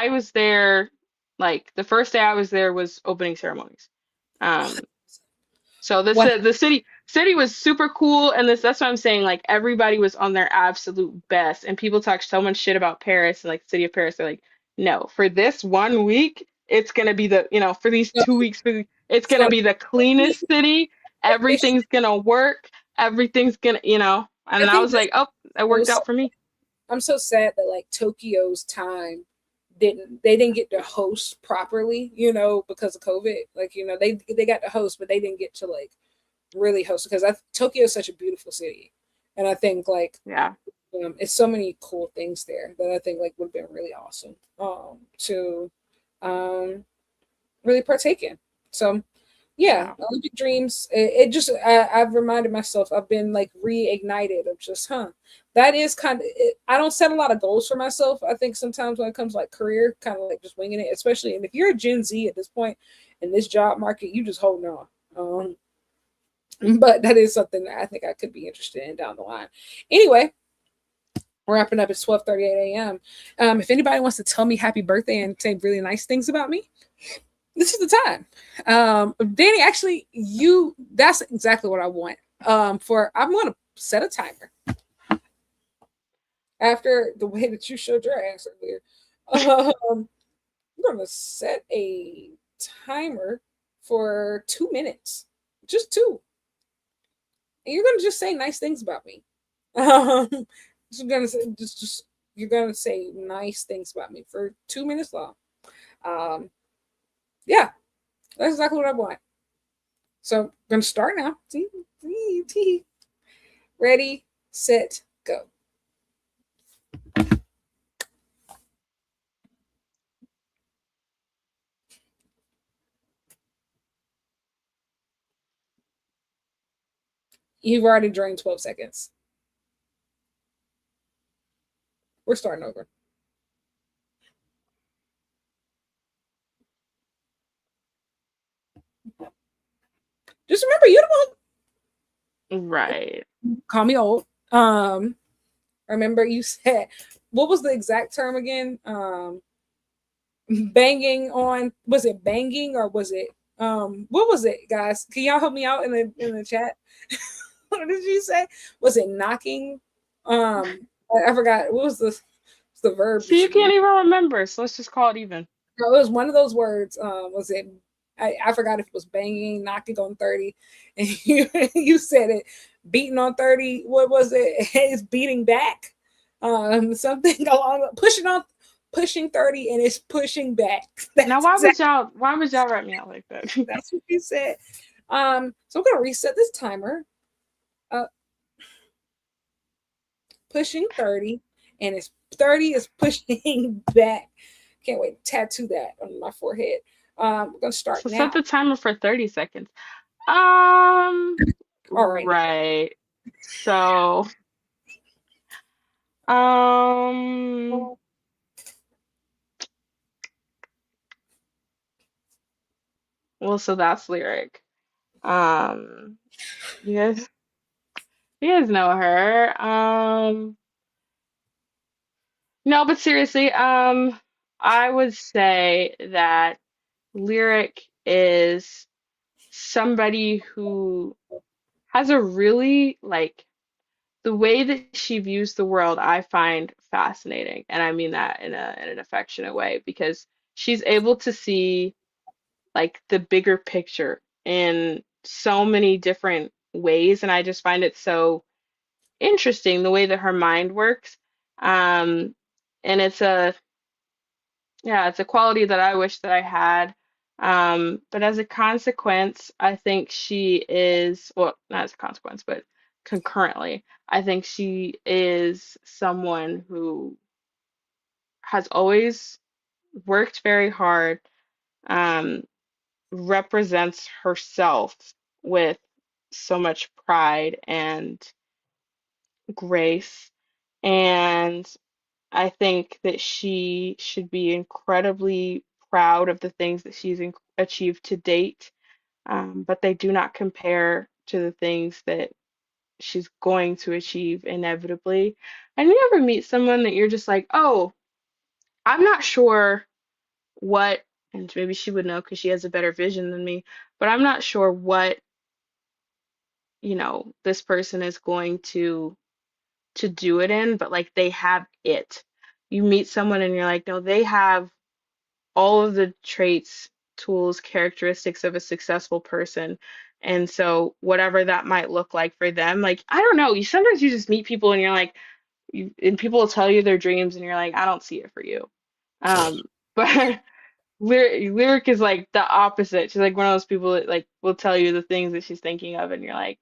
was there like the first day I was there was opening ceremonies. Um So this one the city was super cool, and that's what I'm saying. Like everybody was on their absolute best, and people talk so much shit about Paris and like the city of Paris. They're like, no, for this 1 week, it's gonna be for these 2 weeks, it's it's gonna going be the to cleanest city. be. Everything's gonna work. Everything's gonna. I And I think was like, oh, that worked those out for me. I'm so sad that like Tokyo's time they didn't get to host properly, you know, because of COVID. Like, you know, they got to host, but they didn't get to like really host because Tokyo is such a beautiful city. And I think like Yeah, it's so many cool things there that I think like would have been really awesome to um really partake in. So yeah, yeah, Olympic dreams. It just I've reminded myself. I've been like reignited of just That is kind of. I don't set a lot of goals for myself. I think sometimes when it comes to, like career, kind of like just winging it. Especially, and if you're a Gen Z at this point in this job market, you just holding on. But that is something that I think I could be interested in down the line. Anyway, we're wrapping up at 12:38 a.m. If anybody wants to tell me happy birthday and say really nice things about me, this is the time. Dani, actually, that's exactly what I want. I'm gonna set a timer after the way that you showed your ass earlier. I'm gonna set a timer for 2 minutes, just two, and you're gonna just say nice things about me. Um, just gonna say, just you're gonna say nice things about me for 2 minutes long. Um, yeah, that's exactly what I want. So I'm gonna start now. Ready, set, go. You've already drained 12 seconds. We're starting over. Just remember, you don't right. call me old. Remember you said what was the exact term again? Banging on, was it banging or was it what was it, guys? Can y'all help me out in the chat? What did you say? Was it knocking? I forgot. What was the verb So that you you can't used? even remember. So let's just call it even. No, it was one of those words. Was it? I forgot if it was banging, knocking on 30, and you said it. Beating on 30. What was it? It's beating back. Something along pushing 30, and it's pushing back. Now, That's exactly why would y'all write me out like that? that's what you said. So I'm gonna reset this timer. Uh, Pushing 30, and it's 30 is pushing back. Can't wait to tattoo that on my forehead. We're gonna start So set now. the timer for 30 seconds. Um, All right, now. right. So, um, well, so that's lyric. Um, you guys, you guys know her. No, but seriously, I would say that lyric is somebody who has a really like the way that she views the world, I find fascinating. And I mean that in an affectionate way because she's able to see like the bigger picture in so many different ways. And I just find it so interesting the way that her mind works. Um, and it's a quality that I wish that I had. But as a consequence, I think she is, well, not as a consequence, but concurrently, I think she is someone who has always worked very hard, um, represents herself with so much pride and grace. And I think that she should be incredibly proud of the things that achieved to date, but they do not compare to the things that she's going to achieve inevitably. And you ever meet someone that you're just like, oh, I'm not sure what, and maybe she would know because she has a better vision than me, but I'm not sure what, this person is going to do it in, but like they have it. You meet someone and you're like, no, they have all of the traits, tools, characteristics of a successful person. And so whatever that might look like for them, like I don't know, sometimes you just meet people and you're like and people will tell you their dreams and you're like, I don't see it for you. But Lyric is like the opposite. She's like one of those people that like will tell you the things that she's thinking of and you're like,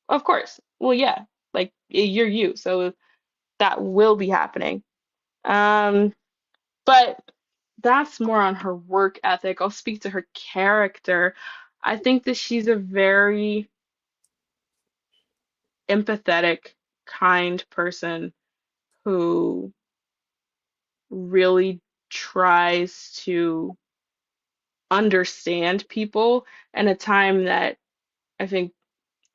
of course. Well, yeah, like you're you. So that will be happening. Um, but that's more on her work ethic. I'll speak to her character. I think that she's a very empathetic, kind person who really tries to understand people in a time that I think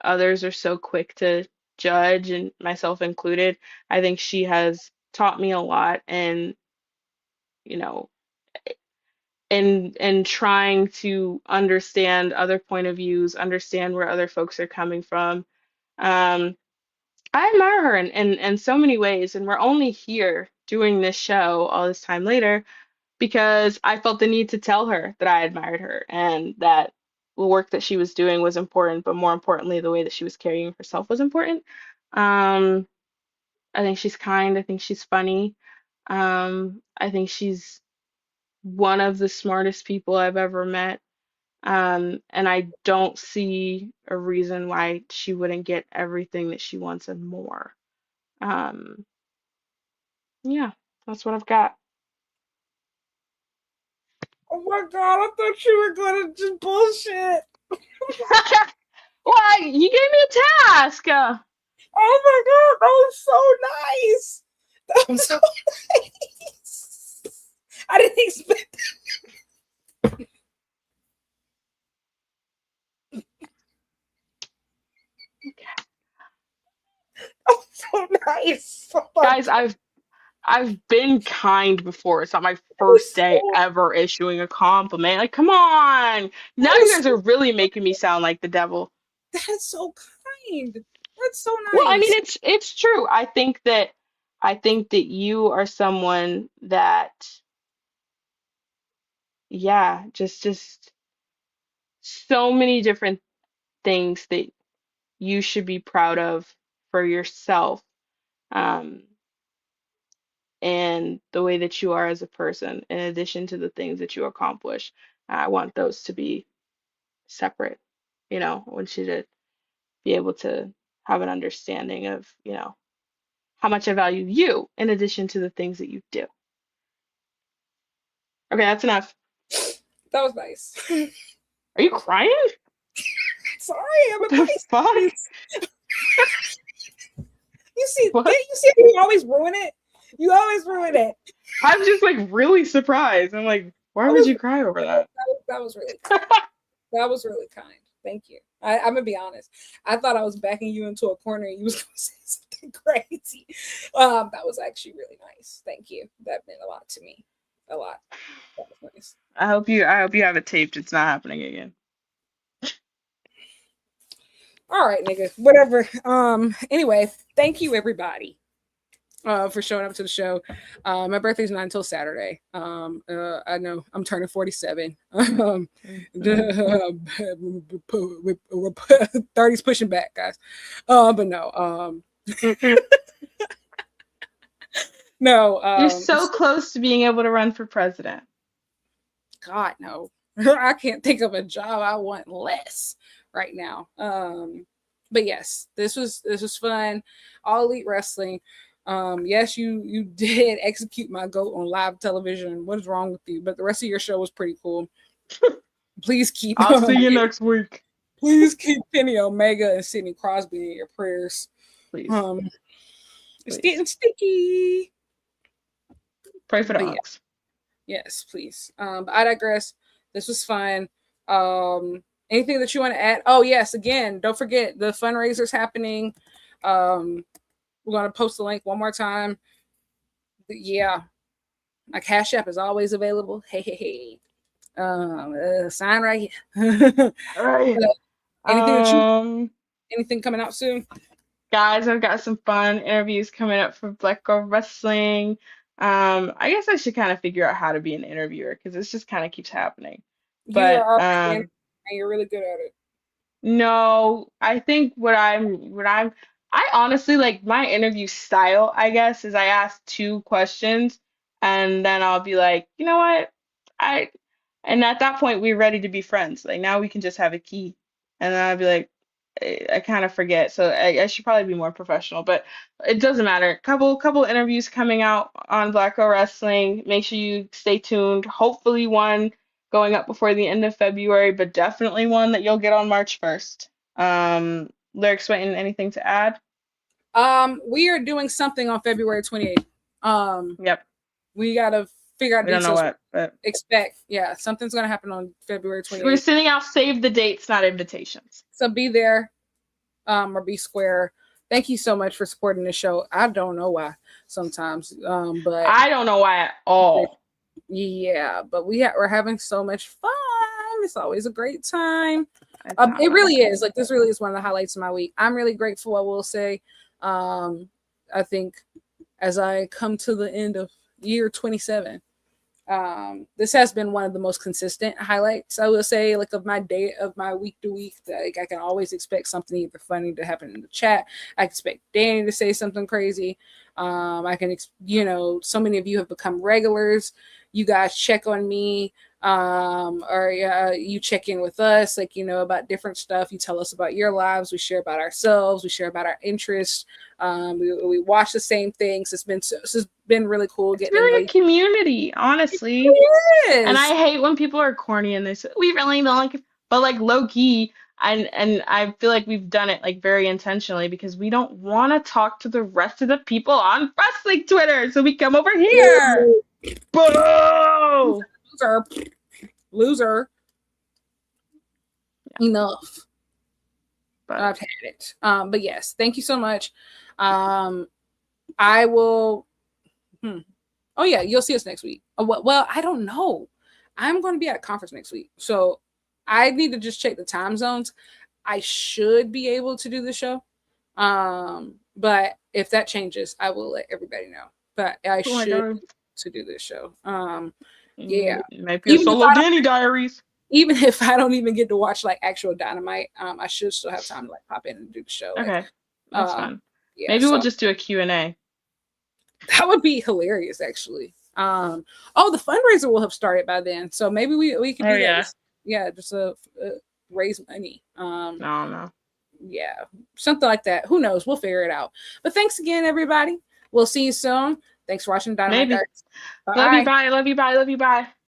others are so quick to judge, and myself included. I think she has taught me a lot, and you know, and trying to understand other point of views, understand where other folks are coming from. Um, I admire her in so many ways, and we're only here doing this show all this time later because I felt the need to tell her that I admired her and that the work that she was doing was important, but more importantly, the way that she was carrying herself was important. Um, I think she's kind. I think she's funny. I think she's one of the smartest people I've ever met. And I don't see a reason why she wouldn't get everything that she wants and more. Um, yeah, that's what I've got. Oh my god, I thought you were gonna just bullshit. Why? You gave me a task. Oh my god, that was so nice. That was so nice. I didn't expect that was so nice. Oh my Guys, god, I've been kind before. It's not my that is first day so ever issuing a compliment. Like, come on. Now that you is guys are so really making me sound like the devil. that is so kind. That's so Well, I mean, nice. it's true. I think that you are someone that, yeah, just so many different things that you should be proud of for yourself. Um, and the way that you are as a person, in addition to the things that you accomplish. I want those to be separate. I want you to be able to have an understanding of, how much I value you in addition to the things that you do. Okay, that's enough. That was nice. Are you crying? Sorry, I'm What a the fuck? Pisces. You see, What? you see, you always ruin it. You always ruin it. I'm just like really surprised. I'm like, why That would was you cry over that? that was really kind. That was really kind. Thank you. I'm gonna be honest. I thought I was backing you into a corner and you was gonna say something crazy. That was actually really nice. Thank you. That meant a lot to me. A lot. That was nice. I hope you have it taped. It's not happening again. All right, nigga. Whatever. Anyway, thank you everybody for showing up to the show. My birthday's not until Saturday. I know I'm turning 47. 30's pushing back, guys. But no. No, You're so close to being able to run for president. God, no. I can't think of a job I want less right now. But yes, this was fun. All Elite Wrestling. Yes, you did execute my goat on live television. What is wrong with you? But the rest of your show was pretty cool. Please keep. I'll see you next week. Please keep Kenny Omega and Sidney Crosby in your prayers. Please. It's getting sticky. Pray for the ox. Yeah. Yes, please. But I digress. This was fun. Anything that you want to add? Oh, yes. Again, don't forget the fundraiser's happening. We're going to post the link one more time. Yeah. My Cash App is always available. Hey. Sign right here. All right. Anything coming out soon? Guys, I've got some fun interviews coming up for Black Girl Wrestling. I guess I should kind of figure out how to be an interviewer because this just kind of keeps happening. But and you're really good at it. No, I think I honestly like my interview style, I guess, is I ask two questions and then I'll be like, you know what? And at that point we're ready to be friends. Like now we can just have a key. And then I'll be like, I kind of forget. So I should probably be more professional, but it doesn't matter. Couple interviews coming out on Black Girl Wrestling. Make sure you stay tuned. Hopefully one going up before the end of February, but definitely one that you'll get on March 1st. Lyrics, Waiting, anything to add? We are doing something on February 28th. Yep. We gotta figure out we don't know what, but expect. Yeah, something's gonna happen on February 28th. We're sending out save the dates, not invitations. So be there, or be square. Thank you so much for supporting the show. I don't know why sometimes, but I don't know why at all. Yeah, but we're having so much fun. It's always a great time. It really is. Like this really is one of the highlights of my week. I'm really grateful, I will say. I think as I come to the end of year 27, this has been one of the most consistent highlights, I will say, like of my week to week. Like I can always expect something either funny to happen in the chat. I expect Dani to say something crazy. I can, so many of you have become regulars. You guys check on me, or you check in with us, like, about different stuff. You tell us about your lives. We share about ourselves. We share about our interests. We watch the same things. It's been really cool. It's really a community, honestly. It is. And I hate when people are corny and they say, we really don't like it. But like low key, and I feel like we've done it like very intentionally because we don't want to talk to the rest of the people on wrestling Twitter. So we come over here. Boo! Loser. Yeah. Enough. But I've had it. But yes, thank you so much. I will. Oh yeah, you'll see us next week. Well, I don't know. I'm going to be at a conference next week, so I need to just check the time zones. I should be able to do the show, but if that changes, I will let everybody know. But I should to do this show. Yeah, it might be a solo Dani Diaries. Even if I don't even get to watch like actual Dynamite, I should still have time to like pop in and do the show. Okay, that's fun. Yeah, maybe we'll just do a Q&A. That would be hilarious, actually. The fundraiser will have started by then, so maybe we could do that. Yeah, just raise money. No. Yeah, something like that. Who knows? We'll figure it out. But thanks again, everybody. We'll see you soon. Thanks for watching Dynamite Diaries. Love you, bye. Love you, bye. Love you, bye.